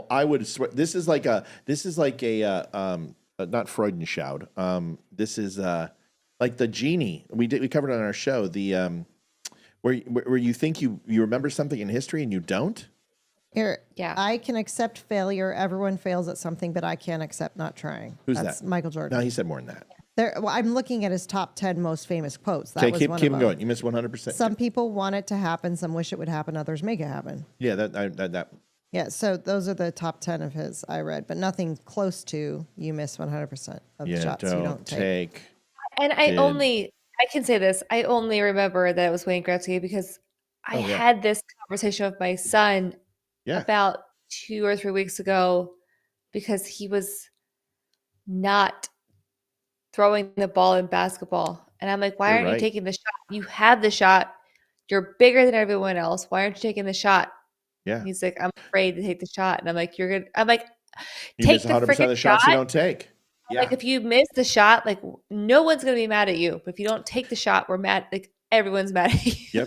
I would swear. This is like a not Freudenschau. This is like the genie. We covered it on our show. The where you think you remember something in history and you don't. Here, I can accept failure. Everyone fails at something, but I can't accept not trying. That's Michael Jordan. No, he said more than that. I'm looking at his top 10 most famous quotes. Okay, keep him going. You missed 100%. Some people want it to happen. Some wish it would happen. Others make it happen. Yeah, that. Yeah, so those are the top 10 of his I read, but nothing close to you miss 100% of the shots you don't take. And I can say this. I only remember that it was Wayne Gretzky because I had this conversation with my son about 2 or 3 weeks ago because he was not throwing the ball in basketball. And I'm like, why aren't you taking the shot? You had the shot. You're bigger than everyone else. Why aren't you taking the shot? Yeah. He's like, I'm afraid to take the shot. And I'm like, you're good. I'm like, you take miss 100% of the shots you don't take. Yeah. Like if you miss the shot, like no one's going to be mad at you. But if you don't take the shot, we're mad. Like everyone's mad at you.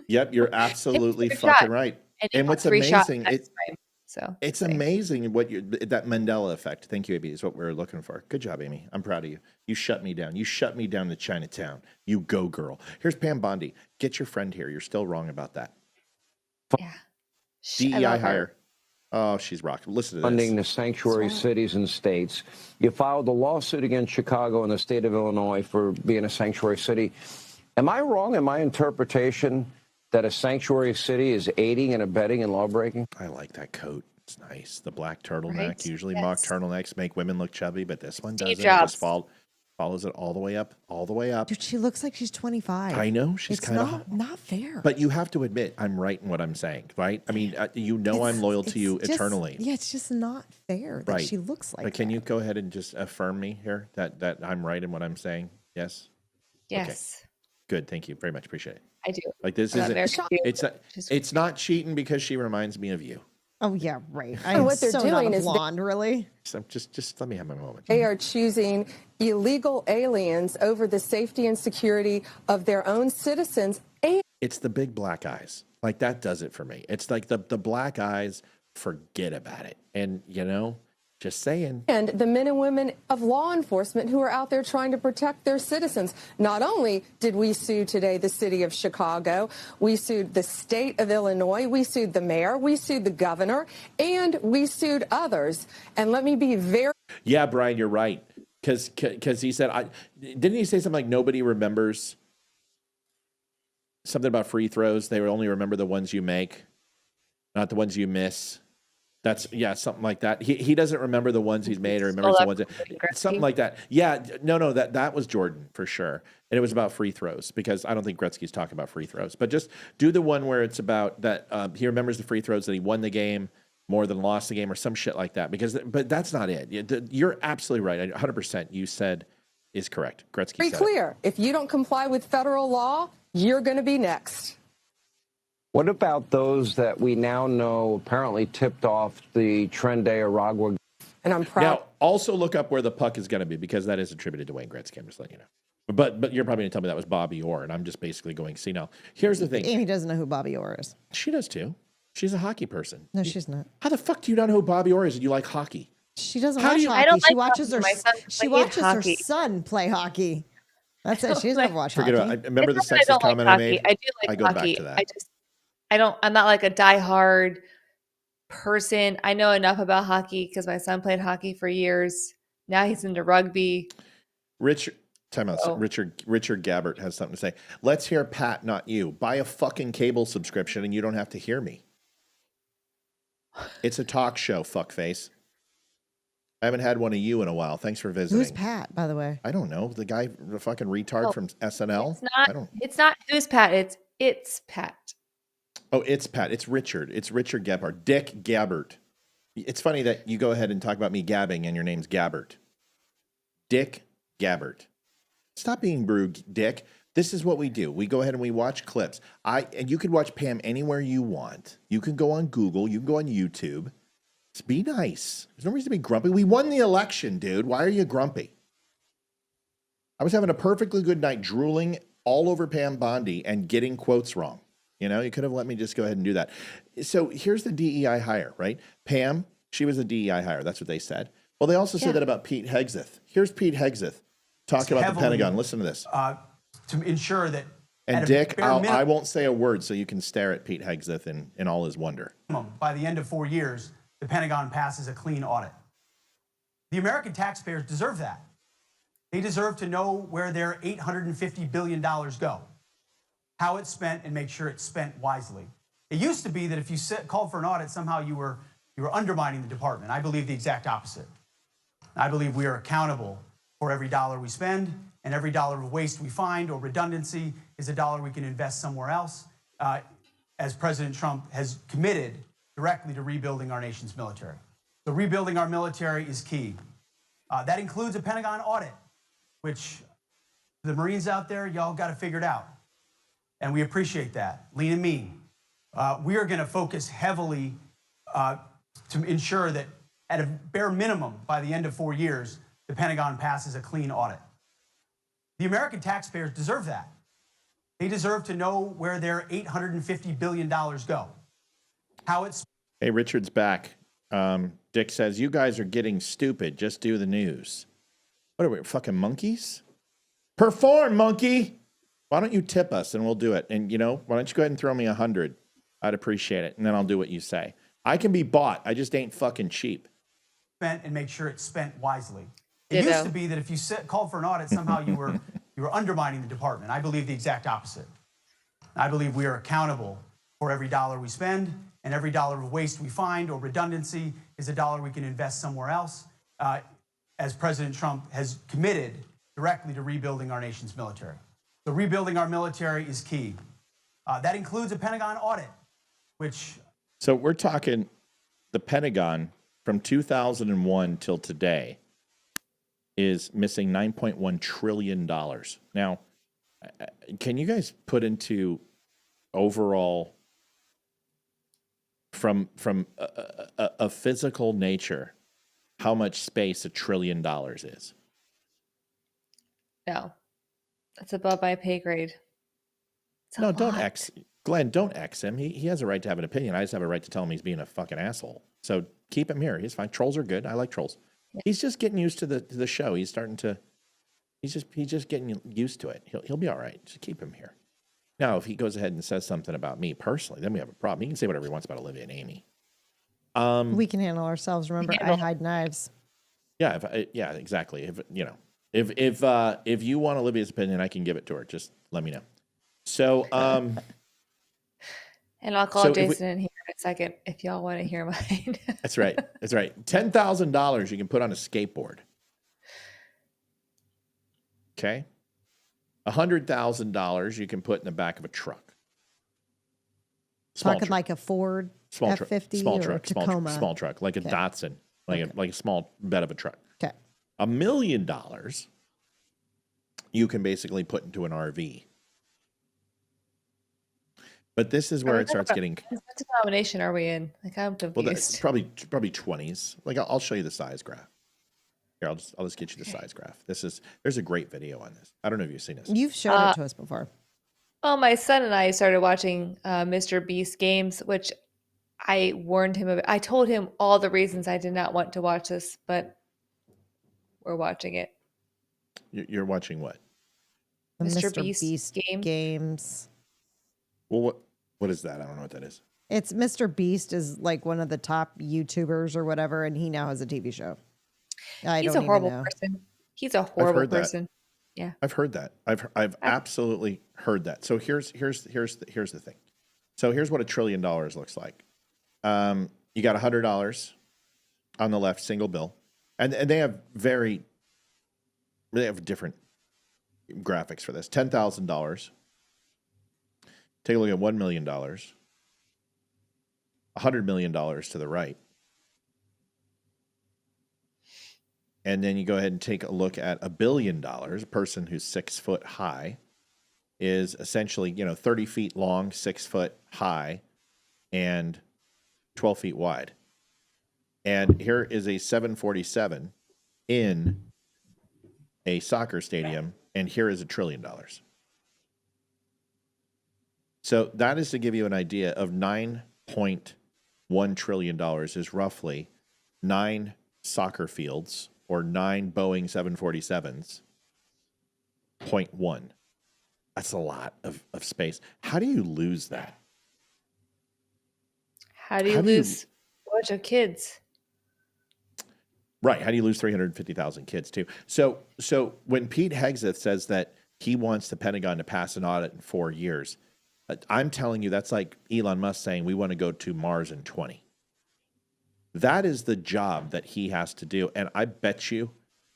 Yep. You're absolutely fucking right. And what's amazing, it's amazing what that Mandela effect. Thank you, AB, is what we're looking for. Good job, Amy. I'm proud of you. You shut me down. You shut me down to Chinatown. You go, girl. Here's Pam Bondi. Get your friend here. You're still wrong about that. Yeah. DEI hire. Oh, she's rocked. Listen to this. Funding the sanctuary cities and states. You filed a lawsuit against Chicago and the state of Illinois for being a sanctuary city. Am I wrong in my interpretation that a sanctuary city is aiding and abetting in lawbreaking? I like that coat. It's nice. The black turtleneck. Right? Usually mock turtlenecks make women look chubby, but this one doesn't. It just follows it all the way up. Dude, she looks like she's 25. I know. She's kind of not fair. But you have to admit, I'm right in what I'm saying, right? I mean, I'm loyal to you eternally. Yeah, it's just not fair that she looks like But can you go ahead and just affirm me here that I'm right in what I'm saying? Yes? Yes. Okay. Good. Thank you very much. Appreciate it. I do. Like this it's not cheating because she reminds me of you. Oh yeah, right. And what they're doing is blonde, really. So just let me have my moment. They are choosing illegal aliens over the safety and security of their own citizens. It's the big black eyes. Like that does it for me. It's like the black eyes. Forget about it. And just saying. And the men and women of law enforcement who are out there trying to protect their citizens. Not only did we sue today the city of Chicago, we sued the state of Illinois, we sued the mayor, we sued the governor, and we sued others. And let me be very... Yeah, Brian, you're right. Because he said, didn't he say something like nobody remembers something about free throws? They only remember the ones you make, not the ones you miss. That's something like that. He doesn't remember the ones he's made or remembers the ones something like that. Yeah, no, that was Jordan for sure. And it was about free throws because I don't think Gretzky's talking about free throws. But just do the one where it's about that he remembers the free throws that he won the game more than lost the game or some shit like that. But that's not it. You're absolutely right. 100% you said is correct. Gretzky Very said clear. If you don't comply with federal law, you're going to be next. What about those that we now know apparently tipped off the Tren de Aragua? And I'm proud. Now, also look up where the puck is going to be because that is attributed to Wayne Gretzky. I'm just letting you know. But you're probably going to tell me that was Bobby Orr, and I'm just basically going, see, now, here's the thing. Amy doesn't know who Bobby Orr is. She does too. She's a hockey person. No, she's not. How the fuck do you not know who Bobby Orr is and you like hockey? She doesn't watch hockey. I don't She like watches hockey. she watches her son play hockey. That's it. She's never watched hockey. Forget about it. Remember the It's not that sexist I don't comment like I made? hockey. I do like I go hockey. back to that. I'm not like a diehard person. I know enough about hockey because my son played hockey for years. Now he's into rugby. Richard Gabbert has something to say. Let's hear Pat, not you. Buy a fucking cable subscription and you don't have to hear me. It's a talk show, fuckface. I haven't had one of you in a while. Thanks for visiting. Who's Pat, by the way? I don't know. The guy, the fucking retard from SNL? It's not who's Pat. It's Pat. Oh, it's Pat. It's Richard. It's Richard Gabbert. Dick Gabbert. It's funny that you go ahead and talk about me gabbing and your name's Gabbert. Dick Gabbert. Stop being rude, Dick. This is what we do. We go ahead and we watch clips. And you can watch Pam anywhere you want. You can go on Google. You can go on YouTube. Just be nice. There's no reason to be grumpy. We won the election, dude. Why are you grumpy? I was having a perfectly good night drooling all over Pam Bondi and getting quotes wrong. You know, you could have let me just go ahead and do that. So here's the DEI hire, right? Pam, she was a DEI hire. That's what they said. Well, they also said that about Pete Hegseth. Here's Pete Hegseth talking about the Pentagon. Listen to this. To ensure that. And Dick, I won't say a word so you can stare at Pete Hegseth in all his wonder. By the end of 4 years, the Pentagon passes a clean audit. The American taxpayers deserve that. They deserve to know where their $850 billion go, how it's spent, and make sure it's spent wisely. It used to be that if you called for an audit, somehow you were undermining the department. I believe the exact opposite. I believe we are accountable for every dollar we spend, and every dollar of waste we find or redundancy is a dollar we can invest somewhere else, as President Trump has committed directly to rebuilding our nation's military. So rebuilding our military is key. That includes a Pentagon audit, which the Marines out there, y'all got to figure it out. And we appreciate that. Lean and mean. We are going to focus heavily to ensure that at a bare minimum, by the end of 4 years, the Pentagon passes a clean audit. The American taxpayers deserve that. They deserve to know where their $850 billion go, how it's. Hey, Richard's back. Dick says, you guys are getting stupid. Just do the news. What are we, fucking monkeys? Perform, monkey! Why don't you tip us and we'll do it? And, you know, why don't you go ahead and throw me 100? I'd appreciate it. And then I'll do what you say. I can be bought. I just ain't fucking cheap. Spent and make sure it's spent wisely. It used to be that if you called for an audit, somehow you were undermining the department. I believe the exact opposite. I believe we are accountable for every dollar we spend, and every dollar of waste we find or redundancy is a dollar we can invest somewhere else, as President Trump has committed directly to rebuilding our nation's military. So rebuilding our military is key. That includes a Pentagon audit, which. So we're talking the Pentagon from 2001 till today is missing $9.1 trillion. Now, can you guys put into overall from a physical nature how much space $1 trillion is? No, that's above my pay grade. No, don't X Glenn. Don't X him. He has a right to have an opinion. I just have a right to tell him he's being a fucking asshole. So keep him here. He's fine. Trolls are good. I like trolls. Yeah. He's just getting used to the show. He's starting to. He's just getting used to it. He'll be all right. Just keep him here. Now, if he goes ahead and says something about me personally, then we have a problem. He can say whatever he wants about Olivia and Amy. We can handle ourselves. Remember, I hide knives. Yeah, yeah, exactly. If you want Olivia's opinion, I can give it to her. Just let me know. So, and I'll call Jason in here a second if y'all want to hear mine. That's right. That's right. $10,000 you can put on a skateboard. Okay. $100,000 you can put in the back of a truck. Talking like a Ford F-50 small or truck, Tacoma. small truck, like a Datsun, like a small bed of a truck. Okay. $1 million you can basically put into an RV. But this is where it starts getting. What denomination are we in? Like, I'm confused. Well, that's probably 20s. Like, I'll show you the size graph. Here, I'll just get you the size graph. There's a great video on this. I don't know if you've seen this. You've shown it to us before. Well, my son and I started watching Mr. Beast games, which I warned him of. I told him all the reasons I did not want to watch this, but we're watching it. You're watching what? The Mr. Beast games. Well, what is that? I don't know what that is. It's Mr. Beast is like one of the top YouTubers or whatever, and he now has a TV show. He's a horrible person. He's a horrible person. Yeah, I've heard that. I've absolutely heard that. So here's the thing. So here's what $1 trillion looks like. You got $100 on the left, single bill, and they have different graphics for this. $10,000. Take a look at $1 million. $100 million to the right. And then you go ahead and take a look at $1 billion. A person who's 6 foot high is essentially, 30 feet long, 6 foot high, and 12 feet wide. And here is a 747 in a soccer stadium, and here is $1 trillion. So that is to give you an idea of $9.1 trillion is roughly 9 soccer fields or 9 Boeing 747s, 0.1. That's a lot of space. How do you lose that? How do you lose a bunch of kids? Right. How do you lose 350,000 kids too? So when Pete Hegseth says that he wants the Pentagon to pass an audit in 4 years, I'm telling you, that's like Elon Musk saying we want to go to Mars in 20. That is the job that he has to do. And I bet you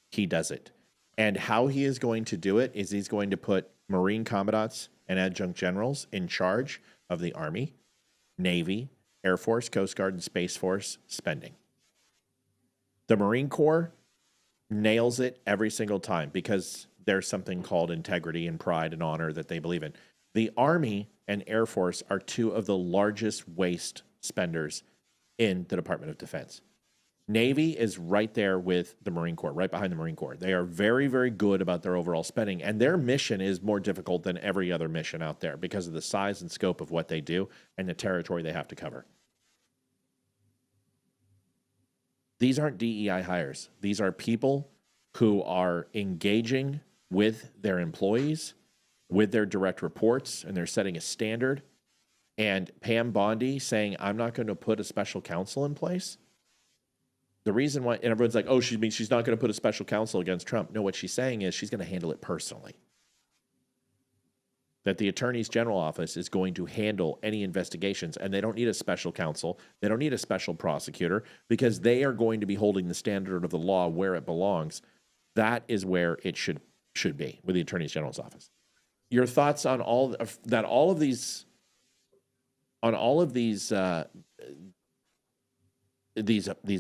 he does it. And how he is going to do it is he's going to put Marine commandants and adjunct generals in charge of the Army, Navy, Air Force, Coast Guard, and Space Force spending. The Marine Corps nails it every single time because there's something called integrity and pride and honor that they believe in. The Army and Air Force are 2 of the largest waste spenders in the Department of Defense. Navy is right there with the Marine Corps, right behind the Marine Corps. They are very, very good about their overall spending, and their mission is more difficult than every other mission out there because of the size and scope of what they do and the territory they have to cover. These aren't DEI hires. These are people who are engaging with their employees, with their direct reports, and they're setting a standard. And Pam Bondi saying, I'm not going to put a special counsel in place. The reason why, and everyone's like, oh, she means she's not going to put a special counsel against Trump. No, what she's saying is she's going to handle it personally. That the Attorney General office is going to handle any investigations, and they don't need a special counsel. They don't need a special prosecutor because they are going to be holding the standard of the law where it belongs. That is where it should be, with the Attorney General's office. Your thoughts on all of these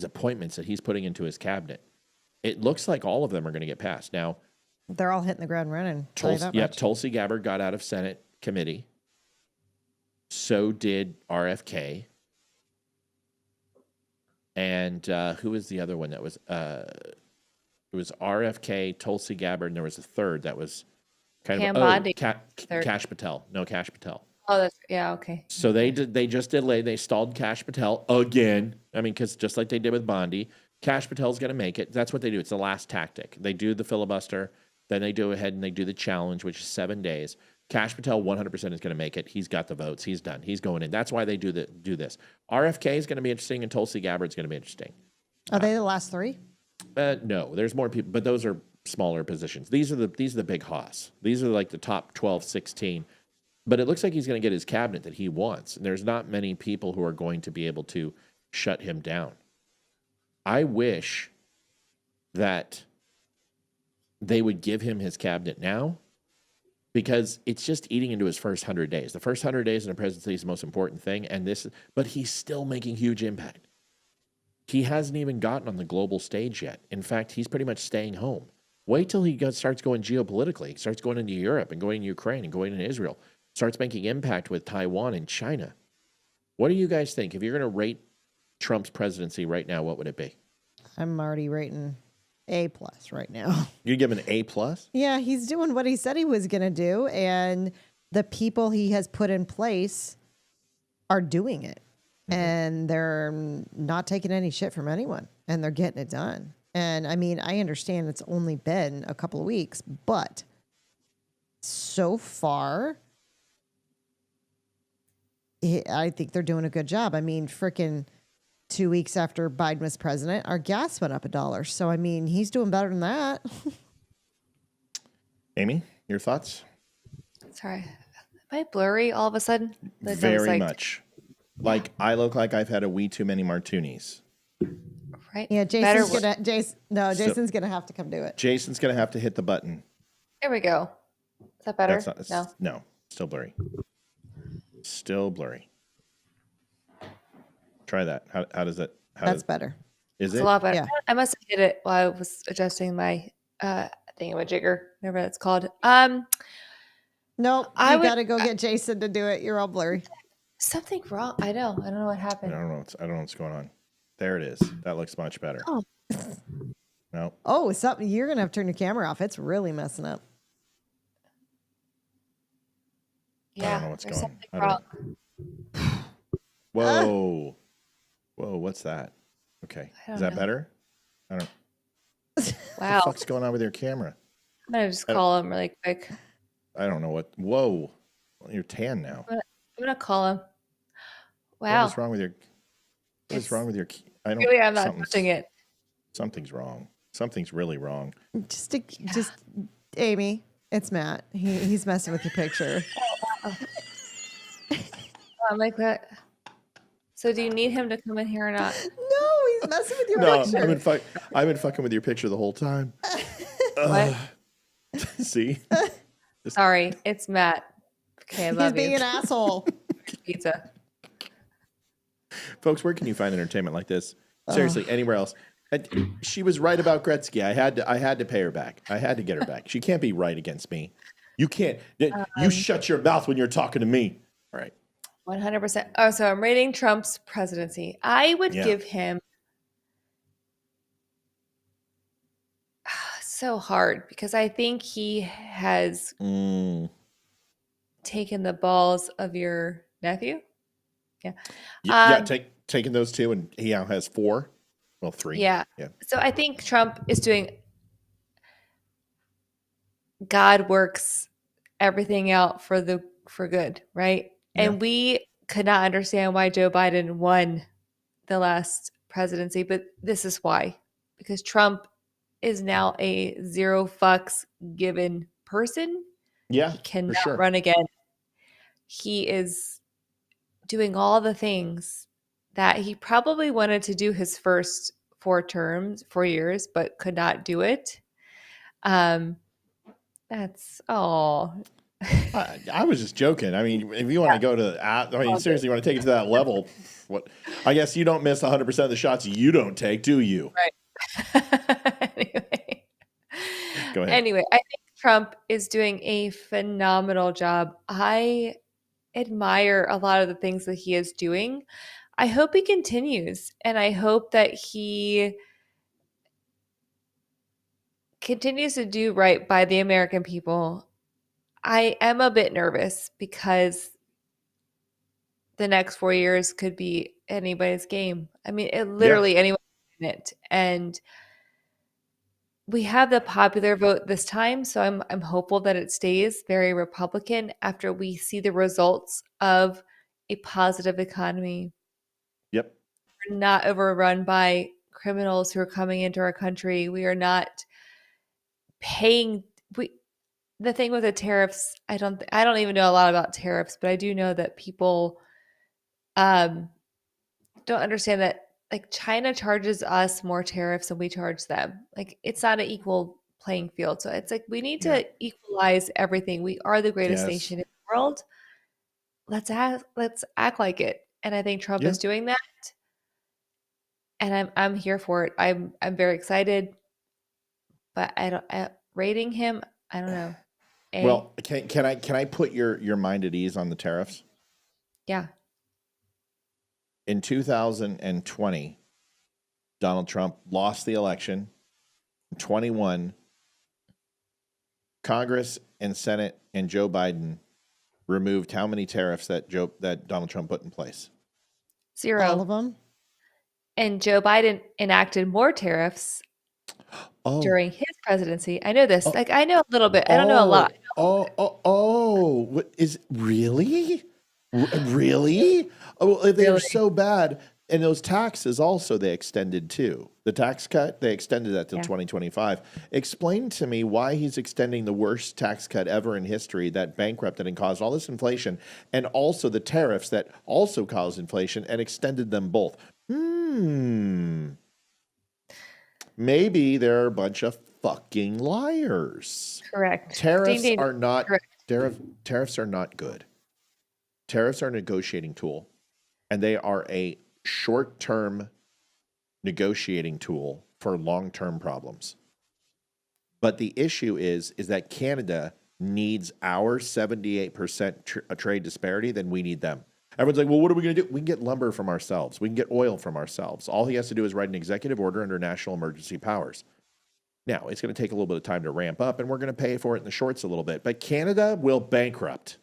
appointments that he's putting into his cabinet? It looks like all of them are going to get passed. Now, they're all hitting the ground running. Tulsi Gabbard got out of Senate committee. So did RFK. And who was the other one that was? It was RFK, Tulsi Gabbard, and there was a third that was kind of Kash Patel. No, Kash Patel. Oh, that's okay. So they just delayed. They stalled Kash Patel again. I mean, because just like they did with Bondi, Kash Patel's going to make it. That's what they do. It's the last tactic. They do the filibuster, then they go ahead and they do the challenge, which is 7 days. Kash Patel 100% is going to make it. He's got the votes. He's done. He's going in. That's why they do this. RFK is going to be interesting, and Tulsi Gabbard's going to be interesting. Are they the last 3? No, there's more people, but those are smaller positions. These are the big hoss. These are like the top 12, 16. But it looks like he's going to get his cabinet that he wants. And there's not many people who are going to be able to shut him down. I wish that they would give him his cabinet now, because it's just eating into his first 100 days. The first 100 days in a presidency is the most important thing. But he's still making huge impact. He hasn't even gotten on the global stage yet. In fact, he's pretty much staying home. Wait till he starts going geopolitically. He starts going into Europe and going to Ukraine and going into Israel. Starts making impact with Taiwan and China. What do you guys think? If you're going to rate Trump's presidency right now, what would it be? I'm already rating A+ right now. You give an A+? Yeah, he's doing what he said he was going to do, and the people he has put in place are doing it. And they're not taking any shit from anyone, and they're getting it done. And I mean, I understand it's only been a couple of weeks, but so far, I think they're doing a good job. I mean, freaking 2 weeks after Biden was president, our gas went up $1. So, I mean, he's doing better than that. Amy, your thoughts? Sorry. Am I blurry all of a sudden? Very much. Like, I look like I've had a wee too many martinis. Right? Yeah, Jason's gonna have to come do it. Jason's going to have to hit the button. There we go. Is that better? No, still blurry. Still blurry. Try that. How does that? That's better. Is It's it? a lot better. Yeah. I must have hit it while I was adjusting my thingamajigger, whatever that's called. Nope, I you would- got to go get Jason to do it. You're all blurry. Something wrong. I don't know what I happened. don't know what's going on. There it is. That looks much better. Oh. No. Oh, something. You're gonna have to turn your camera off. It's really messing up. Yeah, I don't know what's there's going something on. wrong. Whoa. Whoa, what's that? Okay. I Is don't that know. better? I don't What Wow. the fuck's going on with your camera? I'm gonna just I don't- call him really quick. I don't know what. Whoa. You're tan now. I'm gonna call him. What Wow. is wrong with your I don't Really, I'm not something's- touching it. Something's wrong. Something's really wrong. Just Amy. It's Matt. He's messing with your picture. I'm like, what? So do you need him to come in here or not? No, he's messing with your No, picture. I've been fucking with your picture the whole time. What? See? Sorry, it's Matt. Okay, I He's love being you. an asshole. Pizza. Folks, where can you find entertainment like this? Seriously, anywhere else? She was right about Gretzky. I had to pay her back. I had to get her back. She can't be right against me. You can't. You shut your mouth when you're talking to me. All right. 100%. Oh, so I'm rating Trump's presidency. I would give him so hard because I think he has taken the balls of your nephew. Yeah. Taking those two, and he now has 4. Well, 3. Yeah. Yeah. So I think Trump is doing God works everything out for good, right? Yeah. And we could not understand why Joe Biden won the last presidency, but this is why. Because Trump is now a zero fucks given person. Yeah. He cannot for sure. run again. He is doing all the things that he probably wanted to do his first 4 years, but could not do it. That's all. I was just joking. I mean, if you want to go to, seriously, you want to take it to that level, what? I guess you don't miss 100% of the shots you don't take, do you? Right. Anyway. Go ahead. Anyway, I think Trump is doing a phenomenal job. I admire a lot of the things that he is doing. I hope he continues, and I hope that he continues to do right by the American people. I am a bit nervous because the next 4 years could be anybody's game. I mean, anyone in it. And we have the popular vote this time, so I'm hopeful that it stays very Republican after we see the results of a positive economy. Yep. We're not overrun by criminals who are coming into our country. We are not paying the thing with the tariffs, I don't even know a lot about tariffs, but I do know that people don't understand that like China charges us more tariffs than we charge them. Like it's not an equal playing field. So it's like we need to equalize everything. We are the greatest nation in the world. Let's act like it. And I think Trump is doing that. And I'm here for it. I'm very excited. But rating him, I don't know. Well, can I put your mind at ease on the tariffs? Yeah. In 2020, Donald Trump lost the election. In 21, Congress and Senate and Joe Biden removed how many tariffs that Donald Trump put in place? 0. All of them. And Joe Biden enacted more tariffs during his presidency. I know this. Like I know a little bit. I don't know a lot. What is really? Really? Oh, they were so bad. And those taxes also they extended too. The tax cut, they extended that till 2025. Explain to me why he's extending the worst tax cut ever in history that bankrupted and caused all this inflation, and also the tariffs that also caused inflation and extended them both. Maybe they're a bunch of fucking liars. Correct. Tariffs Ding, ding. are not Correct. tariffs are not good. Tariffs are a negotiating tool, and they are a short-term negotiating tool for long-term problems. But the issue is that Canada needs our 78% trade disparity than we need them. Everyone's like, well, what are we going to do? We can get lumber from ourselves. We can get oil from ourselves. All he has to do is write an executive order under national emergency powers. Now, it's going to take a little bit of time to ramp up, and we're going to pay for it in the shorts a little bit. But Canada will bankrupt.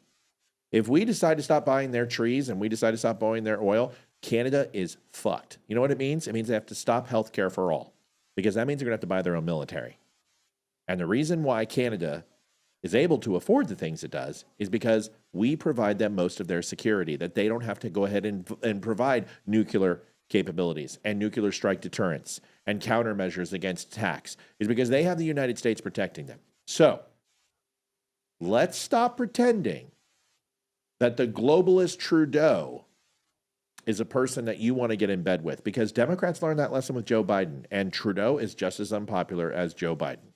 If we decide to stop buying their trees and we decide to stop buying their oil, Canada is fucked. You know what it means? It means they have to stop healthcare for all, because that means they're going to have to buy their own military. And the reason why Canada is able to afford the things it does is because we provide them most of their security, that they don't have to go ahead and provide nuclear capabilities and nuclear strike deterrence and countermeasures against attacks, is because they have the United States protecting them. So let's stop pretending that the globalist Trudeau is a person that you want to get in bed with, because Democrats learned that lesson with Joe Biden, and Trudeau is just as unpopular as Joe Biden.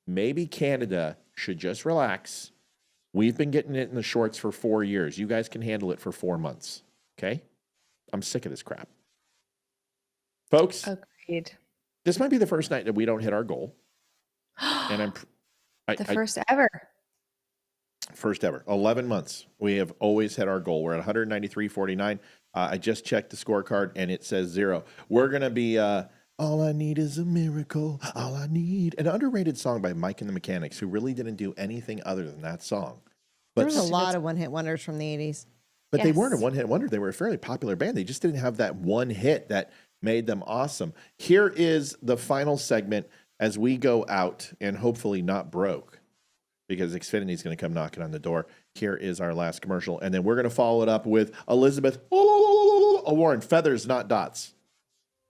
Maybe Canada should just relax. We've been getting it in the shorts for 4 years. You guys can handle it for 4 months. Okay? I'm sick of this crap. Folks, agreed. This might be the first night that we don't hit our goal. And first ever. First ever. 11 months. We have always hit our goal. We're at 193.49. I just checked the scorecard and it says 0. We're going to be all I need is a miracle. All I need. An underrated song by Mike and the Mechanics, who really didn't do anything other than that song. But there was a lot of one-hit wonders from the 80s. But they weren't a one-hit wonder. They were a fairly popular band. They just didn't have that one hit that made them awesome. Here is the final segment as we go out and hopefully not broke, because Xfinity is going to come knocking on the door. Here is our last commercial. And then we're going to follow it up with Elizabeth Warren, feathers, not dots.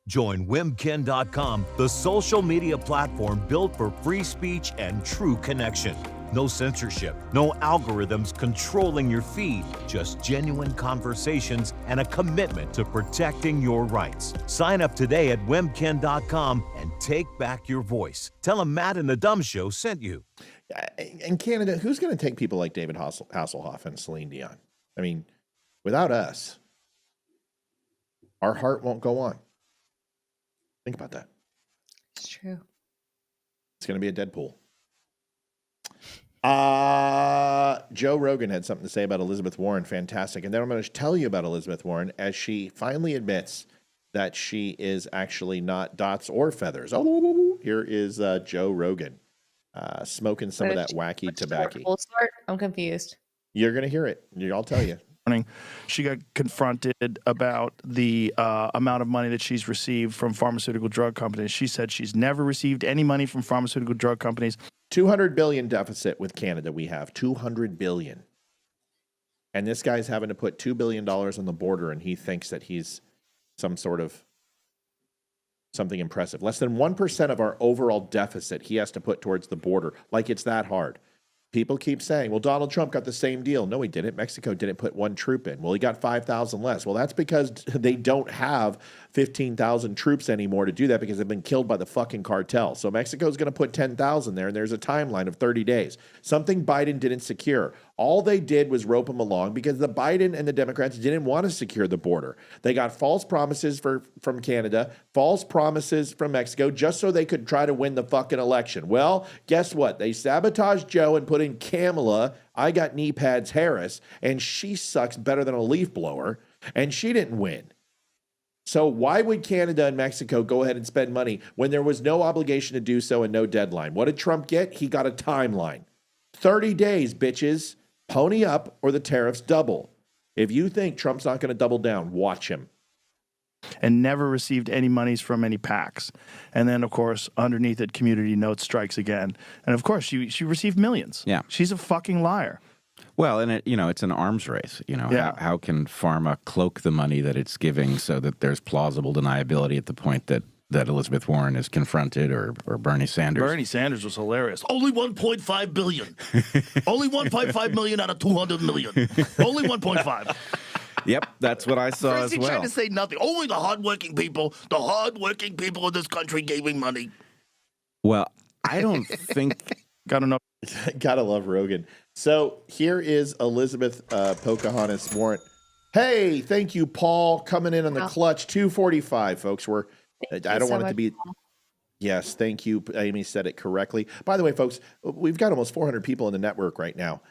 Join WimKen.com, the social media platform built for free speech and true connection. No censorship, no algorithms controlling your feed, just genuine conversations and a commitment to protecting your rights. Sign up today at WimKen.com and take back your voice. Tell them Matt and the Dumb Show sent you. In Canada, who's going to take people like David Hasselhoff and Celine Dion? I mean, without us, our heart won't go on. Think about that. It's true. It's going to be a Deadpool. Joe Rogan had something to say about Elizabeth Warren. Fantastic. And then I'm going to tell you about Elizabeth Warren as she finally admits that she is actually not dots or feathers. Oh, here is Joe Rogan smoking some of that wacky tobacco. Full start? I'm confused. You're going to hear it. I'll tell you. She got confronted about the amount of money that she's received from pharmaceutical drug companies. She said she's never received any money from pharmaceutical drug companies. $200 billion deficit with Canada. We have $200 billion. And this guy's having to put $2 billion on the border, and he thinks that he's some sort of something impressive. Less than 1% of our overall deficit he has to put towards the border. Like it's that hard. People keep saying, well, Donald Trump got the same deal. No, he didn't. Mexico didn't put one troop in. Well, he got 5,000 less. Well, that's because they don't have 15,000 troops anymore to do that because they've been killed by the fucking cartel. So Mexico's going to put 10,000 there, and there's a timeline of 30 days. Something Biden didn't secure. All they did was rope him along because the Biden and the Democrats didn't want to secure the border. They got false promises from Canada, false promises from Mexico, just so they could try to win the fucking election. Well, guess what? They sabotaged Joe and put in KAMALA, I got knee pads Harris, and she sucks better than a leaf blower, and she didn't win. So why would Canada and Mexico go ahead and spend money when there was no obligation to do so and no deadline? What did Trump get? He got a timeline. 30 days, bitches. Pony up or the tariffs double. If you think Trump's not going to double down, watch him. And never received any monies from any PACs. And then, of course, underneath it, Community Notes strikes again. And, of course, she received millions. Yeah. She's a fucking liar. Well, and it's an arms race. How can pharma cloak the money that it's giving so that there's plausible deniability at the point that Elizabeth Warren is confronted or Bernie Sanders? Bernie Sanders was hilarious. Only 1.5 billion. Only 1.5 million out of 200 million. Only 1.5. Yep, that's what I saw First as well. He tried to say nothing. Only the hardworking people in this country giving money. Well, I don't think... Gotta love Rogan. So here is Elizabeth Pocahontas Warren. Hey, thank you, Paul, coming in on the clutch. 245, folks. I don't want it to be... Paul. Yes, thank you. Amy said it correctly. By the way, folks, we've got almost 400 people in the network right now.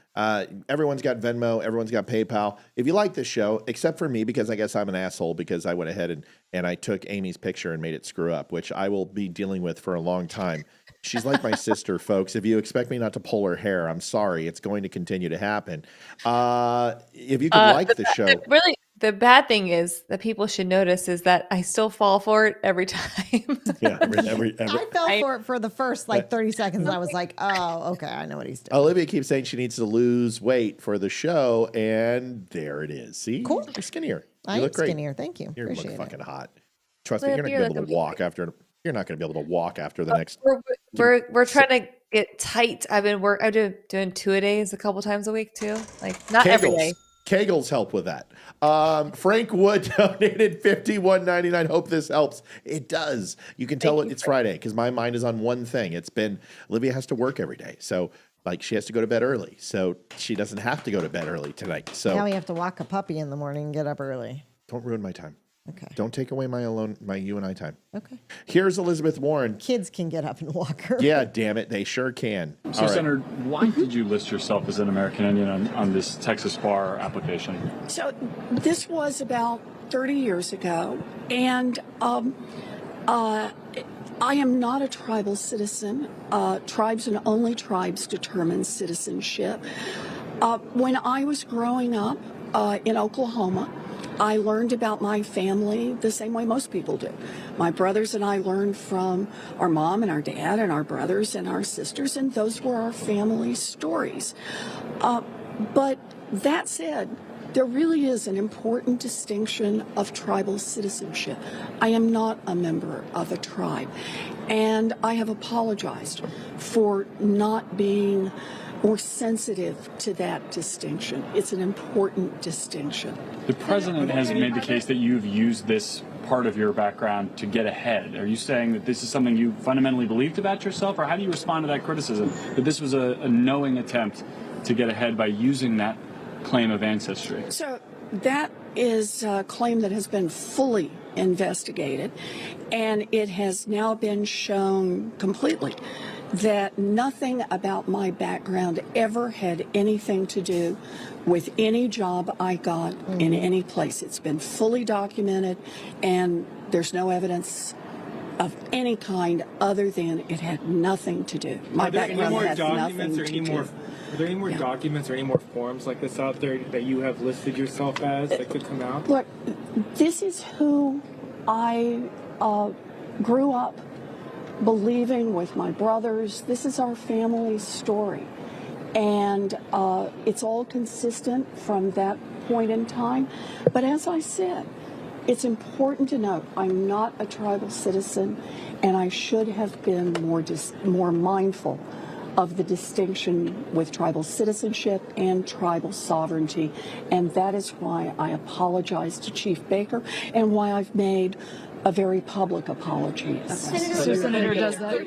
Everyone's got Venmo. Everyone's got PayPal. If you like this show, except for me, because I guess I'm an asshole because I went ahead and I took Amy's picture and made it screw up, which I will be dealing with for a long time. She's like my sister, folks. If you expect me not to pull her hair, I'm sorry. It's going to continue to happen. If you could like the show. Really, the bad thing is that people should notice is that I still fall for it every time. Yeah, every I fell for it for the first 30 seconds. I was like, oh, okay, I know what he's doing. Olivia keeps saying she needs to lose weight for the show, and there it is. See? Cool. You're skinnier. I look am great. skinnier. Thank you. You Appreciate look fucking it. hot. Trust me, you're not going to be able to walk after. You're not going to be able to walk after the next. We're trying to get tight. I've been doing 2-a-days a couple times a week too. Like not every day. Kegels help with that. Frank Wood donated $51.99. Hope this helps. It does. You can tell it's Friday because my mind is on one thing. It's been Olivia has to work every day, so she has to go to bed early. So she doesn't have to go to bed early tonight. So now we have to walk a puppy in the morning and get up early. Don't ruin my time. Okay. Don't take away my you and I time. Okay. Here's Elizabeth Warren. Kids can get up and walk her. Yeah, damn it, they sure can. So, Senator, why did you list yourself as an American Indian on this Texas bar application? So this was about 30 years ago, and I am not a tribal citizen. Tribes and only tribes determine citizenship. When I was growing up in Oklahoma, I learned about my family the same way most people do. My brothers and I learned from our mom and our dad and our brothers and our sisters, and those were our family stories. But that said, there really is an important distinction of tribal citizenship. I am not a member of a tribe, and I have apologized for not being more sensitive to that distinction. It's an important distinction. The president has made the case that you've used this part of your background to get ahead. Are you saying that this is something you fundamentally believed about yourself, or how do you respond to that criticism, that this was a knowing attempt to get ahead by using that claim of ancestry? So that is a claim that has been fully investigated, and it has now been shown completely that nothing about my background ever had anything to do with any job I got in any place. It's been fully documented, and there's no evidence of any kind other than it had nothing to do. My background has nothing to do. Are there any more documents or any more forms like this out there that you have listed yourself as that could come out? Look, this is who I grew up believing with my brothers. This is our family story. And it's all consistent from that point in time. But as I said, it's important to note I'm not a tribal citizen, and I should have been more mindful of the distinction with tribal citizenship and tribal sovereignty. And that is why I apologize to Chief Baker and why I've made a very public apology. Senator, does that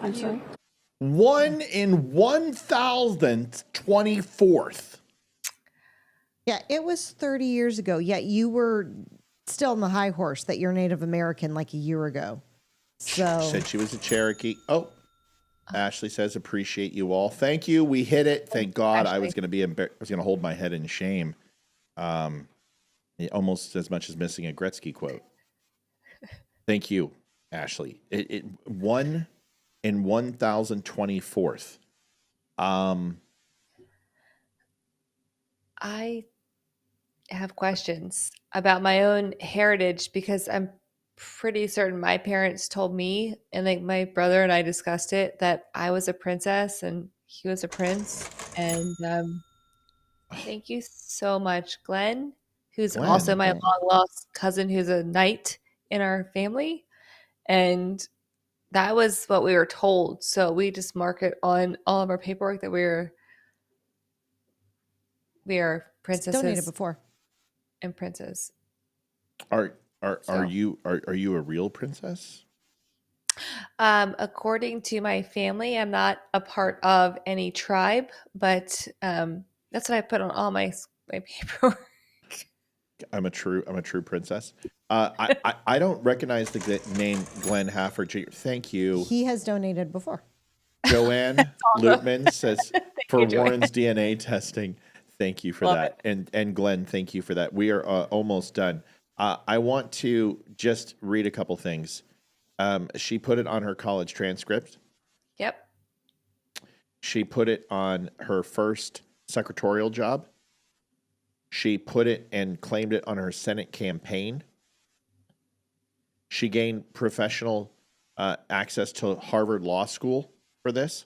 I'm sorry? 1 in 1,024th. Yeah, it was 30 years ago. Yet you were still on the high horse that you're Native American like a year ago. So Said she was a Cherokee. Oh, Ashley says, appreciate you all. Thank you. We hit it. Thank God. I was going to be I was going to hold my head in shame. Almost as much as missing a Gretzky quote. Thank you, Ashley. It 1 in 1,024th. I have questions about my own heritage because I'm pretty certain my parents told me, and like my brother and I discussed it, that I was a princess and he was a prince. And thank you so much, Glenn, who's also my long lost cousin, who's a knight in our family. And that was what we were told. So we just mark it on all of our paperwork that we are princesses. donated before. And princes. Are you a real princess? According to my family, I'm not a part of any tribe, but that's what I put on all my paperwork. I'm a true princess. I don't recognize the name Glenn Hafford. Thank you. he has donated before. Joanne Lutman says for you, Warren's DNA testing. Thank you for that. And Glenn, thank you for that. We are almost done. I want to just read a couple things. She put it on her college transcript. Yep. She put it on her first secretarial job. She put it and claimed it on her Senate campaign. She gained professional access to Harvard Law School for this.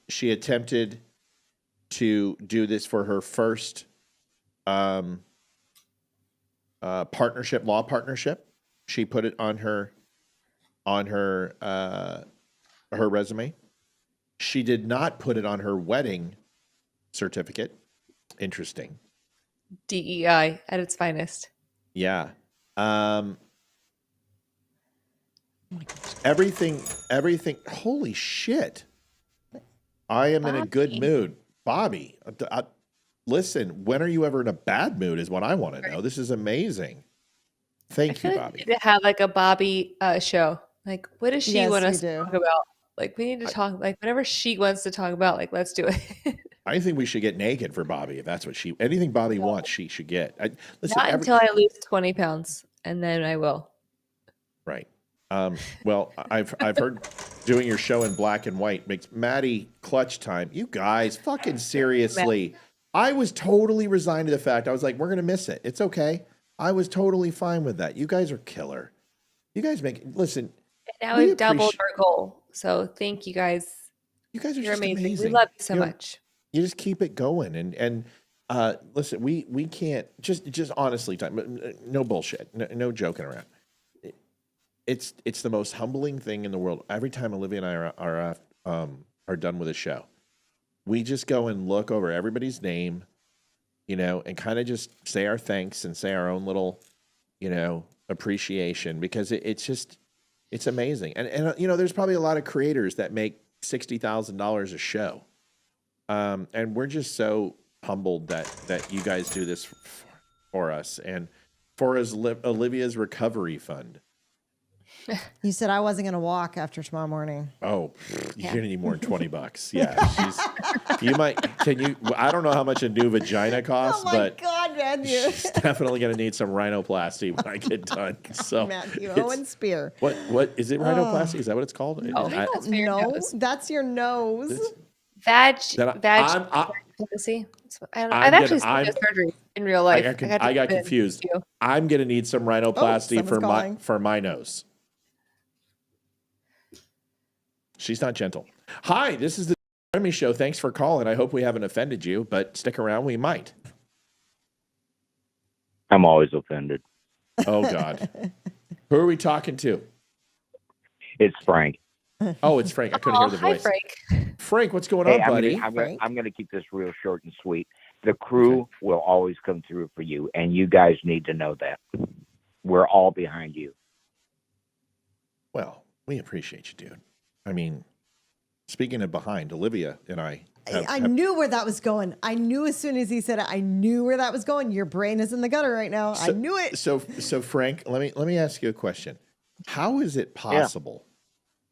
She attempted to do this for her first law partnership. She put it on her resume. She did not put it on her wedding certificate. Interesting. DEI at its finest. Yeah. Everything. Holy shit. I am in a good mood. Bobby, listen, when are you ever in a bad mood is what I want to know. This is amazing. Thank you, Bobby. We need to have like a Bobby show. Like, what does she want us to talk about? Like, we need to talk, like, whatever she wants to talk about, like, let's do it. I think we should get naked for Bobby if that's what anything Bobby wants, she should get. Listen, Not until I lose 20 pounds, and then I will. Right. Well, I've heard doing your show in black and white makes Maddie clutch time. You guys, fucking seriously. I was totally resigned to the fact. I was like, we're going to miss it. It's okay. I was totally fine with that. You guys are killer. You guys listen. Now we've doubled our goal. So thank you guys. You guys are You're just amazing. We love you so much. You just keep it going. And listen, we can't just honestly, no bullshit. No joking around. It's the most humbling thing in the world. Every time Olivia and I are done with a show, we just go and look over everybody's name, and kind of just say our thanks and say our own little, appreciation, because it's amazing. And there's probably a lot of creators that make $60,000 a show, and we're just so humbled that you guys do this for us and for Olivia's recovery fund. You said I wasn't going to walk after tomorrow morning. Oh, you're going to need more than $20. Yeah. You might, I don't know how much a new vagina costs, but God, Matthew. she's definitely going to need some rhinoplasty when I get done. So Matthew Owen Spear. What is it? Rhinoplasty? Is that what it's called? No, that's your nose. Vag pussy. I've actually seen the surgery in real life. I got confused. I'm going to need some rhinoplasty for my nose. She's not gentle. Hi, this is the Amy Show. Thanks for calling. I hope we haven't offended you, but stick around. We might. I'm always offended. Oh, God. Who are we talking to? It's Frank. Oh, it's Frank. I couldn't hear the Hi, voice. Frank. Frank, what's going Hey, on, buddy? I'm gonna keep this real short and sweet. The crew will always come through for you, and you guys need to know that. We're all behind you. Well, we appreciate you, dude. I mean, speaking of behind, Olivia and I knew where that was going. I knew as soon as he said it, I knew where that was going. Your brain is in the gutter right now. I knew it. So Frank, let me ask you a question. How is it possible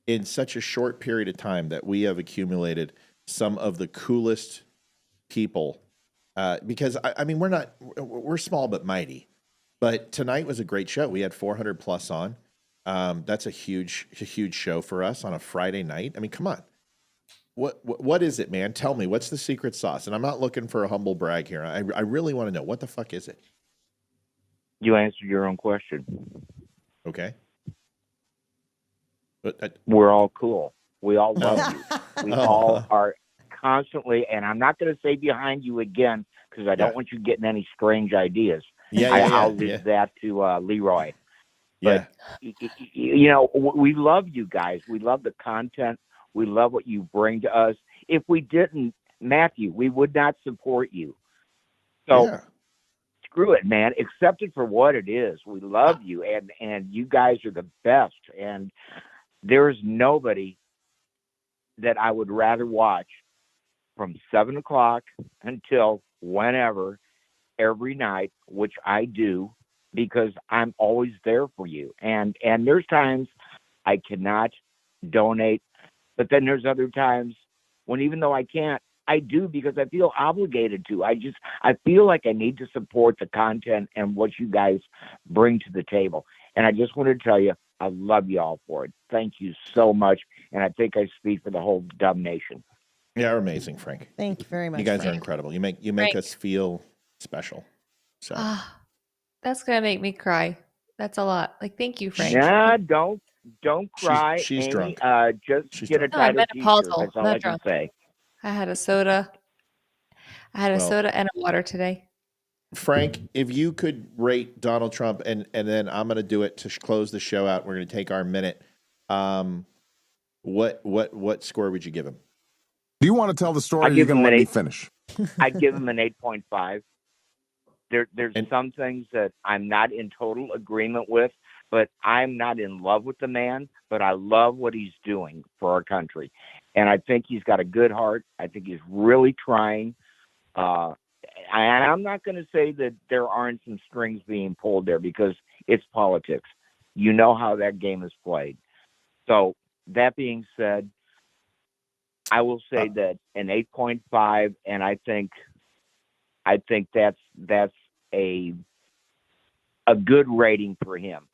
in such a short period of time that we have accumulated some of the coolest people? Because I mean, we're small but mighty. But tonight was a great show. We had 400 plus on. That's a huge show for us on a Friday night. I mean, come on. What is it, man? Tell me, what's the secret sauce? And I'm not looking for a humble brag here. I really want to know, what the fuck is it? You answered your own question. Okay. We're all cool. We all love you. We all are constantly, and I'm not going to say behind you again because I don't want you getting any strange ideas. I'll leave that to Leroy. But, you know, we love you guys. We love the content. We love what you bring to us. If we didn't, Matthew, we would not support you. So screw it, man. Accept it for what it is. We love you, and you guys are the best. And there's nobody that I would rather watch from 7 o'clock until whenever, every night, which I do, because I'm always there for you. And there's times I cannot donate, but then there's other times when, even though I can't, I do because I feel obligated to. I feel like I need to support the content and what you guys bring to the table. And I just want to tell you, I love you all for it. Thank you so much. And I think I speak for the whole dumb nation. Yeah, you're amazing, Frank. Thank you very much. You guys Frank. are incredible. You make Frank. us feel special. So That's gonna make me cry. That's a lot. Like, thank you, Frank. Yeah, don't cry. She's Amy. drunk. Just get a No, I'm title t-shirt. menopausal. That's I'm all not I can drunk. say. I had a soda. Soda and a water today. Frank, if you could rate Donald Trump, and then I'm going to do it to close the show out. We're going to take our minute. What score would you give him? Do you want to tell the story, or are you going to let me finish? I'd give him an 8.5. There's some things that I'm not in total agreement with, but I'm not in love with the man, but I love what he's doing for our country. And I think he's got a good heart. I think he's really trying. I'm not going to say that there aren't some strings being pulled there, because it's politics. You know how that game is played. So that being said, I will say that an 8.5, and I think that's a good rating for him.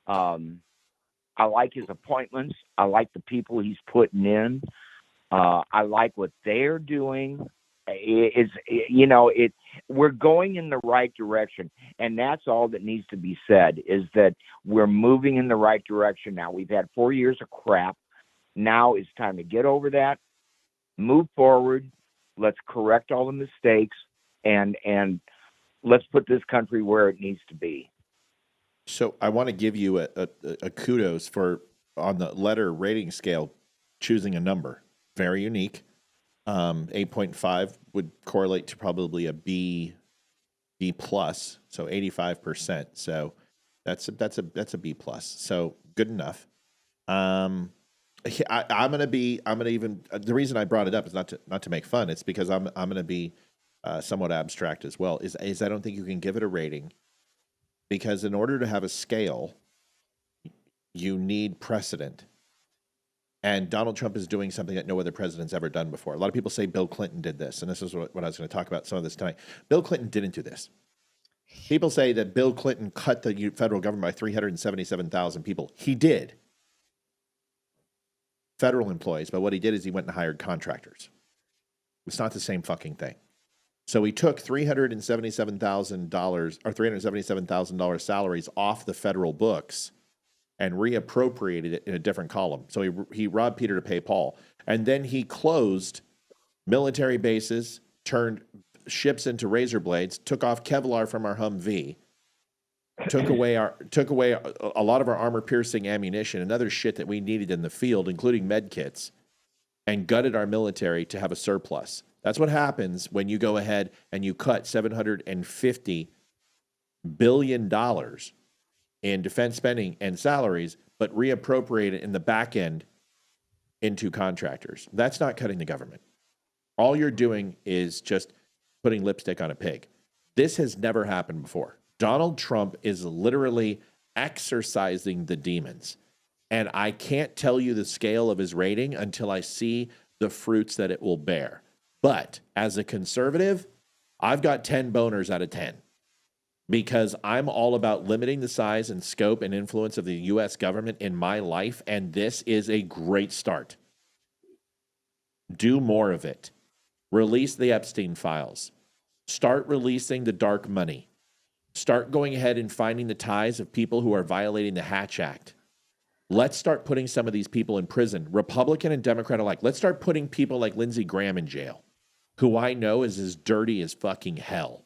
I like his appointments. I like the people he's putting in. I like what they're doing. We're going in the right direction, and that's all that needs to be said, is that we're moving in the right direction now. We've had 4 years of crap. Now it's time to get over that, move forward. Let's correct all the mistakes, and let's put this country where it needs to be. So I want to give you a kudos for, on the letter rating scale, choosing a number. Very unique. 8.5 would correlate to probably a B plus, so 85%. So that's a B plus. So good enough. I'm gonna even, the reason I brought it up is not to make fun. It's because I'm gonna be somewhat abstract as well. Is I don't think you can give it a rating, because in order to have a scale, you need precedent. And Donald Trump is doing something that no other president's ever done before. A lot of people say Bill Clinton did this, and this is what I was going to talk about some of this tonight. Bill Clinton didn't do this. People say that Bill Clinton cut the federal government by 377,000 people. He did. Federal employees, but what he did is he went and hired contractors. It's not the same fucking thing. So he took $377,000 or $377,000 salaries off the federal books and reappropriated it in a different column. So he robbed Peter to pay Paul. And then he closed military bases, turned ships into razor blades, took off Kevlar from our Humvee, took away a lot of our armor-piercing ammunition and other shit that we needed in the field, including med kits, and gutted our military to have a surplus. That's what happens when you go ahead and you cut $750 billion in defense spending and salaries, but reappropriate it in the back end into contractors. That's not cutting the government. All you're doing is just putting lipstick on a pig. This has never happened before. Donald Trump is literally exorcising the demons. And I can't tell you the scale of his rating until I see the fruits that it will bear. But as a conservative, I've got 10 boners out of 10 because I'm all about limiting the size and scope and influence of the U.S. government in my life, and this is a great start. Do more of it. Release the Epstein files. Start releasing the dark money. Start going ahead and finding the ties of people who are violating the Hatch Act. Let's start putting some of these people in prison, Republican and Democrat alike. Let's start putting people like Lindsey Graham in jail, who I know is as dirty as fucking hell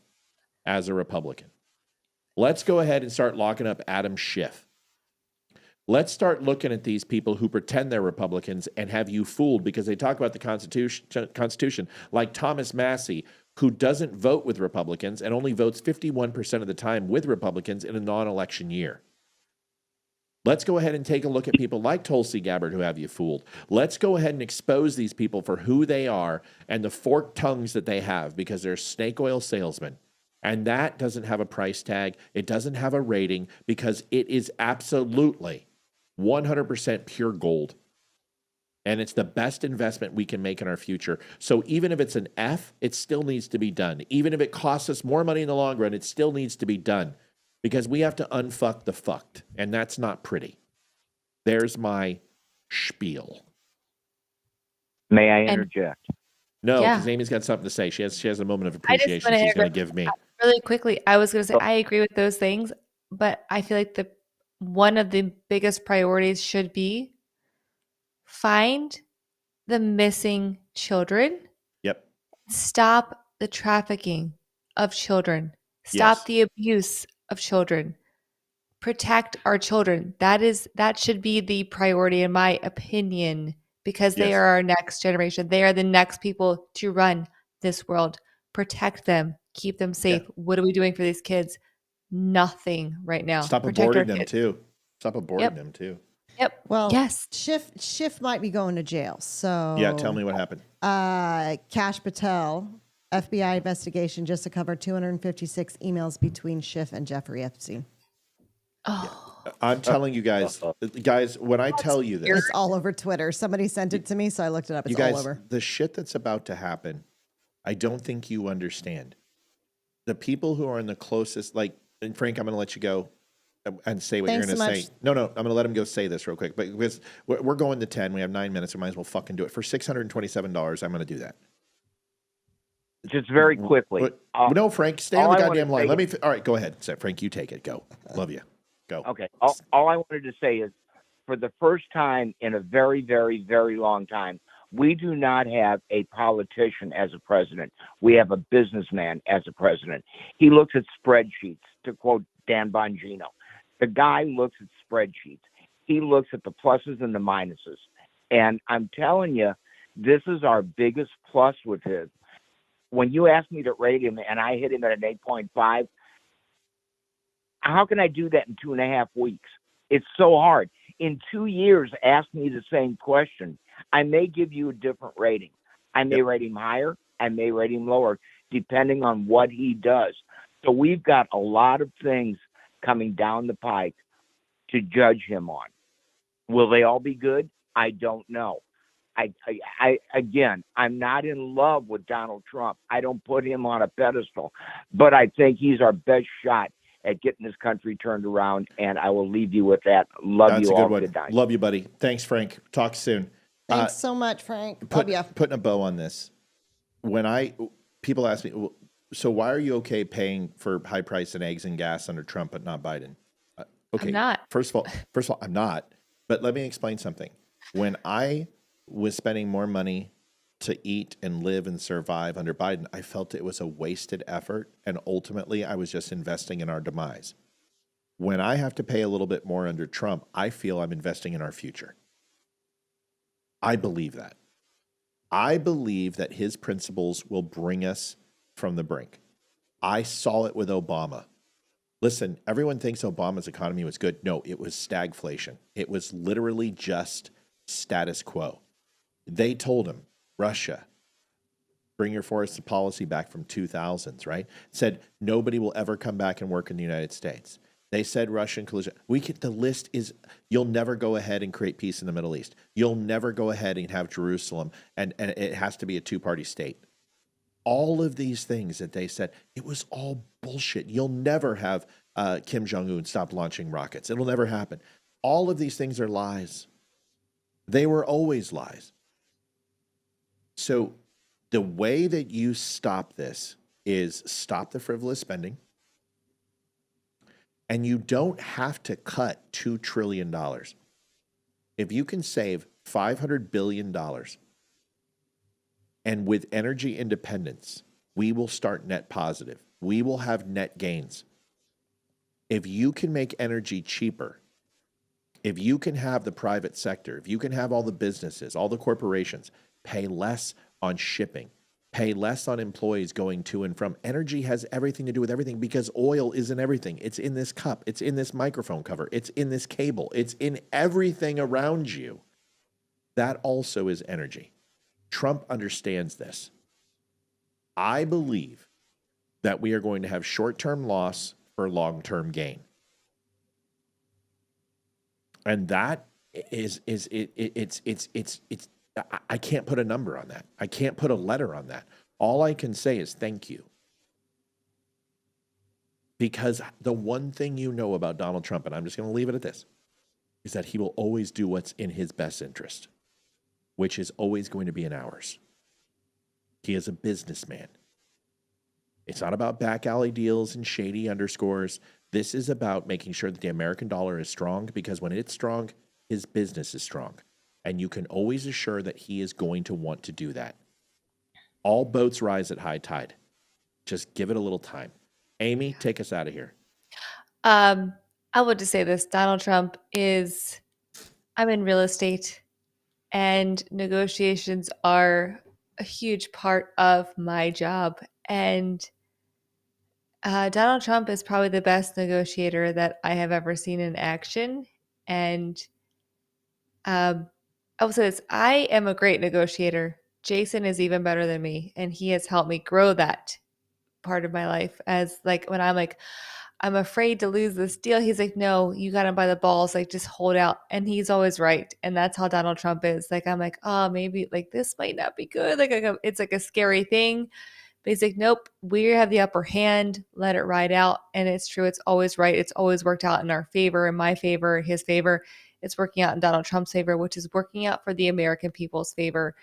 as a Republican. Let's go ahead and start locking up Adam Schiff. Let's start looking at these people who pretend they're Republicans and have you fooled because they talk about the Constitution like Thomas Massey, who doesn't vote with Republicans and only votes 51% of the time with Republicans in a non-election year. Let's go ahead and take a look at people like Tulsi Gabbard who have you fooled. Let's go ahead and expose these people for who they are and the forked tongues that they have because they're snake oil salesmen. And that doesn't have a price tag. It doesn't have a rating because it is absolutely 100% pure gold. And it's the best investment we can make in our future. So even if it's an F, it still needs to be done. Even if it costs us more money in the long run, it still needs to be done. Because we have to unfuck the fucked. And that's not pretty. There's my spiel. May I interject? No, because Amy's got something to say. She has a moment of appreciation she's going to give me. Really quickly, I was going to say, I agree with those things. But I feel like one of the biggest priorities should be find the missing children. Yep. Stop the trafficking of children. Stop the abuse of children. Protect our children. That should be the priority in my opinion, because they are our next generation. They are the next people to run this world. Protect them. Keep them safe. What are we doing for these kids? Nothing right now. Stop aborting them too. Stop aborting them too. Yep. Well, yes. Schiff might be going to jail. So yeah, tell me what happened. Kash Patel, FBI investigation just to cover 256 emails between Schiff and Jeffrey Epstein. Oh, I'm telling you guys, when I tell you this, it's all over Twitter. Somebody sent it to me, so I looked it up. It's all over. The shit that's about to happen, I don't think you understand. The people who are in the closest, like, and Frank, I'm going to let you go and say what you're going to say. No, I'm going to let him go say this real quick. But because we're going to 10, we have 9 minutes. We might as well fucking do it. For $627, I'm going to do that. Just very quickly. No, Frank, stay on the goddamn line. All right, go ahead. Frank, you take it. Go. Love you. Go. Okay. All I wanted to say is, for the first time in a very, very, very long time, we do not have a politician as a president. We have a businessman as a president. He looks at spreadsheets, to quote Dan Bongino. The guy looks at spreadsheets. He looks at the pluses and the minuses. And I'm telling you, this is our biggest plus with his. When you asked me to rate him and I hit him at an 8.5, how can I do that in 2.5 weeks? It's so hard. In 2 years, ask me the same question. I may give you a different rating. I may rate him higher. I may rate him lower, depending on what he does. So we've got a lot of things coming down the pike to judge him on. Will they all be good? I don't know. Again, I'm not in love with Donald Trump. I don't put him on a pedestal, but I think he's our best shot at getting this country turned around, and I will leave you with that. Love you all. Good night. Love you, buddy. Thanks, Frank. Talk soon. Thanks so much, Frank. Love you. Putting a bow on this. People ask me, so why are you okay paying for high price in eggs and gas under Trump, but not Biden? Okay. I'm not. First of all, I'm not. But let me explain something. When I was spending more money to eat and live and survive under Biden, I felt it was a wasted effort. And ultimately, I was just investing in our demise. When I have to pay a little bit more under Trump, I feel I'm investing in our future. I believe that. I believe that his principles will bring us from the brink. I saw it with Obama. Listen, everyone thinks Obama's economy was good. No, it was stagflation. It was literally just status quo. They told him, Russia, bring your foreign policy back from 2000s, right? Said nobody will ever come back and work in the United States. They said Russian collusion. The list is, you'll never go ahead and create peace in the Middle East. You'll never go ahead and have Jerusalem, and it has to be a two-party state. All of these things that they said, it was all bullshit. You'll never have Kim Jong-un stop launching rockets. It'll never happen. All of these things are lies. They were always lies. So the way that you stop this is stop the frivolous spending. And you don't have to cut $2 trillion. If you can save $500 billion, and with energy independence, we will start net positive. We will have net gains. If you can make energy cheaper, if you can have the private sector, if you can have all the businesses, all the corporations pay less on shipping, pay less on employees going to and from. Energy has everything to do with everything because oil is in everything. It's in this cup. It's in this microphone cover. It's in this cable. It's in everything around you. That also is energy. Trump understands this. I believe that we are going to have short-term loss for long-term gain. And that it's I can't put a number on that. I can't put a letter on that. All I can say is thank you. Because the one thing you know about Donald Trump, and I'm just going to leave it at this, is that he will always do what's in his best interest, which is always going to be in ours. He is a businessman. It's not about back alley deals and shady underscores. This is about making sure that the American dollar is strong, because when it's strong, his business is strong. And you can always assure that he is going to want to do that. All boats rise at high tide. Just give it a little time. Amy, take us out of here. I would just say this. Donald Trump I'm in real estate, and negotiations are a huge part of my job. And Donald Trump is probably the best negotiator that I have ever seen in action. And I will say this, I am a great negotiator. Jason is even better than me, and he has helped me grow that part of my life. As like when I'm like, I'm afraid to lose this deal, he's like, no, you got him by the balls, like just hold out. And he's always right. And that's how Donald Trump is. Like, I'm like, oh, maybe like this might not be good. Like it's like a scary thing. But he's like, nope, we have the upper hand, let it ride out. And it's true, it's always right. It's always worked out in our favor, in my favor, his favor. It's working out in Donald Trump's favor, which is working out for the American people's favor.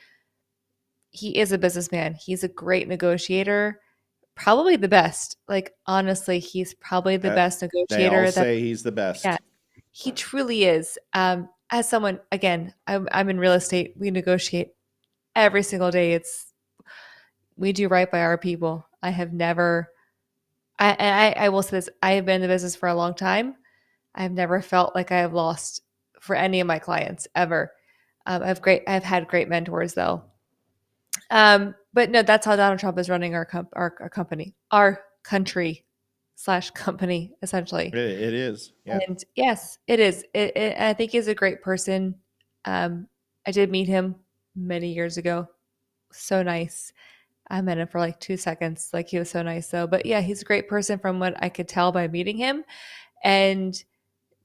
He is a businessman. He's a great negotiator, probably the best. Like, honestly, he's probably the best negotiator. They all say he's the best. Yeah, he truly is. As someone, again, I'm in real estate. We negotiate every single day. We do right by our people. I have never, I will say this, I have been in the business for a long time. I've never felt like I have lost for any of my clients ever. I've had great mentors though. But no, that's how Donald Trump is running our company, our country/company, essentially. It is. Yeah. And yes, it is. I think he's a great person. I did meet him many years ago. So nice. I met him for like 2 seconds. Like, he was so nice though. But yeah, he's a great person from what I could tell by meeting him. And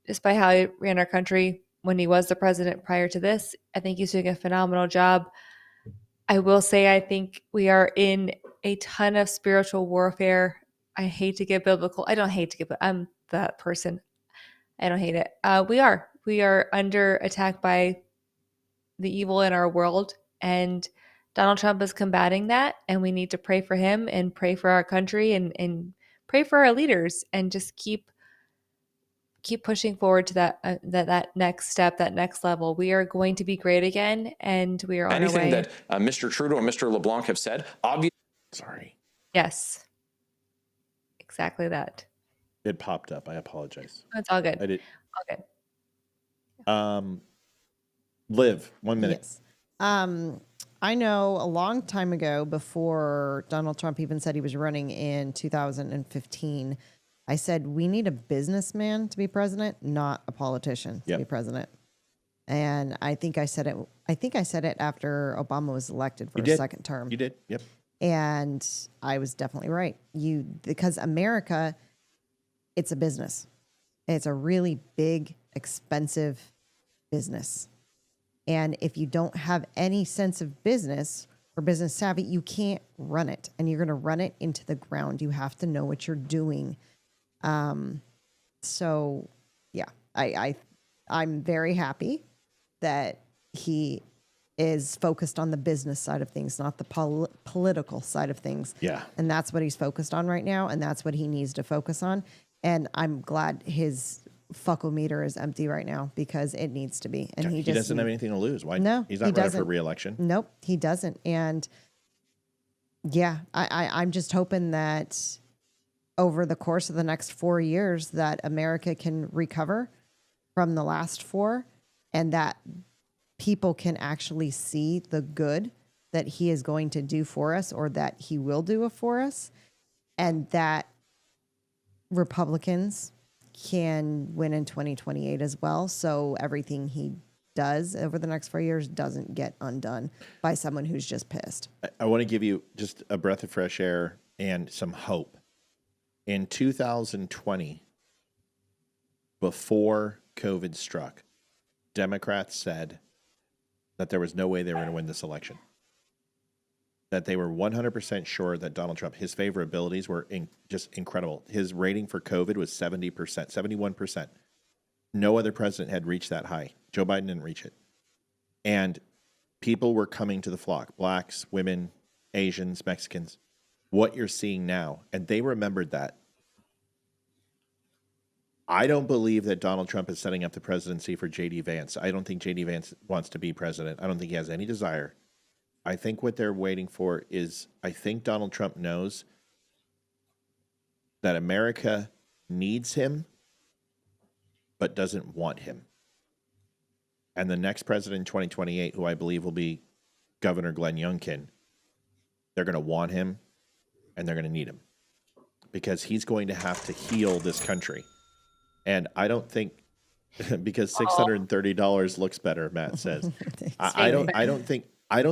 just by how he ran our country when he was the president prior to this, I think he's doing a phenomenal job. I will say, I think we are in a ton of spiritual warfare. I hate to get biblical. I don't hate to get, but I'm that person. I don't hate it. We are under attack by the evil in our world, and Donald Trump is combating that, and we need to pray for him and pray for our country and pray for our leaders, and just keep pushing forward to that next step, that next level. We are going to be great again, and we are on our way. Anything that Mr. Trudeau and Mr. LeBlanc have said, obviously. Sorry. Yes. Exactly that. It popped up. I apologize. It's all good. I did. All good. Liv, 1 minute. Yes. I know a long time ago, before Donald Trump even said he was running in 2015, I said, we need a businessman to be president, not a politician to be president. And I think I said it after Obama was elected for a second term. You did. Yep. And I was definitely right. Because America, it's a business. It's a really big, expensive business. And if you don't have any sense of business or business savvy, you can't run it. And you're going to run it into the ground. You have to know what you're doing. So yeah, I'm very happy that he is focused on the business side of things, not the political side of things. Yeah. And that's what he's focused on right now. And that's what he needs to focus on. And I'm glad his fuckle-meter is empty right now, because it needs to be. And he doesn't have anything to lose. Why? No, he's not he running doesn't. for re-election. Nope, he doesn't. And yeah, I'm just hoping that over the course of the next 4 years that America can recover from the last 4, and that people can actually see the good that he is going to do for us, or that he will do for us, and that Republicans can win in 2028 as well. So everything he does over the next 4 years doesn't get undone by someone who's just pissed. I want to give you just a breath of fresh air and some hope. In 2020, before COVID struck, Democrats said that there was no way they were going to win this election. That they were 100% sure that Donald Trump, his favorabilities were just incredible. His rating for COVID was 70%, 71%. No other president had reached that high. Joe Biden didn't reach it. And people were coming to the flock, blacks, women, Asians, Mexicans. What you're seeing now, and they remembered that. I don't believe that Donald Trump is setting up the presidency for J.D. Vance. I don't think J.D. Vance wants to be president. I don't think he has any desire. I think what they're waiting for is, I think Donald Trump knows that America needs him, but doesn't want him. And the next president in 2028, who I believe will be Governor Glenn Youngkin, they're going to want him and they're going to need him, because he's going to have to heal this country. And I don't think, because $630 looks better, Matt says, I don't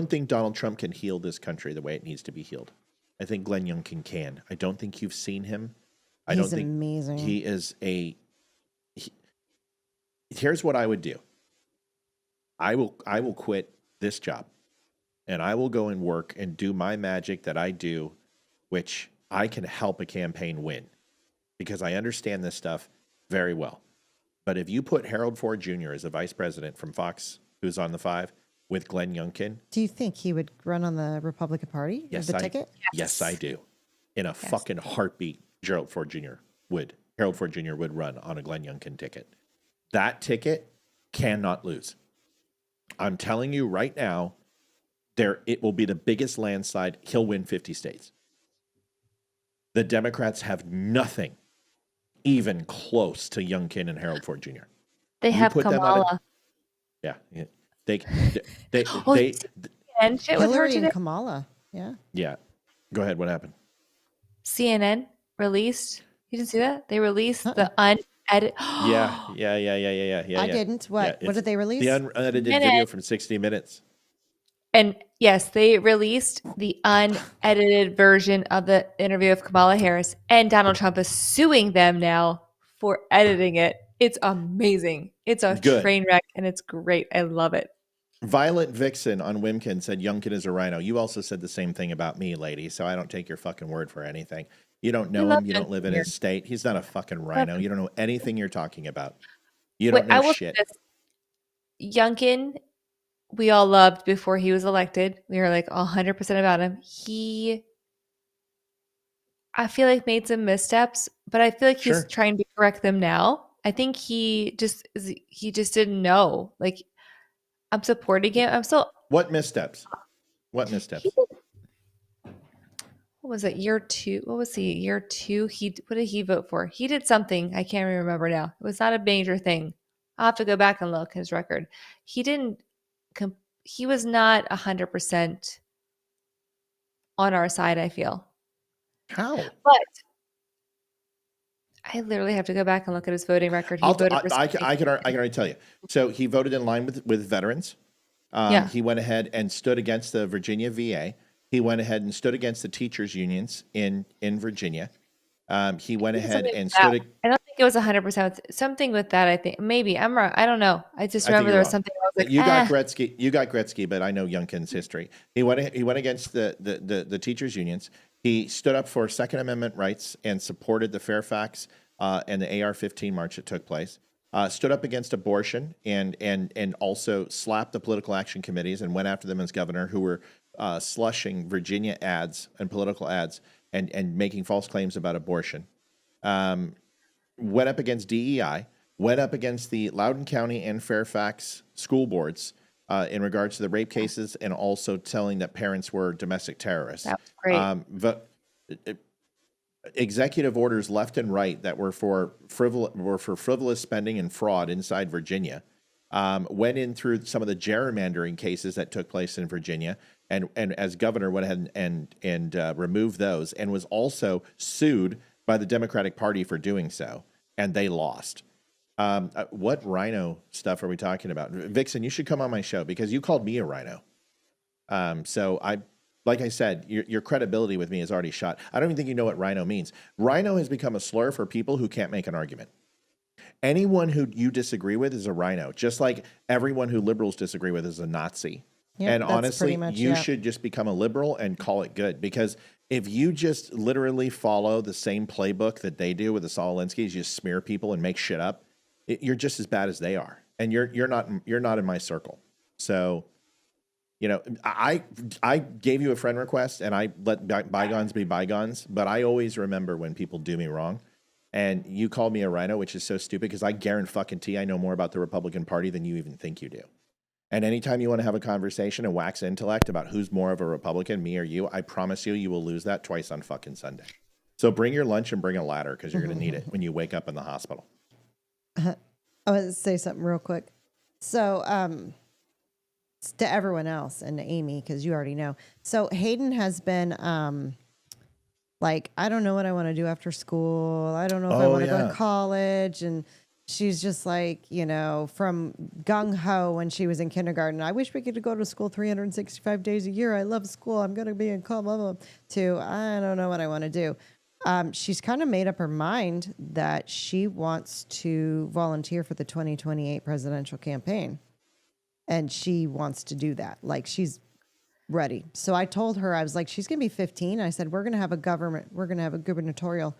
think Donald Trump can heal this country the way it needs to be healed. I think Glenn Youngkin can. I don't think you've seen him. He's amazing. He is here's what I would do. I will quit this job, and I will go and work and do my magic that I do, which I can help a campaign win, because I understand this stuff very well. But if you put Harold Ford Jr. as a vice president from Fox, who's on the 5, with Glenn Youngkin. Do you think he would run on the Republican Party? Yes, the ticket? Yes, I do. In a fucking heartbeat, Harold Ford Jr. would run on a Glenn Youngkin ticket. That ticket cannot lose. I'm telling you right now, it will be the biggest landslide. He'll win 50 states. The Democrats have nothing even close to Youngkin and Harold Ford Jr. They have Kamala. Yeah. And shit with her Hillary today. and Kamala. Yeah. Yeah. Go ahead. What happened? CNN released. You didn't see that? They released the unedited. Yeah. I didn't. What? Yeah, what did they release? The unedited video from 60 Minutes. And yes, they released the unedited version of the interview of Kamala Harris, and Donald Trump is suing them now for editing it. It's amazing. It's a train wreck, and it's great. I love it. Violet Vixen on Wimkin said Youngkin is a rhino. You also said the same thing about me, lady, so I don't take your fucking word for anything. You don't know him. You don't live in his state. He's not a fucking rhino. You don't know anything you're talking about. You don't know shit. Youngkin, we all loved before he was elected. We were like 100% about him. I feel like made some missteps, but I feel like he's trying to correct them now. I think he just didn't know. Like, I'm supporting him. I'm still. What missteps? What missteps? what was it, year 2? What was he, year 2? What did he vote for? He did something. I can't remember now. It was not a major thing. I'll have to go back and look his record. He didn't, he was not 100% on our side, I feel. How? But I literally have to go back and look at his voting record. I can already tell you. So he voted in line with veterans. He went ahead and stood against the Virginia VA. He went ahead and stood against the teachers' unions in Virginia. He went ahead and stood. I don't think it was 100%. Something with that, I think. Maybe. I'm wrong. I don't know. I just remember there was something I was like, You got Gretzky, but I know Youngkin's history. He went against the teachers' unions. He stood up for Second Amendment rights and supported the Fairfax and the AR-15 march that took place. Stood up against abortion and also slapped the political action committees and went after them as governor, who were slushing Virginia ads and political ads and making false claims about abortion. Went up against DEI, went up against the Loudoun County and Fairfax school boards in regards to the rape cases, and also telling that parents were domestic terrorists. That was great. Executive orders left and right that were for frivolous spending and fraud inside Virginia. Went in through some of the gerrymandering cases that took place in Virginia, and as governor went ahead and removed those, and was also sued by the Democratic Party for doing so, and they lost. What rhino stuff are we talking about? Vixen, you should come on my show because you called me a rhino. Like I said, your credibility with me is already shot. I don't even think you know what rhino means. Rhino has become a slur for people who can't make an argument. Anyone who you disagree with is a rhino, just like everyone who liberals disagree with is a Nazi. Yep, and honestly, much, you should just become a liberal and call it good. Because if you just literally follow the same playbook that they do with the Saul Alinsky's, you just smear people and make shit up, you're just as bad as they are. And you're not in my circle. So, you know, I gave you a friend request and I let bygones be bygones, but I always remember when people do me wrong. And you called me a rhino, which is so stupid because I guarantee I know more about the Republican Party than you even think you do. And anytime you want to have a conversation and wax intellect about who's more of a Republican, me or you, I promise you, you will lose that twice on fucking Sunday. So bring your lunch and bring a ladder because you're going to need it when you wake up in the hospital. I want to say something real quick. So, to everyone else and to Amy, because you already know. So Hayden has been like, I don't know what I want to do after school. I don't know if I want to go to college. And she's just like, you know, from gung-ho when she was in kindergarten. I wish we could go to school 365 days a year. I love school. I'm going to be in KAMALA. To, I don't know what I want to do. She's kind of made up her mind that she wants to volunteer for the 2028 presidential campaign. And she wants to do that. Like, she's ready. So I told her, I was like, she's going to be 15. I said, we're going to have a gubernatorial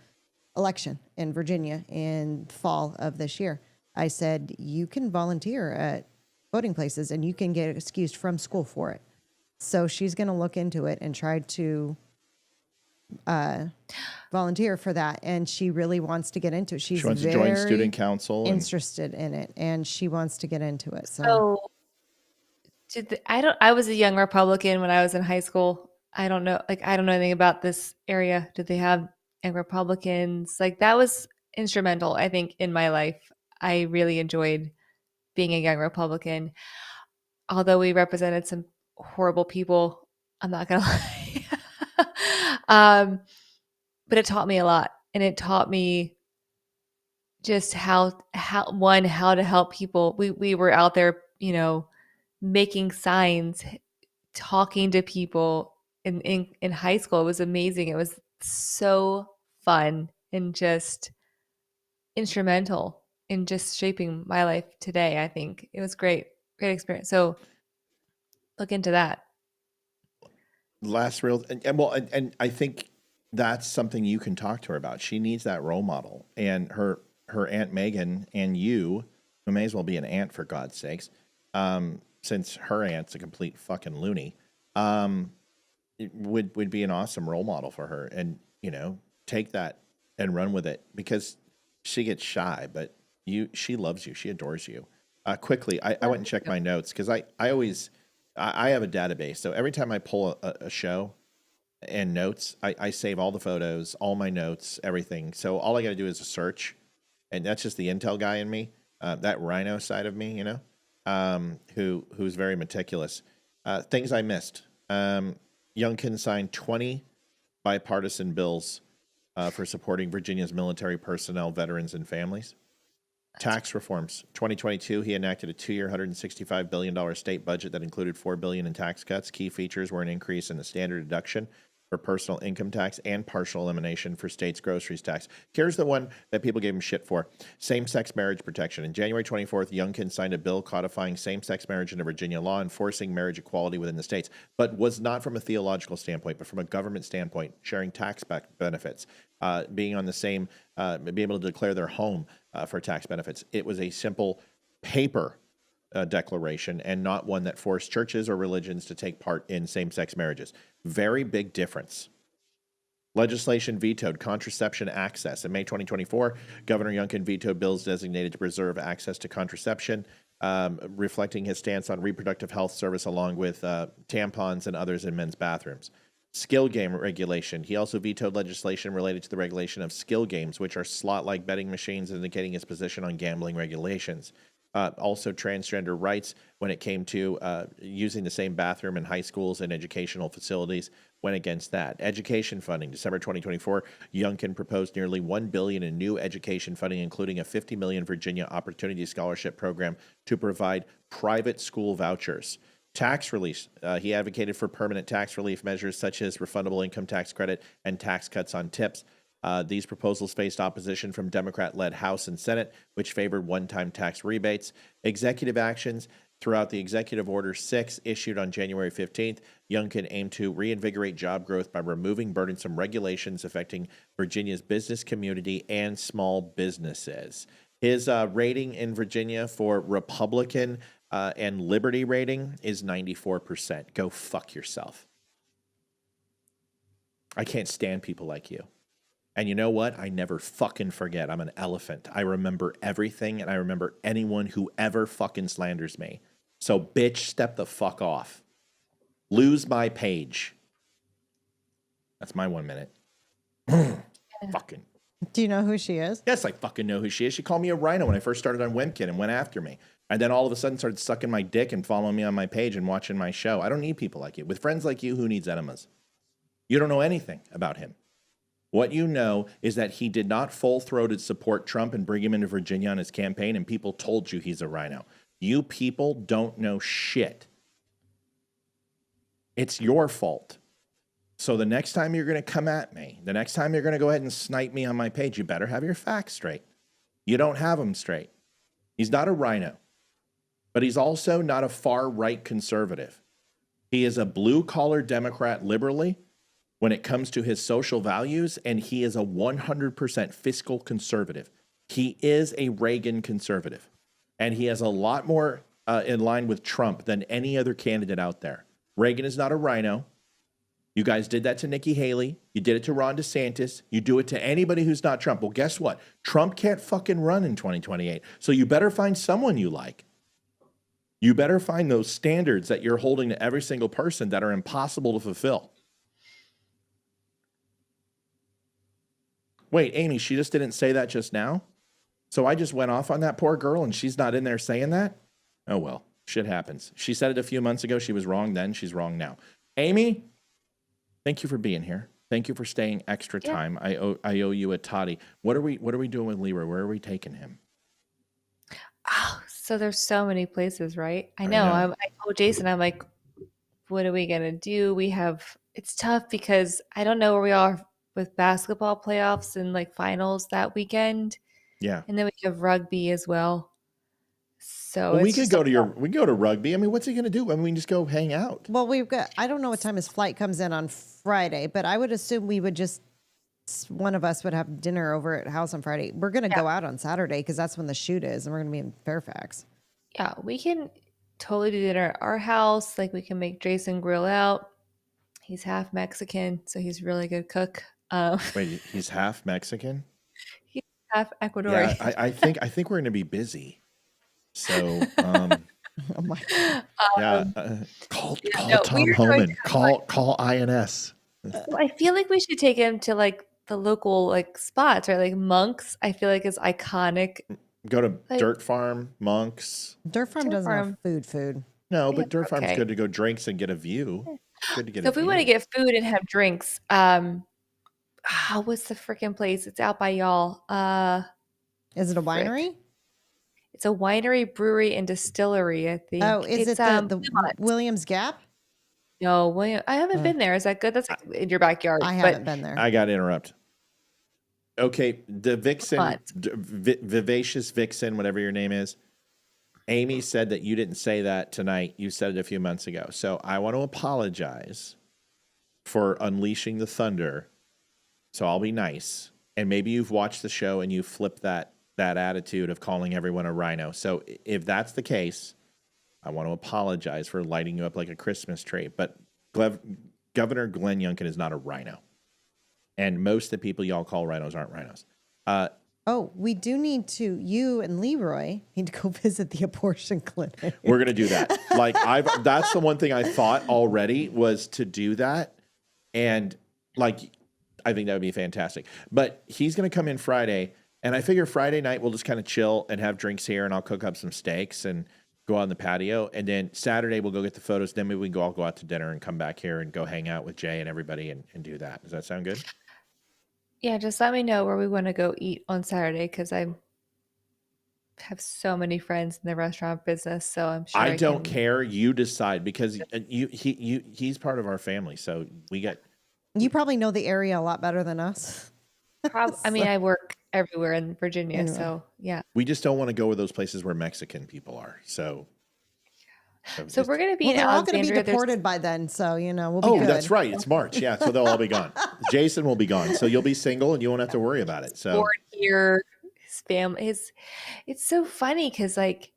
election in Virginia in fall of this year. I said, you can volunteer at voting places and you can get excused from school for it. So she's going to look into it and try to volunteer for that. And she really wants to get into it. She wants to join student council. Interested in it. And she wants to get into it. I was a young Republican when I was in high school. I don't know anything about this area. Did they have young Republicans? Like, that was instrumental, I think, in my life. I really enjoyed being a young Republican. Although we represented some horrible people, I'm not gonna lie. But it taught me a lot. And it taught me just how to help people. We were out there, you know, making signs, talking to people in high school. It was amazing. It was so fun and just instrumental in just shaping my life today. I think it was great experience. So look into that. And I think that's something you can talk to her about. She needs that role model, and her Aunt Megan and you, who may as well be an aunt for God's sakes, since her aunt's a complete fucking loony, it would be an awesome role model for her. And, you know, take that and run with it, because she gets shy, but she loves you. She adores you. Quickly, I went and checked my notes because I have a database. So every time I pull a show, and notes. I save all the photos, all my notes, everything. So all I got to do is a search, and that's just the intel guy in me, that rhino side of me, who's very meticulous. Things I missed. Youngkin signed 20 bipartisan bills for supporting Virginia's military personnel, veterans, and families. Tax reforms. 2022, he enacted a 2-year, $165 billion state budget that included $4 billion in tax cuts. Key features were an increase in the standard deduction for personal income tax and partial elimination for states' groceries tax. Here's the one that people gave him shit for. Same-sex marriage protection. In January 24th, Youngkin signed a bill codifying same-sex marriage into Virginia law, enforcing marriage equality within the states, but was not from a theological standpoint, but from a government standpoint, sharing tax benefits, being on the same, being able to declare their home for tax benefits. It was a simple paper declaration and not one that forced churches or religions to take part in same-sex marriages. Very big difference. Legislation vetoed contraception access. In May 2024, Governor Youngkin vetoed bills designated to preserve access to contraception, reflecting his stance on reproductive health service along with tampons and others in men's bathrooms. Skill game regulation. He also vetoed legislation related to the regulation of skill games, which are slot-like betting machines, indicating his position on gambling regulations. Also transgender rights when it came to using the same bathroom in high schools and educational facilities, went against that. Education funding. December 2024, Youngkin proposed nearly $1 billion in new education funding, including a $50 million Virginia Opportunity Scholarship program to provide private school vouchers. Tax relief. He advocated for permanent tax relief measures such as refundable income tax credit and tax cuts on tips. These proposals faced opposition from Democrat-led House and Senate, which favored one-time tax rebates. Executive actions. Throughout the Executive Order 6 issued on January 15th, Youngkin aimed to reinvigorate job growth by removing burdensome regulations affecting Virginia's business community and small businesses. His rating in Virginia for Republican and Liberty rating is 94%. Go fuck yourself. I can't stand people like you. And you know what? I never fucking forget. I'm an elephant. I remember everything, and I remember anyone who ever fucking slanders me. So, bitch, step the fuck off. Lose my page. That's my 1 minute. Fucking. Do you know who she is? Yes, I fucking know who she is. She called me a rhino when I first started on Wimkin and went after me. And then all of a sudden started sucking my dick and following me on my page and watching my show. I don't need people like you. With friends like you, who needs enemas? You don't know anything about him. What you know is that he did not full-throated support Trump and bring him into Virginia on his campaign, and people told you he's a rhino. You people don't know shit. It's your fault. So the next time you're going to come at me, the next time you're going to go ahead and snipe me on my page, you better have your facts straight. You don't have them straight. He's not a rhino, but he's also not a far-right conservative. He is a blue-collar Democrat liberally when it comes to his social values, and he is a 100% fiscal conservative. He is a Reagan conservative, and he has a lot more in line with Trump than any other candidate out there. Reagan is not a rhino. You guys did that to Nikki Haley. You did it to Ron DeSantis. You do it to anybody who's not Trump. Well, guess what? Trump can't fucking run in 2028, so you better find someone you like. You better find those standards that you're holding to every single person that are impossible to fulfill. Wait, Amy, she just didn't say that just now? So I just went off on that poor girl and she's not in there saying that? Oh, well, shit happens. She said it a few months ago. She was wrong then. She's wrong now. Amy, thank you for being here. Thank you for staying extra time. I owe you a toddy. What are we doing with Leroy? Where are we taking him? Oh, so there's so many places, right? I know. I told Jason, I'm like, what are we going to do? It's tough because I don't know where we are with basketball playoffs and like finals that weekend. Yeah. And then we have rugby as well. So we could go to rugby. I mean, what's he going to do? I mean, we can just go hang out. Well, I don't know what time his flight comes in on Friday, but I would assume one of us would have dinner over at house on Friday. We're going to go out on Saturday because that's when the shoot is, and we're going to be in Fairfax. Yeah, we can totally do dinner at our house. Like we can make Jason grill out. He's half Mexican, so he's a really good cook. Wait, he's half Mexican? He's half Ecuadorian. Yeah, I think we're going to be busy. So, oh my God. Call Tom Homan. Call INS. So I feel like we should take him to like the local like spots, right? Like Monk's, I feel like is iconic. Go to Like- Dirt Farm, Monk's. Dirt Farm Dirt doesn't Farm. have food. No, Yeah, but Dirt Farm's okay. good to go drinks and get a view. Good to get So a if we view. want to get food and have drinks, what's the freaking place? It's out by y'all. Is it a winery? It's a winery, brewery, and distillery, I think. Oh, is it's, it the Fremont. Williams Gap? No, William. I haven't been there. Is that good? That's like in your backyard. I but haven't been there. I got to interrupt. Okay, the Vixen, What? Vivacious Vixen, whatever your name is. Amy said that you didn't say that tonight. You said it a few months ago. So I want to apologize for unleashing the thunder. So I'll be nice. And maybe you've watched the show and you flipped that attitude of calling everyone a rhino. So if that's the case, I want to apologize for lighting you up like a Christmas tree. But Governor Glenn Youngkin is not a rhino. And most of the people y'all call rhinos aren't rhinos. We do need to, you and Leroy need to go visit the abortion clinic. We're going to do that. That's the one thing I thought already was to do that. And I think that would be fantastic. But he's going to come in Friday. And I figure Friday night we'll just kind of chill and have drinks here. And I'll cook up some steaks and go on the patio. And then Saturday we'll go get the photos. Then maybe we can all go out to dinner and come back here and go hang out with Jay and everybody and do that. Does that sound good? Yeah, just let me know where we want to go eat on Saturday because I have so many friends in the restaurant business. So I'm sure I don't care. You decide because he's part of our family. So we got. You probably know the area a lot better than us. I mean, I work everywhere in Virginia, Anyway. so yeah. We just don't want to go where those places where Mexican people are. So we're going to be Well, in they're all going to be Alexandria. deported by then, so we'll be good. That's right. It's March. Yeah, so they'll all be gone. Jason will be gone, so you'll be single and you won't have to worry about it. So Born here, his family. It's so funny because it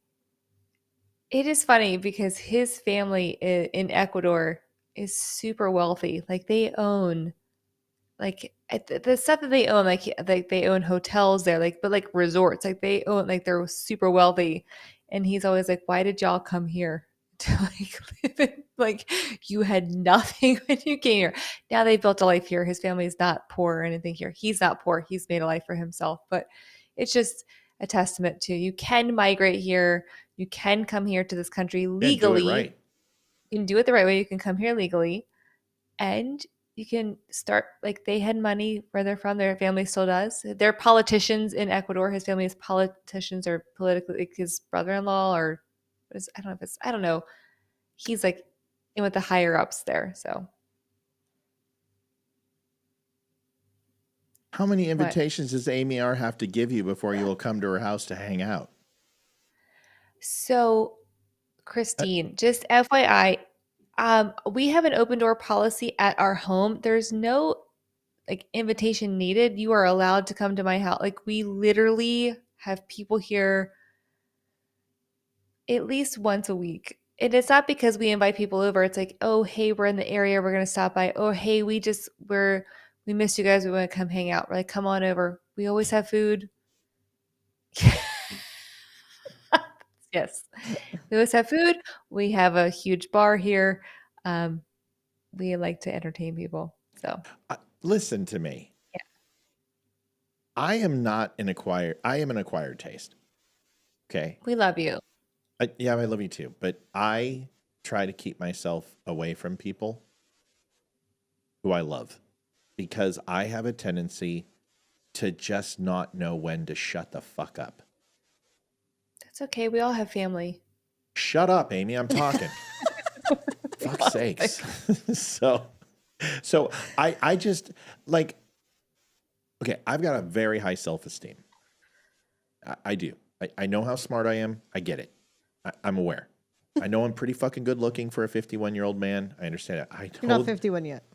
is funny because his family in Ecuador is super wealthy. Like they own, the stuff that they own, like they own hotels there, but resorts. Like they own, they're super wealthy. And he's always like, "Why did y'all come here to live in, you had nothing when you came here? Now they built a life here. His family is not poor or anything here. He's not poor. He's made a life for himself. But it's just a testament to you can migrate here. You can come here to this country legally. do it right. You can do it the right way. You can come here legally, and you can start they had money where they're from. Their family still does. They're politicians in Ecuador. His family is politicians or politically, his brother-in-law or I don't know. He's in with the higher ups there. So how many invitations does Amy R have to give you before you will come to her house to hang out? So Christine, just FYI, we have an open door policy at our home. There's no invitation needed. You are allowed to come to my house. We literally have people here at least once a week. And it's not because we invite people over. It's oh, hey, we're in the area. We're going to stop by. Oh, hey, we missed you guys. We want to come hang out. We're like, come on over. We always have food. Yes. We always have food. We have a huge bar here. We like to entertain people. So listen to me. Yeah. I am an acquired taste. Okay. We love you. I love you too. But I try to keep myself away from people who I love because I have a tendency to just not know when to shut the fuck up. That's okay. We all have family. Shut up, Amy. I'm talking. Fuck's sakes. So I just okay, I've got a very high self-esteem. I do. I know how smart I am. I get it. I'm aware. I know I'm pretty fucking good looking for a 51-year-old man. I understand it. You're not 51 yet.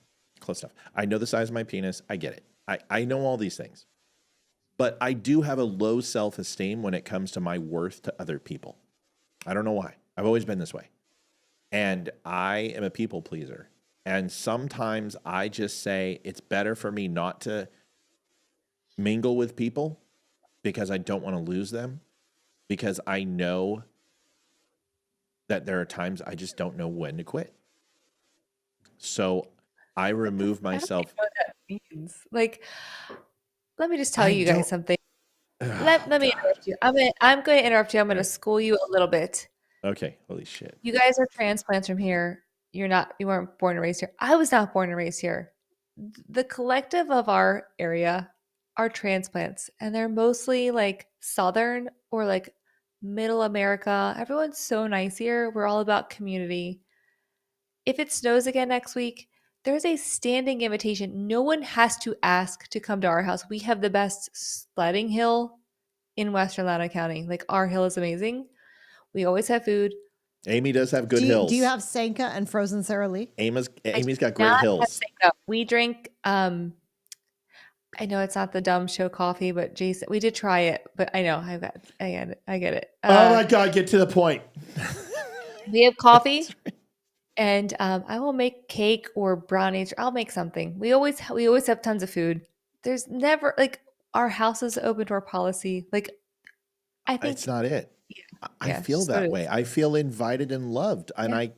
Close enough. I know the size of my penis. I get it. I know all these things. But I do have a low self-esteem when it comes to my worth to other people. I don't know why. I've always been this way. And I am a people pleaser. And sometimes I just say it's better for me not to mingle with people because I don't want to lose them. Because I know that there are times I just don't know when to quit. So I remove myself. I don't know what that means. Like, let me just tell I you don't- guys something. Let me interrupt you. I'm going to interrupt you. I'm going to school you a little bit. Okay, holy shit. You guys are transplants from here. You weren't born and raised here. I was not born and raised here. The collective of our area are transplants, and they're mostly like Southern or like Middle America. Everyone's so nice here. We're all about community. If it snows again next week, there's a standing invitation. No one has to ask to come to our house. We have the best sledding hill in Western Loudoun County. Like, our hill is amazing. We always have food. Amy does have good hills. Do you have Sanka and frozen Sara Lee? Amy's got great hills. We drink. I know it's not the dumb show coffee, but Jason, we did try it. But I know I get it. Oh my God, get to the point. We have coffee, and I will make cake or brownies. I'll make something. We always have tons of food. There's never like our house is open door policy. Like, I think It's not it. I Yeah, feel just that what it way. is. I feel invited and loved, and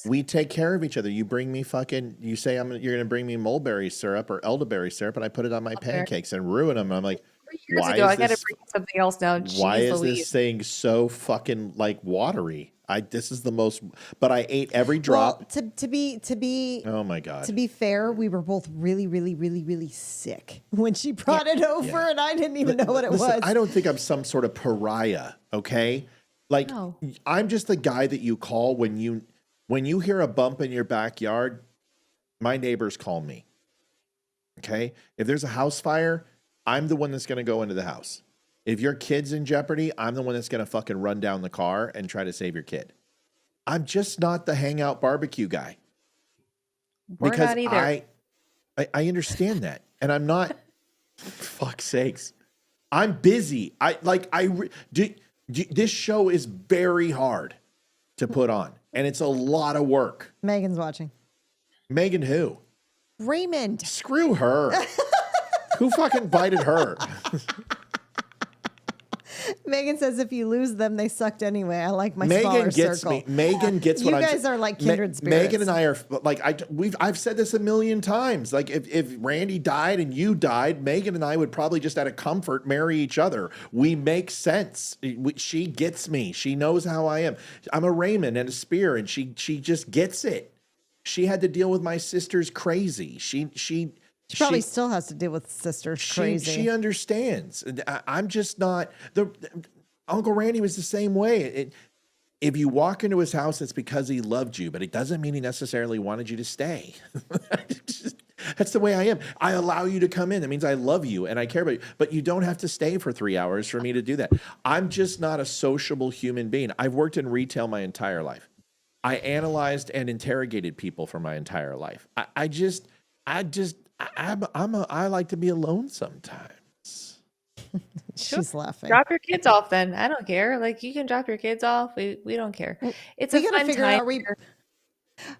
we take care of each other. You bring me you say you're going to bring me mulberry syrup or elderberry syrup, and I put it on my pancakes and ruin them. I'm like, years why ago, I is got to this? bring something else now. Why Jeez is Louise. this thing so fucking like watery? This is the most. But I ate every drop. Well, to be Oh my God. To be fair, we were both really, really, really, really sick when she brought it over, and I didn't even know what it Listen, was. I don't think I'm some sort of pariah, okay? Like, I'm just the guy that you call when you hear a bump in your backyard. My neighbors call me, okay? If there's a house fire, I'm the one that's going to go into the house. If your kid's in jeopardy, I'm the one that's going to fucking run down the car and try to save your kid. I'm just not the hangout barbecue guy. We're Because not either. I understand that. And I'm not, fuck's sakes. I'm busy. This show is very hard to put on, and it's a lot of work. Megan's watching. Megan who? Raymond. Screw her. Who fucking invited her? Megan says if you lose them, they sucked anyway. I like my Megan smaller gets circle. me. Megan gets what You guys are like kindred spirits. Megan and I are like I've said this a million times. Like if Randy died and you died, Megan and I would probably just out of comfort marry each other. We make sense. She gets me. She knows how I am. I'm a Raymond and a Spear, and she just gets it. She had to deal with my sister's crazy. She probably still has to deal with sisters crazy. She understands. I'm just not. Uncle Randy was the same way. If you walk into his house, it's because he loved you, but it doesn't mean he necessarily wanted you to stay. That's the way I am. I allow you to come in. That means I love you and I care about you, but you don't have to stay for 3 hours for me to do that. I'm just not a sociable human being. I've worked in retail my entire life. I analyzed and interrogated people for my entire life. I like to be alone sometimes. She's laughing. Drop your kids off then. I don't care. Like, you can drop your kids off. We don't care. It's a fun time.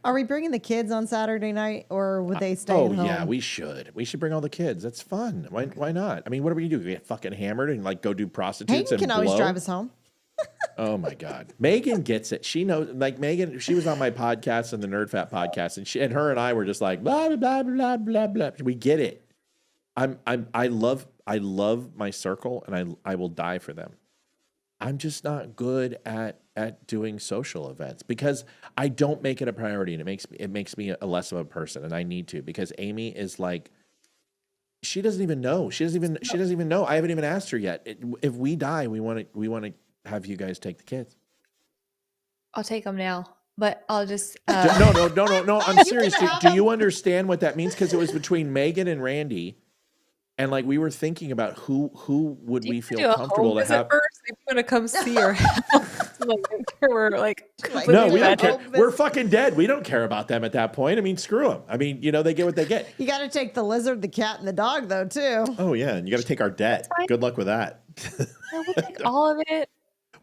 Are we bringing the kids on Saturday night, or would they stay at home? Yeah, we should. We should bring all the kids. That's fun. Why not? I mean, what are we gonna do? We get fucking hammered and like go do prostitutes Hayden and can always blow? drive us home. Oh my God. Megan gets it. She knows, like Megan, she was on my podcast and the Nerd Fat podcast, and her and I were just like, blah, blah, blah, blah, blah. We get it. I love my circle, and I will die for them. I'm just not good at doing social events because I don't make it a priority, and it makes me a less of a person, and I need to, because Amy is like, she doesn't even know. She doesn't even know. I haven't even asked her yet. If we die, we want to have you guys take the kids. I'll take them now, but I'll just No. I'm serious. Do you understand what that means? Because it was between Megan and Randy, and like we were thinking about who would we feel comfortable to have. First, they want to come see our house. We're like, No, we don't care. We're fucking dead. We don't care about them at that point. I mean, screw them. I mean, they get what they get. You got to take the lizard, the cat, and the dog, though, too. Oh yeah, and you got to take our debt. Good luck with that. We'll take all of it.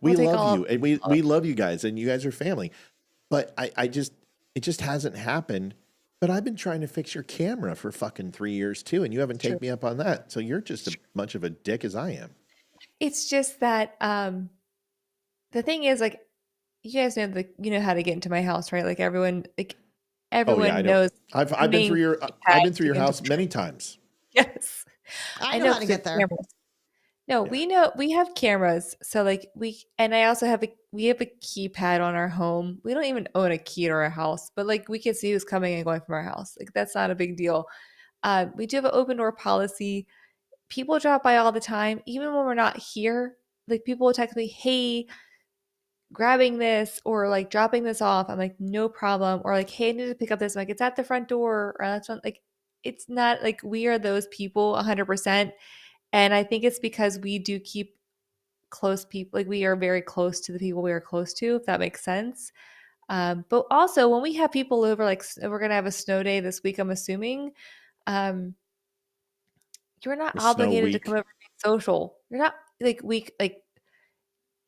We love you, and we love you guys, and you guys are family. But it just hasn't happened. But I've been trying to fix your camera for fucking 3 years too, and you haven't taken me up on that. So you're just as much of a dick as I am. It's just that the thing is, like, you guys know how to get into my house, right? Like, everyone, like, Everyone I know. knows. I've been through your house many times. Yes. I know how to get there. Cameras. No, we know we have cameras. So like I also have we have a keypad on our home. We don't even own a key to our house, but like we can see who's coming and going from our house. Like that's not a big deal. We do have an open door policy. People drop by all the time, even when we're not here. Like people will text me, "Hey, grabbing this," or like dropping this off. I'm like, no problem. Or like, "Hey, I need to pick up this." I'm like, "It's at the front door." Or that's not like, it's not like we are those people 100%. And I think it's because we do keep close people. Like we are very close to the people we are close to, if that makes sense. But also when we have people over, like we're going to have a snow day this week, I'm assuming, you're not obligated to come over and be social. You're not like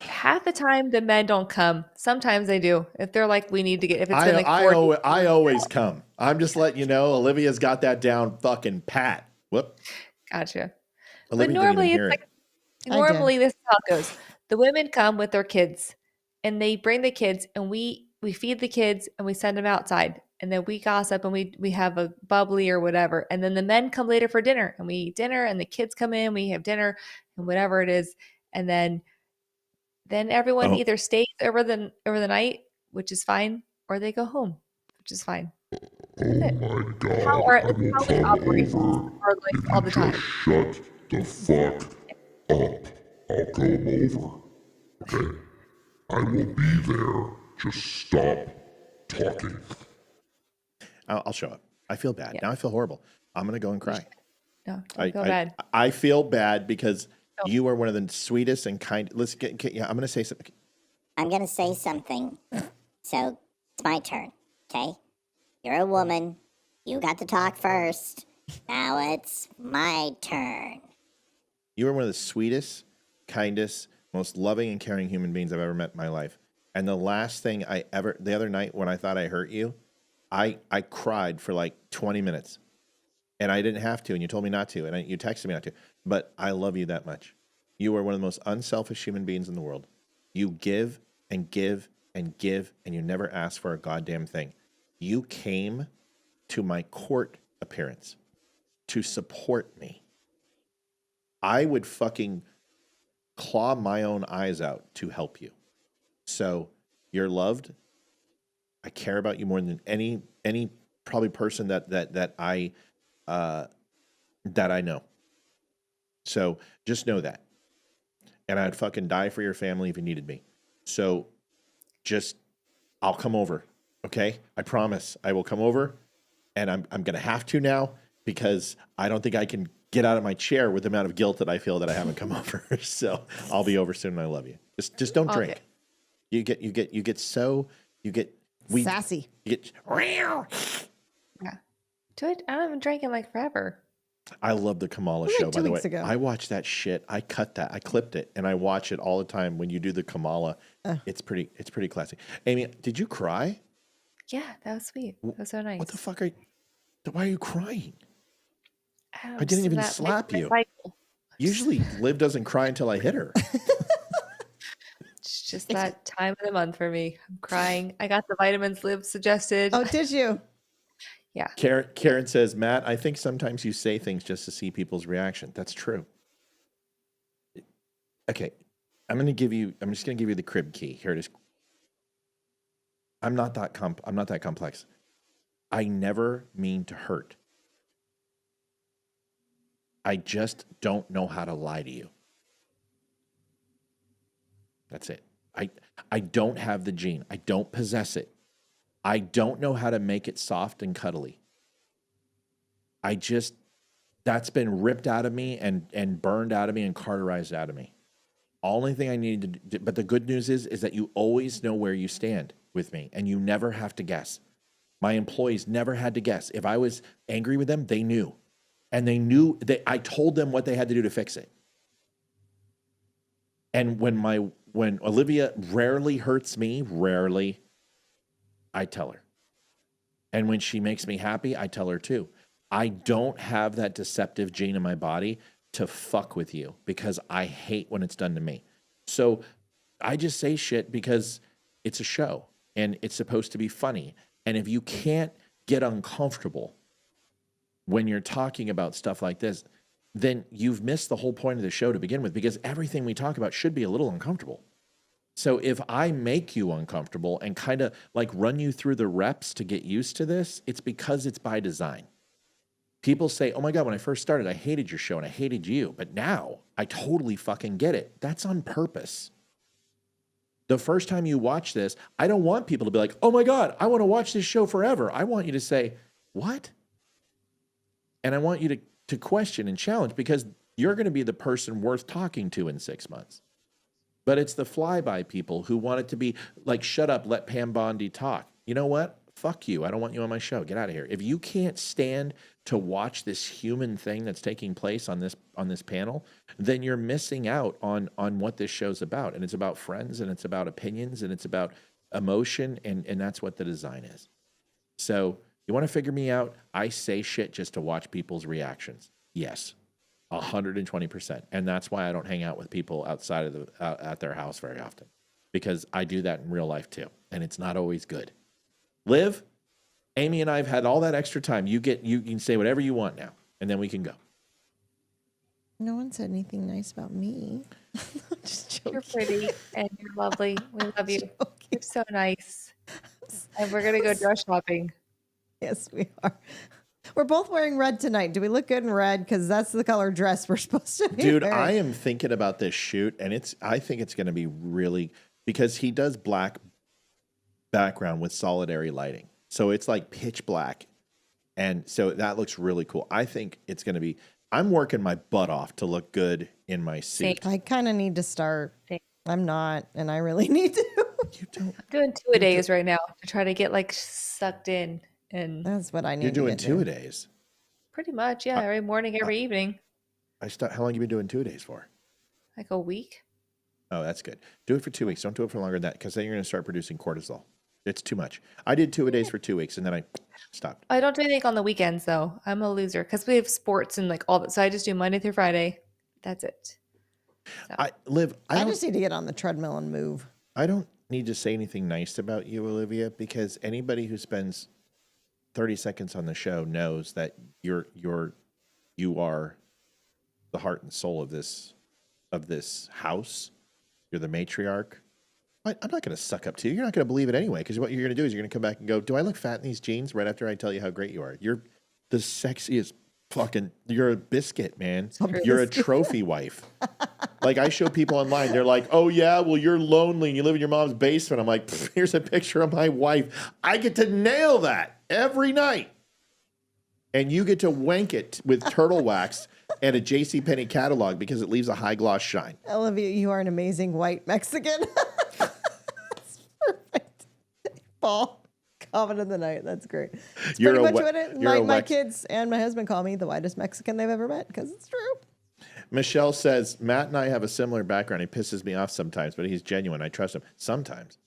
half the time the men don't come. Sometimes they do. If they're like, we need to get, if it's been like 4 days. I always come. I'm just letting you know, Olivia's got that down fucking pat. Whoop. Gotcha. Olivia But normally didn't even it's hear like, normally this is how it goes. The women come with their kids and they bring the kids and we feed the kids and we send them outside. And then we gossip and we have a bubbly or whatever. And then the men come later for dinner and we eat dinner and the kids come in, we have dinner and whatever it is. And then everyone either stays over the night, which is fine, or they go home, which is fine. Oh my God, I will come over all the time. Shut the fuck up. I'll come over. Okay? I will be there. Just stop talking. I'll show up. I feel bad. Yeah. Now I feel horrible. I'm going to go and cry. No, don't feel bad. I feel bad because you are one of the sweetest and kind. I'm going to say something. I'm going to say something. So it's my turn. Okay? You're a woman. You got to talk first. Now it's my turn. You are one of the sweetest, kindest, most loving and caring human beings I've ever met in my life. And the last thing the other night when I thought I hurt you, I cried for like 20 minutes. And I didn't have to, and you told me not to, and you texted me not to. But I love you that much. You are one of the most unselfish human beings in the world. You give and give and give, and you never ask for a goddamn thing. You came to my court appearance to support me. I would fucking claw my own eyes out to help you. So you're loved. I care about you more than any probably person that I know. So just know that. And I'd fucking die for your family if you needed me. So I'll come over. Okay? I promise I will come over, and I'm going to have to now because I don't think I can get out of my chair with the amount of guilt that I feel that I haven't come over. So I'll be over soon and I love you. Just don't drink. Okay. You get sassy. You get Yeah. Dude, I haven't drank in like forever. I love the KAMALA show, by the way. I watch that shit. I cut that. I clipped it, and I watch it all the time when you do the KAMALA. It's pretty classy. Amy, did you cry? Yeah, that was sweet. That was so nice. What the fuck why are you crying? I didn't even slap you. Usually Liv doesn't cry until I hit her. It's just that time of the month for me. I'm crying. I got the vitamins Liv suggested. Oh, did you? Yeah. Karen says, Matt, I think sometimes you say things just to see people's reaction. That's true. Okay. I'm just going to give you the crib key. Here it is. I'm not that complex. I never mean to hurt. I just don't know how to lie to you. That's it. I don't have the gene. I don't possess it. I don't know how to make it soft and cuddly. That's been ripped out of me and burned out of me and carterized out of me. Only thing I needed to do, but the good news is that you always know where you stand with me and you never have to guess. My employees never had to guess. If I was angry with them, they knew. And they knew that I told them what they had to do to fix it. And when Olivia rarely hurts me, I tell her. And when she makes me happy, I tell her too. I don't have that deceptive gene in my body to fuck with you because I hate when it's done to me. So I just say shit because it's a show and it's supposed to be funny. And if you can't get uncomfortable when you're talking about stuff like this, then you've missed the whole point of the show to begin with, because everything we talk about should be a little uncomfortable. So if I make you uncomfortable and kind of like run you through the reps to get used to this, it's because it's by design. People say, oh my God, when I first started, I hated your show and I hated you. But now I totally fucking get it. That's on purpose. The first time you watch this, I don't want people to be like, oh my God, I want to watch this show forever. I want you to say, what? And I want you to question and challenge, because you're going to be the person worth talking to in 6 months. But it's the flyby people who want it to be like, shut up, let Pam Bondi talk. You know what? Fuck you. I don't want you on my show. Get out of here. If you can't stand to watch this human thing that's taking place on this panel, then you're missing out on what this show's about. And it's about friends, and it's about opinions, and it's about emotion, and that's what the design is. So you want to figure me out? I say shit just to watch people's reactions. Yes, 120%. And that's why I don't hang out with people outside of at their house very often, because I do that in real life too, and it's not always good. Liv, Amy and I have had all that extra time. You can say whatever you want now, and then we can go. No one said anything nice about me. Just joking. You're pretty and you're lovely. We love you. You're so nice. And we're gonna go dress shopping. Yes, we are. We're both wearing red tonight. Do we look good in red? Because that's the color dress we're supposed to be Dude, wearing. I am thinking about this shoot, and I think it's going to be really, because he does black background with solidary lighting. So it's like pitch black. And so that looks really cool. I think it's going to be, I'm working my butt off to look good in my suit. I kind of need to start. I'm not, and I really need to. I'm doing 2-a-days right now to try to get like sucked in. And that's what I need. You're doing 2-a-days? Pretty much, yeah. Every morning, every evening. How long have you been doing 2-a-days for? Like a week. Oh, that's good. Do it for 2 weeks. Don't do it for longer than that, because then you're going to start producing cortisol. It's too much. I did 2-a-days for 2 weeks, and then I stopped. I don't do anything on the weekends, though. I'm a loser because we have sports and like all that. So I just do Monday through Friday. That's it. So. I just need to get on the treadmill and move. I don't need to say anything nice about you, Olivia, because anybody who spends 30 seconds on the show knows that you are the heart and soul of this house. You're the matriarch. I'm not going to suck up to you. You're not going to believe it anyway, because what you're going to do is you're going to come back and go, do I look fat in these jeans? Right after I tell you how great you are. You're the sexiest fucking, you're a biscuit, man. You're a trophy wife. Like, I show people online, they're like, oh yeah, well, you're lonely and you live in your mom's basement. I'm like, here's a picture of my wife. I get to nail that every night. And you get to wank it with turtle wax and a JCPenney catalog because it leaves a high gloss shine. Olivia, you are an amazing white Mexican. That's perfect. Paul, comment of the night. That's great. It's pretty much what it, my kids and my husband call me the whitest Mexican they've ever met, because it's true. Michelle says, Matt and I have a similar background. He pisses me off sometimes, but he's genuine. I trust him. Sometimes.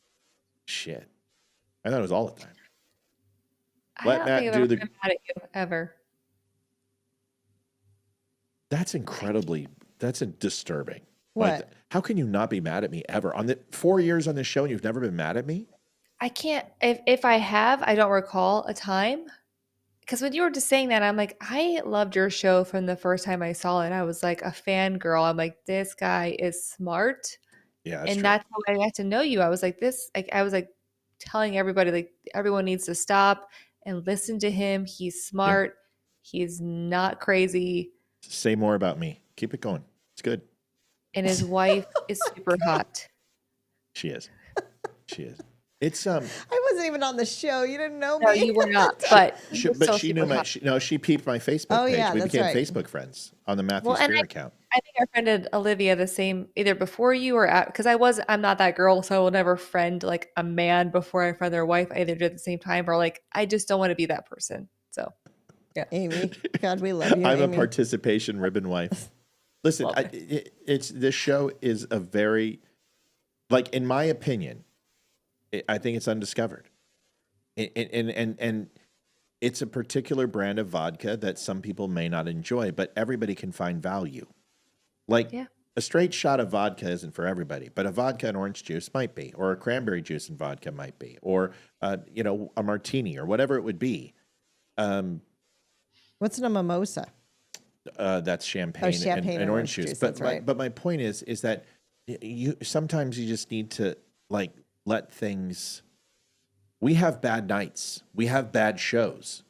Shit. I thought it was all the time. I don't think I've ever been mad at you, ever. That's that's disturbing. What? Like, how can you not be mad at me ever? On the 4 years on this show and you've never been mad at me? I can't, if I have, I don't recall a time. Because when you were just saying that, I'm like, I loved your show from the first time I saw it. I was like a fangirl. I'm like, this guy is smart. Yeah, and that's how I got to know you. I was like, I was like telling everybody, like, everyone needs to stop and listen to him. He's smart. Yeah. He's not crazy. Say more about me. Keep it going. It's good. And his wife is super hot. She is. She is. It's I wasn't even on the show. You didn't know me. No, you were not. But she knew my. She peeped my Facebook page. Yeah, we became right. Facebook friends on the Matthew Spear account. I think I friended Olivia the same either before you or at, because I'm not that girl, so I will never friend like a man before I friend their wife. I either do at the same time or like I just don't want to be that person. So yeah, Amy, God, we love you. I'm Amy. a participation ribbon wife. Listen, this show is a very, like, in my opinion, I think it's undiscovered, and it's a particular brand of vodka that some people may not enjoy, but everybody can find value. Like a straight shot of vodka isn't for everybody, but a vodka and orange juice might be, or a cranberry juice and vodka might be, or a martini or whatever it would be. What's in a mimosa? That's champagne, and orange juice. But my point is that you sometimes you just need to like let things. We have bad nights. We have bad shows.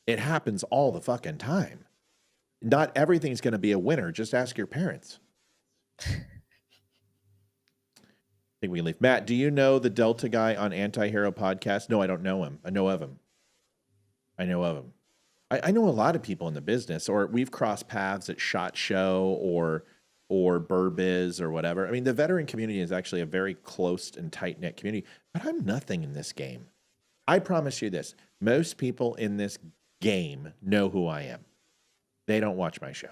It happens all the fucking time. Not everything's going to be a winner. Just ask your parents. I think we can leave. Matt, do you know the Delta guy on Anti-Hero Podcast? No, I don't know him. I know of him. I know a lot of people in the business, or we've crossed paths at SHOT Show or Burbiz or whatever. I mean, the veteran community is actually a very close and tight-knit community, but I'm nothing in this game. I promise you this. Most people in this game know who I am. They don't watch my show.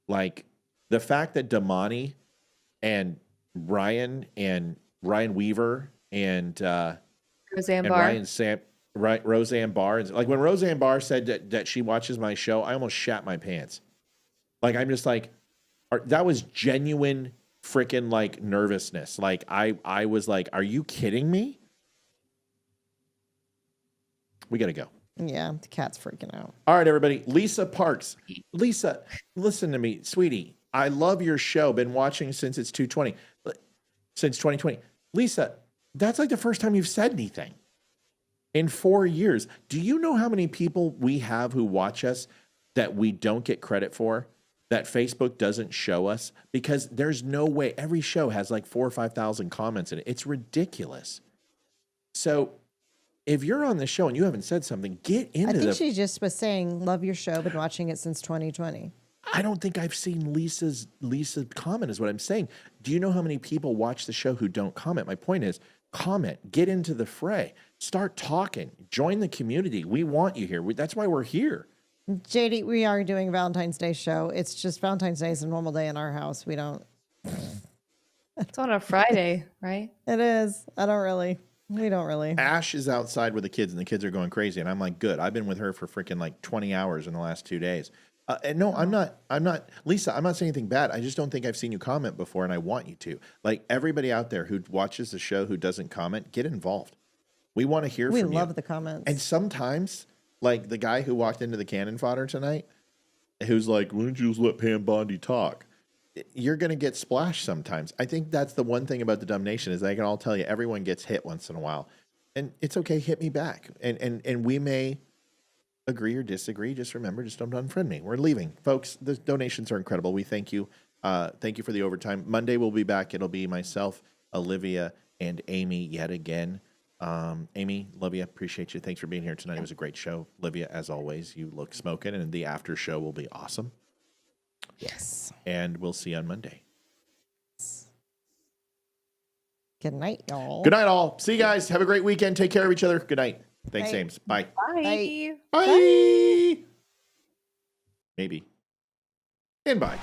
Like, the fact that Damani and Ryan Weaver and Roseanne and Barr. Roseanne Barr. Like when Roseanne Barr said that she watches my show, I almost shat my pants. Like I'm just like, that was genuine freaking like nervousness. Like I was like, are you kidding me? We got to go. Yeah, the cat's freaking out. All right, everybody. Lisa Parks. Lisa, listen to me, sweetie. I love your show. Been watching since it's 220. Since 2020. Lisa, that's like the first time you've said anything in 4 years. Do you know how many people we have who watch us that we don't get credit for, that Facebook doesn't show us? Because there's no way. Every show has like 4,000 or 5,000 comments in it. It's ridiculous. So if you're on the show and you haven't said something, get into I think she just was saying, love your show, been watching it since 2020. I don't think I've seen Lisa's comment is what I'm saying. Do you know how many people watch the show who don't comment? My point is, comment, get into the fray, start talking, join the community. We want you here. That's why we're here. JD, we are doing Valentine's Day show. It's just Valentine's Day is a normal day in our house. We don't. It's on a Friday, right? It is. We don't really. Ash is outside with the kids and the kids are going crazy. And I'm like, good. I've been with her for freaking like 20 hours in the last 2 days. And no, I'm not, Lisa, I'm not saying anything bad. I just don't think I've seen you comment before and I want you to. Like everybody out there who watches the show who doesn't comment, get involved. We want to hear from you. We love the comments. And sometimes, like the guy who walked into the cannon fodder tonight, who's like, why don't you just let Pam Bondi talk? You're going to get splashed sometimes. I think that's the one thing about the Dumb Nation is I can all tell you, everyone gets hit once in a while. And it's okay, hit me back. And we may agree or disagree. Just remember, just don't unfriend me. We're leaving. Folks, the donations are incredible. We thank you. Thank you for the overtime. Monday we'll be back. It'll be myself, Olivia, and Amy yet again. Amy, Olivia, appreciate you. Thanks for being here tonight. It was a great show. Olivia, as always, you look smoking, and the after show will be awesome. Yes. And we'll see you on Monday. Good night, y'all. Good night, all. See you guys. Have a great weekend. Take care of each other. Good night. Thanks, Bye. Ames. Bye. Bye. Bye. Maybe. And bye.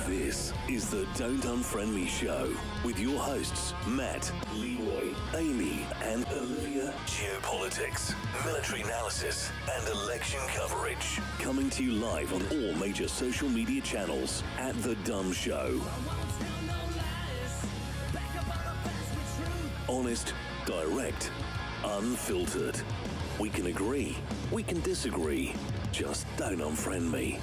This is the Don't Unfriend Me show with your hosts, Matt, Leroy, Amy, and Olivia. Geopolitics, military analysis, and election coverage. Coming to you live on all major social media channels at The Dumb Show. Honest, direct, unfiltered. We can agree, we can disagree. Just don't unfriend me.